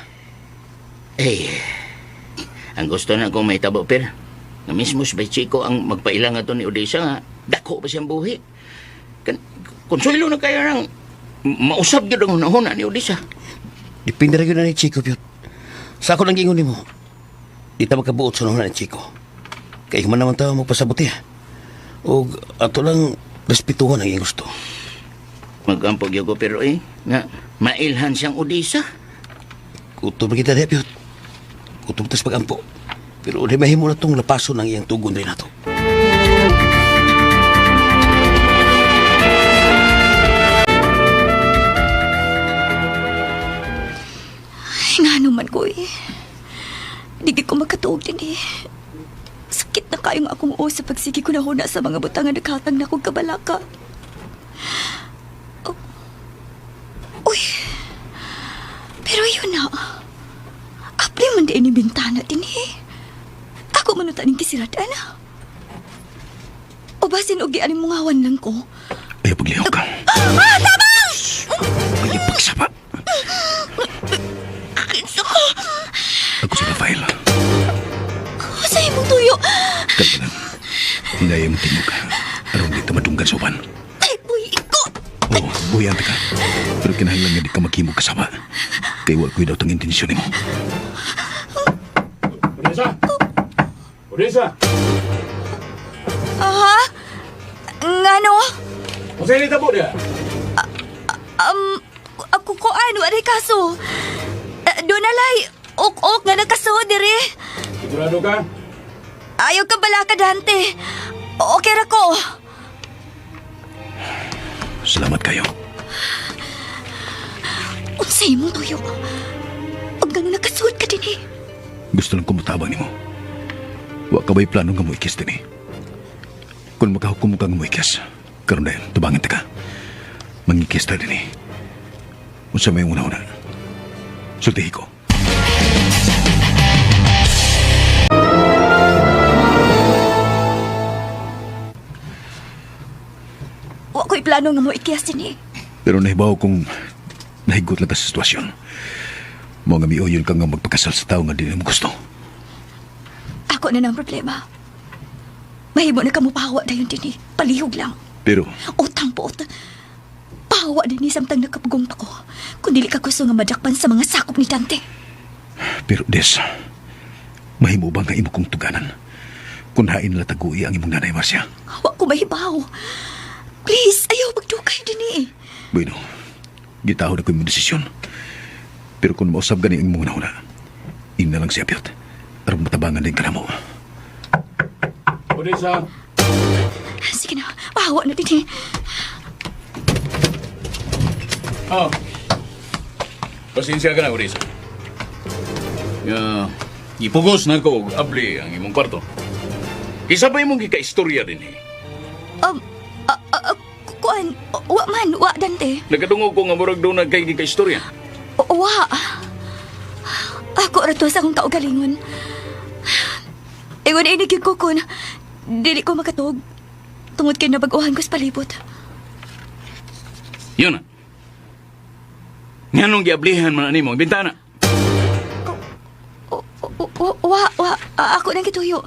Eh, ang gusto na kong may tabo, per. Nga mismo si Bay Chico ang magpailang ato ni Odessa nga dako pa siyang buhi. Konsuelo na kaya nang mausap yun ang hunahuna ni Odessa. Dipindi rin yun na ni Chico, Piyot. Sa ako lang gingon ni mo, di ta makabuot sa nahuna ni Chico. Kaya man naman tayo magpasabuti, ha? O ato lang respetuhan ang iyong gusto. Magampog yun ko, pero nga mailhan siyang Odessa. Kutob na kita niya, Piyot. Kutob tas pagampo. Pero di mahimo na itong lapason ng iyang tugon rin nato. Nga naman ko Di ko makatuog din Sakit na kayong akong uo sa pagsigi ko na huna sa mga butang nga naghatang na akong kabalaka. Oh. Uy. Pero yun na. Apli man din yung bintana din Ako manuta ng kisiradan O basin o gialing mungawan lang ko. Ayaw paglihaw ka. Tabang! Ayaw pagsapa. Kinsa ko. Ako si Rafael. Sa imong tuyo. Kalpanan. Hinaya mo tingog ka. Aron di ta madunggan sa uban. Ay, buhi ko. Oo, buhiyan ka. Pero kinahanglan nga di ka maghimog kasama. Kaya wag ko'y daw tang intensyon mo. Odessa! Odessa! Aha? Ngano? Kung sa'yo nita po niya? Ako ko ano, aray kaso. Donalay, ok nga nakaso, dire. Sigurado ka? Ayaw ka bala ka, Dante. Okay ra ko. Salamat kayo. Unsay mong tuyo. Huwag ganun nakasuot ka din Gusto lang kumutabang ni mo. Wa ka ba'y plano nga mo ikis din Kung makahukom mo ka nga mo ikis, karon dahil tubangin ta ka. Mangikis ta din Unsa may una-una. Sultihi ko. Wa ko'y plano nga mo ikiyas din Pero nahibaw kong nahigot lang ta sa sitwasyon. Mo nga miuyon ka nga magpakasal sa tao nga di mo gusto. Ako na ng problema. Mahimo na ka mo pahawa dayon din Palihog lang. Pero, Utang po. Pahawa din samtang nakapugong pa ko. Kung dili ka gusto nga madakpan sa mga sakop ni Dante. pero Des, mahimo ba nga imo kong tuganan? Kung hain na tagui ang imong nanay Marcia. Wa ko mahibaw. Please, ayaw magdukay din Bueno, gitaho na ko imong desisyon. Pero kung mausap gani ang imong nahuna, ina lang siya piyot. Aron matabangan din ka na mo. Odessa! Sige na, pahawa na din Oh. Pasensya ka na, Odessa. Ipugos na ko og abli ang imong kwarto. Isa pa imong gika-istorya din Kuan, wa man, wa Dante. Nagadungog ko nga murag doon na kay gika-istorya. Wa. Ako rato sa akong kaugalingon. Ewan inigig ko kun. Dili ko makatog. Tungod kay nabaguhan ko sa palibot. Yun na. Nga nung giablihan man ani mo ang bintana. Ako nang gituyo.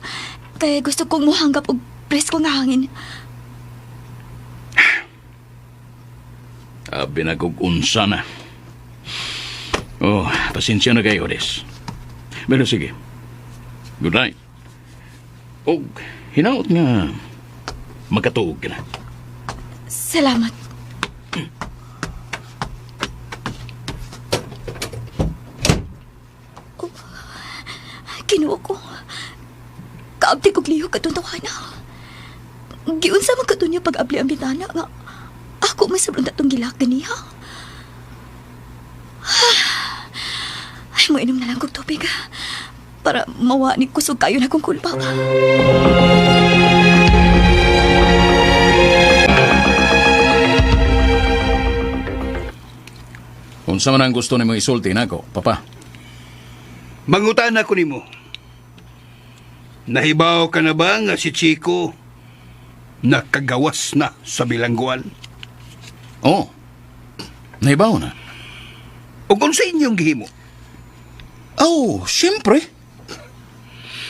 Kaya gusto kong muhanggap og presko nga hangin. Abi na kong unsa na. Oh, pasensya na kayo, Des. Pero sige. Good night. O, hinaot nga magkatuog ka na. Salamat. Oh, Kinuha ko. Kaabdi kong liho katuntawa na. Giunsa man katunyo pag-abli ang bitana nga. Ako may sablong datong gilak ganiha. Ay, mo inom na lang kong tubig. Para mawani kusog kayo na kong kulpa. Unsa man ang gusto nimo isulti nako, papa? Mangutan ako nimo. Nahibaw ka na ba nga si Chico nakagawas na sa bilangguan? Oh. Nahibaw na. O kung sa inyong gihimo? Oh, siyempre.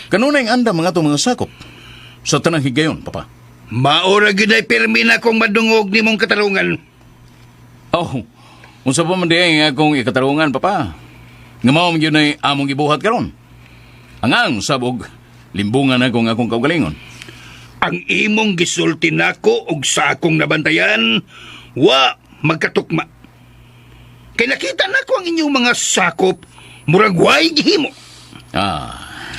Kanunay ang anda mga itong mga sakop sa tanang higayon, papa. Maura giday permi na kong madungog ni mong katarungan. Oh, unsa pa man diay nga akong ikatarungan, papa. Nga mao man yun ay among ibuhat karon. Angang sabog, limbungan akong akong kaugalingon. Ang imong gisulti nako og sa akong nabantayan, wa magkatukma. Kay nakita nako ang inyong mga sakop, murag way gihimo.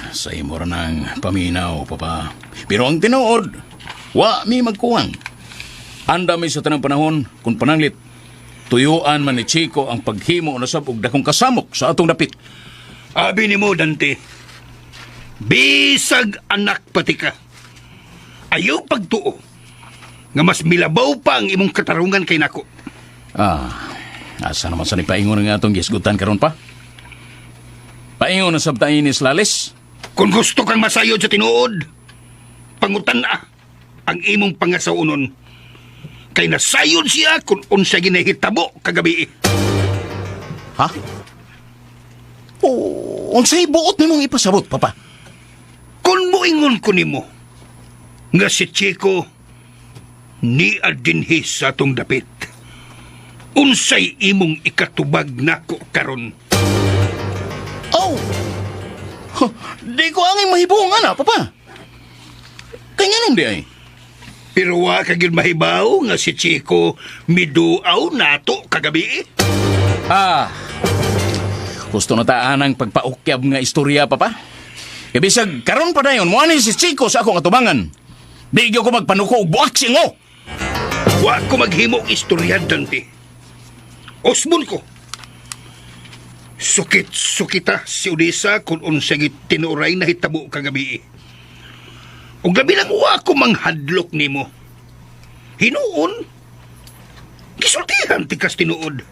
Sa imo ra ng paminaw, papa. Pero ang tinuod, wa mi magkuwang. Anda mi sa tanang panahon, kung pananglit, tuyuan man ni Chico ang paghimo na sab og dakong kasamok sa atong dapit. Abi ni mo, Dante, bisag anak pati ka. Ayaw pagtuo, nga mas milabaw pa ang imong katarungan kay nako. Asa naman sa nipaingon nga atong gisgutan karon pa? Paingon na sabtain ni Slales? Kung gusto kang masayod sa tinuod, pangutan na ang imong pangasaunon. Kay nasayod siya kung unsa ginahitabo kagabi. Ha? Unsay buot nimong ipasabot, papa? Kung moingon ko nimo nga si Chico ni adinhi sa atong dapit, unsay imong ikatubag nako karon? Oh! Di ko angin mahibungan na, papa. Kanya nung di ay. Pero wa kagid mahibaw nga si Chico miduaw nato kagabi. Gusto na taan ang pagpaukyab nga istorya, papa. Ibisag, karon pa dayon, muanin si Chico sa akong atubangan. Bigyo ko magpanuko og boxing mo. Wa ko maghimo og istorya, Dante. Osmon ko. Sukit-sukita si Odessa kung unsay tinuray na hitabo kagabi. Ug gabi lang wa ko manghadlok nimo. Hinuon, gisultihan ti kas tinuod.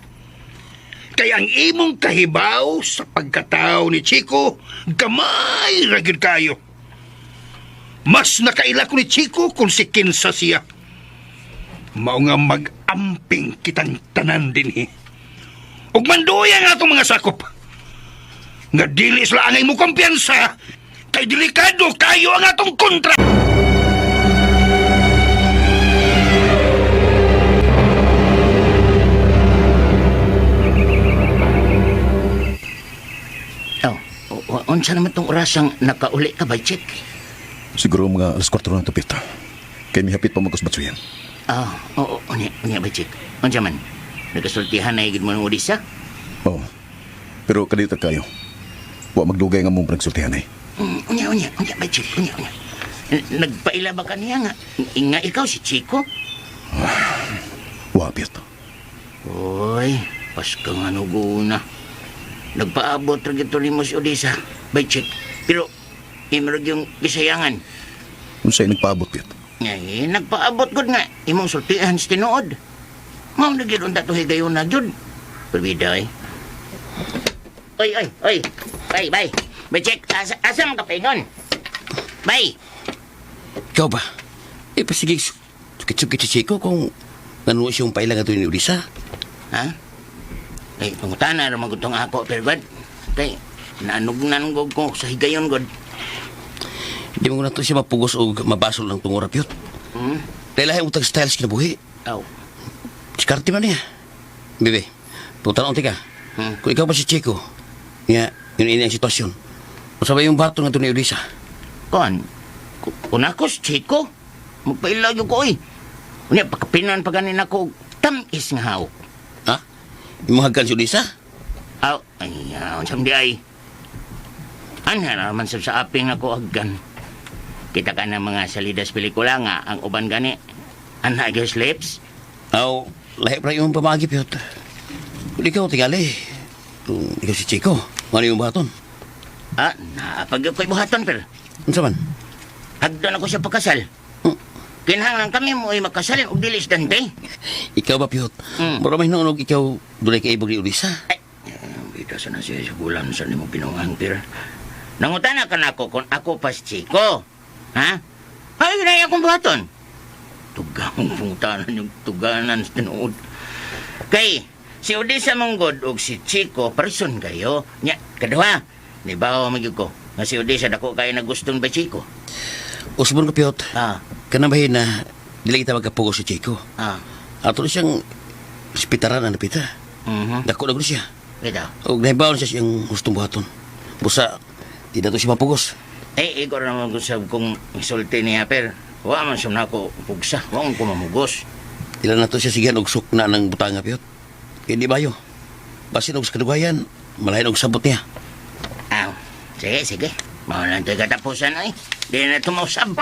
Kaya ang imong kahibaw sa pagkatao ni Chico, gamay ragid kayo. Mas nakaila ko ni Chico kung si kinsa siya. Mao nga mag-amping kitang tanan dinhi. Ug manduya nga itong mga sakop. Nga dili sila angay mo kumpiyansa, kay delikado kayo ang atong kontra. Unsa naman tong orasang nakauli ka ba, Chick? Siguro mga alas 4 na tupit. Kay mihapit pa magkus batsuyan. Oo, unya ba, Chick? Unsa man? Nagasultihan na higit mo ng Odessa? Oo. Pero kadita kayo. Wa magdugay nga mong pagsultihan ay. Unya ba, Chick? Unya. Nagpaila ba ka niya nga ikaw si Chico? Wa, Piet. Uy, pas ka nga nuguna. Nagpaabot rin ito ni mo si Odessa, by Chick. Pero, imrag yung kisayangan. Unsay nagpaabot, Piet? Ngay, nagpaabot gud nga. Imong sultihan sa tinuod. Mao nagyon dato higayon na jud. Perbida eh. Oy. Bay, Chick, asa man ka paingon? Bay. Ikaw ba? Pasigig sukit-sukit si Chico kung nanuwa siyang pailang ato ni Odessa. Ha? Ay, pangutana naman ko itong ako, pero bad. Kay, nanugnan ko sa higayon, God. Di mo na ito siya mapugos o mabasol ng tungurap yun. Dahil lahat utang styles kinabuhi. Aw. Diskarte man niya. Bebe, putanong ka. Kung ikaw ba si Chico, niya, yun ang sitwasyon. Masabay yung bato ng ito ni Odessa. Kon, kung ako si Chico, magpailaw yung ko eh. Unya, pagkapinan pa ganin ako, tamis nga hawak. Ha? Yung mga hagkan si Odessa? Aw, ay, siyang di ay. Anha naman sa aping ako aggan. Kita ka ng mga salidas pelikula nga, ang uban gani. Anha yung slips? Aw, lahi pa yung pamagip yun. Kung ikaw tigali, kung ikaw si Chico, ano yung baton? Ah, napag ko'y buhaton, pero. Ano saman? Hagdan ako siya pagkasal. Kinahanglan kami mo ay magkasal og dilis dante. Ikaw ba, Piyot? Maramay na unog ikaw doon kay Ibog ni Odessa. Ay, bita sa na siya sa gulan sa nimo pinuang, pero. Nangutana ka na ako kung ako pa si Chico. Ha? Ay, na akong buhaton. Tugang pungtanan yung tuganan sa tinuod. Kay, si Odessa Monggod o si Chico, person kayo. Nya, kadwa, nibawa magyug ko. Nga si Odessa dako kayo na gustong ba Chico? Usbon ko, Piyot. Ah, Kanabahin na dili kita magkapugo si Chico. ah. Ato na siyang hospitaran na napita. Dako na ko siya. Ito. O nahibawan siya siyang gustong buhaton. Busa, di na to siya mapugos. Eh, ikaw naman gusab kung isulti niya, per. Wa man siya na ako pugsa. Wa ko mamugos. Tila na to siya sigan og sukna ng butanga, Piyot. Kaya di bayo. Basin og sa kadugayan, malahin og sabot niya. Ah, sige, sige. Mawalan to'y katapusan ay. Di na tumausab.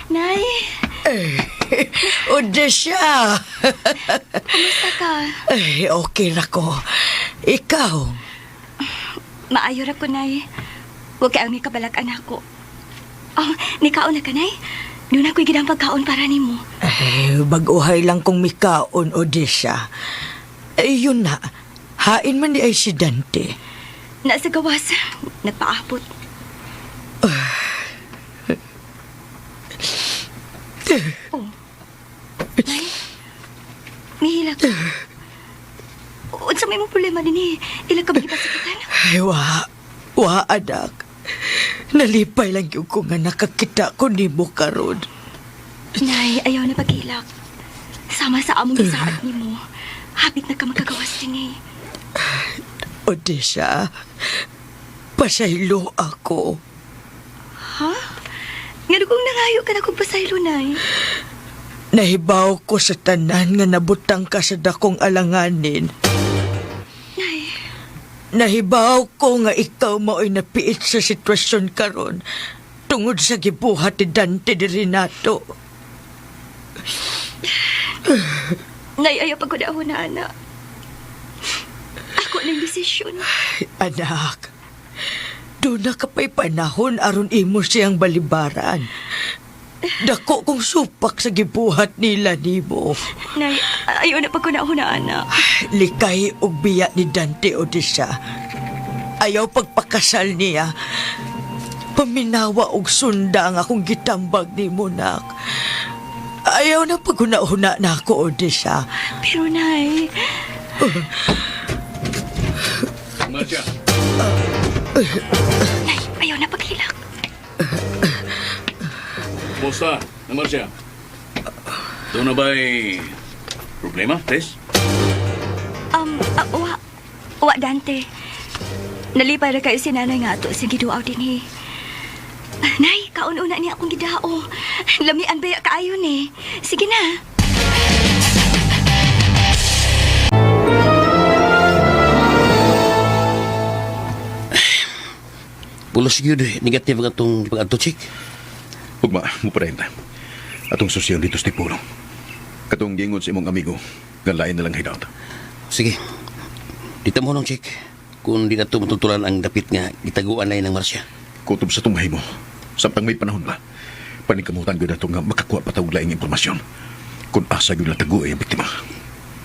Nay, Odessa! kumusta ka? Ay, okay na ko. Ikaw? Maayo ra ko, Nay. Huwag kay ang may kabalakan ako. Oh, nikaon na ka, Nay? Doon ako'y gidang pagkaon para nimo. Ay, baguhay lang kong mikaon, Odessa. Ay, yun na. Hain man di ay si Dante. Nasa gawas, nagpaabot. Oh. Nay, mihila ka. Unsa may mo problema din eh. Ila ka magipasakitan. Ay, wa, anak. Nalipay lang yung ko nga nakakita ko ni mo karon. Nay, ayaw na pag-ilak. Sama sa among isaat ni mo. Hapit na ka magkagawas din eh. Odessa, pasaylo ako. Ha? Nga kung nangayo ka na kong pasaylo, Nay. Nahibaw ko sa tanan nga nabutang ka sa dakong alanganin. Nay, Nahibaw ko nga ikaw mao'y napiit sa sitwasyon karon tungod sa gibuhat ni Dante de Renato. Nay, ayaw pagkudahon na, anak. Ako ng desisyon. Anak, doon na kapay panahon aron imo siyang balibaran. Dako kong supak sa gibuhat nila nimo. Nay, ayaw na pagkudahon na, anak. Likay og biya ni Dante Odessa. Ayaw pagpakasal niya. Paminawa og sunda ang akong gitambag nimo, nak. Ayaw na paghuna-huna na ako, Odessa. Pero, Nay, Marcia, Nay, ayaw na paghilak. kumusta na Marcia? Doon na ba'y problema, Tess? Wa, Dante. Nalipay na kayo si nanay nga ato sa giduaw din eh. Nay, kauna-una niya akong gidao. Lamian baya kaayo ni. Sige na. Pulos yun, negative ang itong pag-ato, Chik. Ugma, muparay na. Atong sosyon dito sa Tipulong. Katong gingon sa imong amigo, galain na lang hidaw. Sige. Dito mo nung, Chik. Kung di na ito matutulan ang dapit nga, itaguan na yun ng Marcia. Kutob sa tumahay mo, samtang may panahon ba, paningkamutan yun na ito nga makakuha pa tawag laing impormasyon kung asa yun na taguay ang biktima.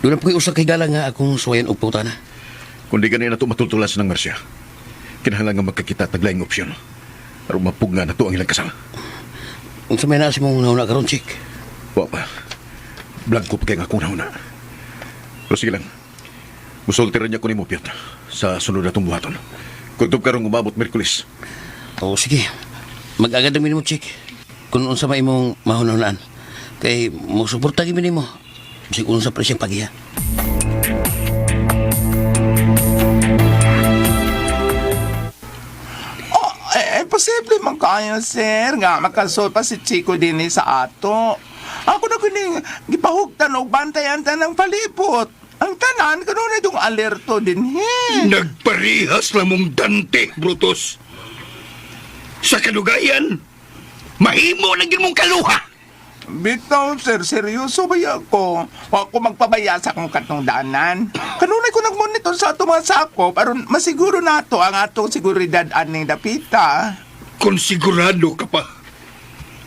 Doon na po usag kay Gala nga akong suwayan og putana. Kung di ganyan na ito matutulas ng Marcia, kinahanglan nga magkakita at taglayang opsyon. Aron mapugna na ito ang ilang kasal. Unsa may nasi mong nauna karon, Chik? Wa pa. Blanco pa kaya nga akong nauna. Pero sige lang. Musultiran niya ko ni Mupyot sa sunod na itong buhaton. Kung ito karong umabot Merkulis. Oo, sige. Mag-agad namin mo, Chik. Kung unsa may imong mahunahunaan. Kay musuporta gimi nimo. Bisag unsa pa siyang pagiya. Posible man kayo, sir, nga makasol pa si Chico din sa ato. Ako na kuning gipahugtan og bantayan tanang palibot. Ang tanan kanunay dong alerto din Nagparihas lang mong Dante, Brutus. Sa kalugayan, mahimo na gid mong kaluha. Bitaw, sir, seryoso ba ako? Ako magpabaya sa akong katong danan. Kanunay ko nag-monitor sa ato mga sakop aron masiguro nato ang atong seguridad aning dapita. Kung sigurado ka pa,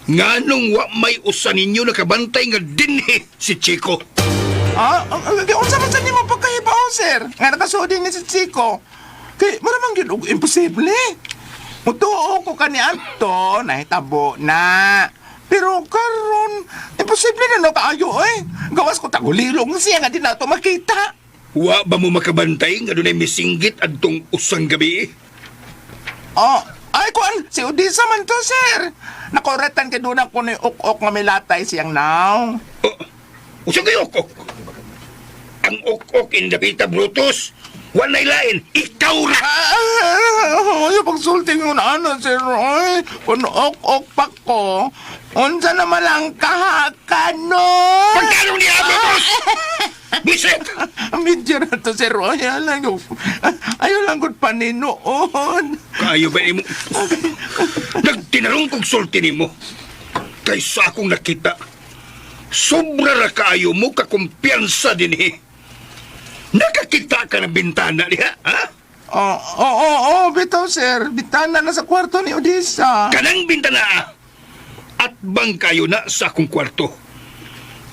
nganong wa may usa ninyo nakabantay nga dinhi si Chico? Unsa man sa nimo pagkahibaw, sir? Nga nakasudi ni si Chico. Kay maramang yun og imposible. Mutuo ko kani ato, nahitabo na. Pero karon, imposible na kaayo Gawas ko tagulilong siya nga di na ito makita. Wa ba mo makabantay nga dunay misinggit adtong usang gabi? Ay, kuan, si Odisa man to, sir. Nakoretan ka doon ako ni Ok-Ok nga may latay siyang now. Usang kayo, Ok-Ok? Ang Ok-Ok in Dapita, Brutus, wanay lain, ikaw ra! Yung pagsulting mo na sir, kung Ok-Ok pa ko, unsa naman lang kahaka, no? Pagkano niya, Brutus? Bisit! Medyo na to, sir, ayaw lang gud paninoon. Kayo ba mo? Nagtinarong kong sulti ni mo. Kaysa akong nakita, sobra ra kaayo mo kakumpiyansa din Nakakita ka ng bintana niya, ha? Oo, bitaw, sir. Bintana na sa kwarto ni Odisa. Kanang bintana! At bang kayo na sa akong kwarto?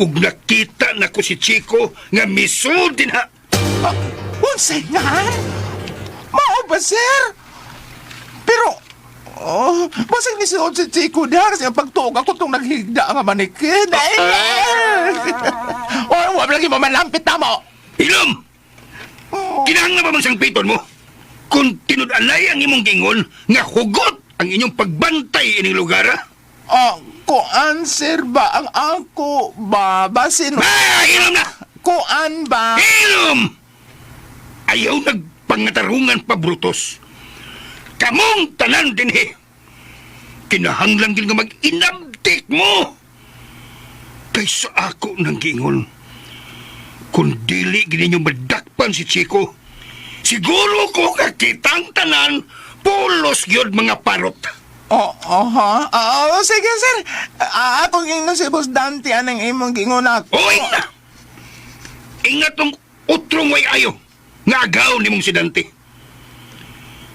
Ug nakita na ko si Chico nga misud din ha. Unsay nga? Mao ba, sir? Pero, basig ni si Chico diha kasi ang pagtuog ako itong naghigda nga manikid. Wala lagi mo malampit na mo. Ilom! Kinahanglan pa man sang piton mo? Kung tinud-alay ang imong gingon nga hugot ang inyong pagbantay ining lugar, ha? Kuan, sir ba? Ang ako ba? Basin... Ilom na! Kuan ba? Ilom! Ayaw nagpangatarungan pa, Brutus. Kamong tanan din Kinahanglan din nga mag-inabtik mo. Kaysa ako nang gingon. Kung dili gininyo madakpan si Chico, siguro ko kakitang tanan, pulos yun mga parot. Sige, sir. Akong ingno si Boss Dante anang imong gingon ako. Na! Ingat tong utrong way ayo, nga agaw ni mong si Dante.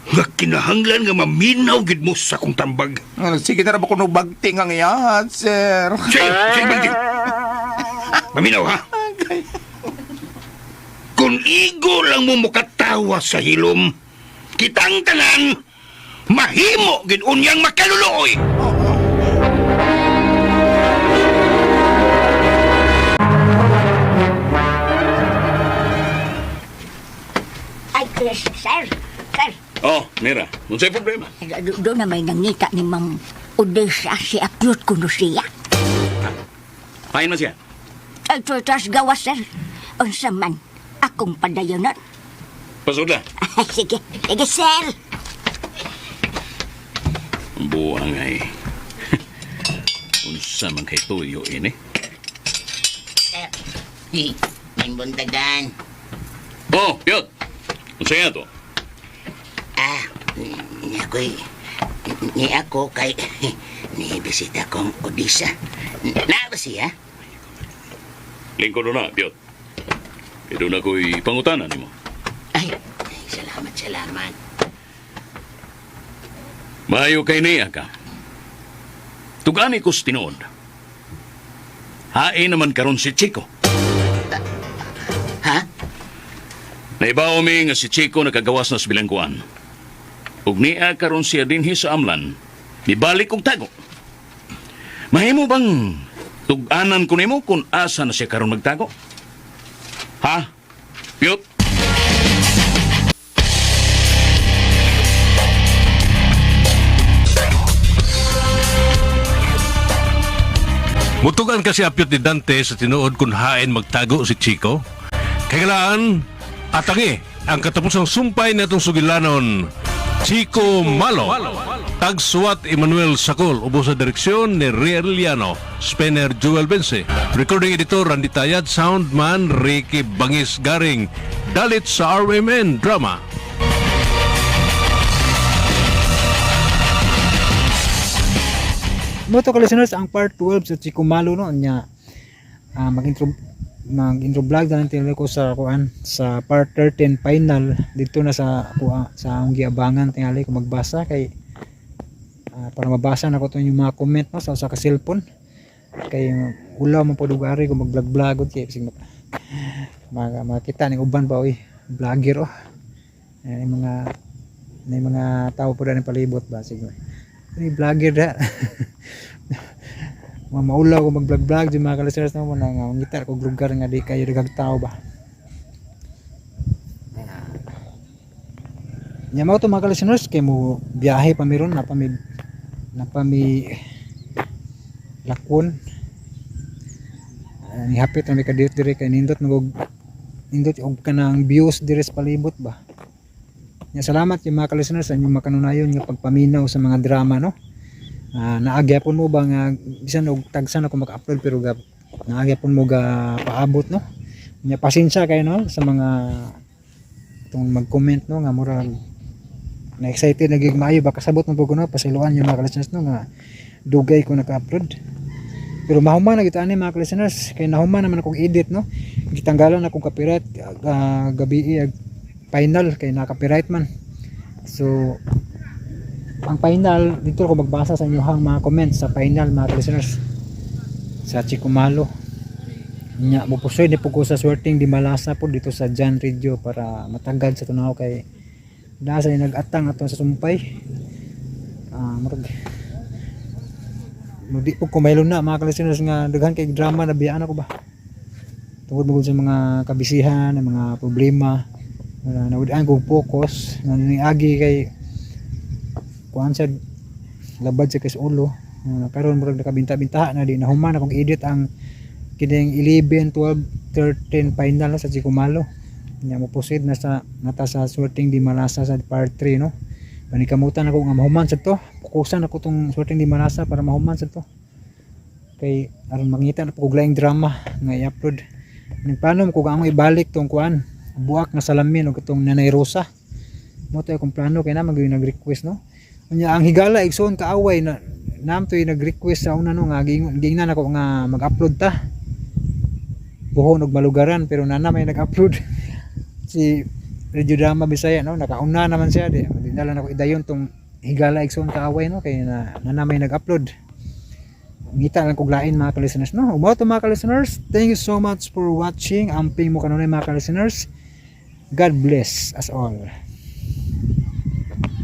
Nga kinahanglan nga maminaw gid mo sa kong tambag. Sige na ba kung bagting ang iyahat, sir? Sige, bagting. Maminaw, ha? Kung igo lang mo mukatawa sa hilom, kitang tanan, mahimo gid unyang makaluluoy. Ay, sir. Mira, unsay problema? Doon na may nangita ni Ma'am Odessa si Apyot kuno siya. Hain man siya? Ay, tas gawas, sir. Unsa man, akong padayonon. Pasod na. Sige, sir. Buang ay. Unsa man kay tuyo ini? May buntagan. Piyot. Unsa yan to? Ni ako kay ni bisita kong Odisa. Na ba siya? Lingkod na, Piyot. Ito na ko'y pangutanan ni mo. Ay, salamat. Maayo kay niya ka. Tugani ko's tinood. Hain naman karon si Chico. Naibaw mi nga si Chico nakagawas na sa bilangguan. Ug niya karon siya dinhi sa amlan, mibalik og tago. Mahimo bang tug-anan ko nimo kung asa na siya karon magtago? Ha? Piyot? Mutugan kasi apyot ni Dante sa tinuod kung hain magtago si Chico. Kailangan atangi ang katapusang sumpay na itong sugilanon, Chico Malo. Tagsuwat Emmanuel Sacol, ubo sa direksyon ni Rieliano, Spinner Joel Bense. Recording editor Randy Tayad, soundman Ricky Bangis Garing. Dalit sa RMN Drama. Moto ka listeners, ang part 12 sa Chico Malo no nya mag-intro vlog na natin ko sa kuan sa part 13 final dito na sa sa ang giabangan tingali ko magbasa kay para mabasa na ko to yung mga comment no sa ka cellphone kay ulaw man pod ugari ko mag-vlog kay sig makita ning uban pa oy vlogger ay mga tao po na palibot ba sig ni vlogger da maulaw ko mag-vlog di mga ka-listeners na mo nang ngitar ko lugar nga di kayo dagag tao ba nya mo to mga ka-listeners kay mo biyahe pa meron na pa mi lakon ni hapit na may kadiyot dire kay nindot og kanang views dire sa palibot ba nya salamat yung mga ka-listeners sa inyong makanunayon nga pagpaminaw sa mga drama no. Naagyapon mo ba nga bisan og tagsan ako maka-upload pero naagyapon mo ga paabot no. Nya pasensya kayo no sa mga itong mag-comment no nga murag na excited nagig maayo baka sabot mo pug no pasiluan yung mga listeners no nga dugay ko naka-upload. Pero mahuman na kita ani mga listeners kay nahuman naman akong edit no. Gitanggalan akong copyright gabi final kay naka-copyright man. So ang final dito ko magbasa sa inyo hang mga comments sa final mga listeners sa Chico Malo nya bupusoy ni pugo sa swerting di malasa po dito sa John Radio para matagad sa tunaw kay nasa ni nag-atang aton sa sumpay murag di po kumaylo na mga listeners nga daghan kay drama na biyaan ako ba tungod sa mga kabisihan mga problema nawidaan kong focus naniniagi kay kuan sa labad sa kes ulo karon murag nakabinta-bintaha na di nahuman akong edit ang kining 11, 12, 13 final no, sa Chico Malo nya mo proceed na sa nata sa sorting di malasa sa part 3 no panikamutan ako nga mahuman sa to fokusan ako tong sorting di malasa para mahuman sa to kay aron mangita na pug laing drama nga i-upload ning plano ko nga ibalik tong kuan buak na salamin og itong Nanay Rosa mo to akong plano kay na nag-request no. Nya ang higala igsoon kaaway na namtoy nag-request sa una no nga gingnan ako nga mag-upload ta. Buhon og malugaran pero nana may nag-upload si Radio Drama Bisaya no nakauna naman siya di na lang ako idayon tong higala igsoon kaaway no kay nana may nag-upload. Ngita lang kog lain mga ka-listeners no. Umo to mga ka-listeners, thank you so much for watching. Amping mo kanunay mga ka-listeners. God bless us all.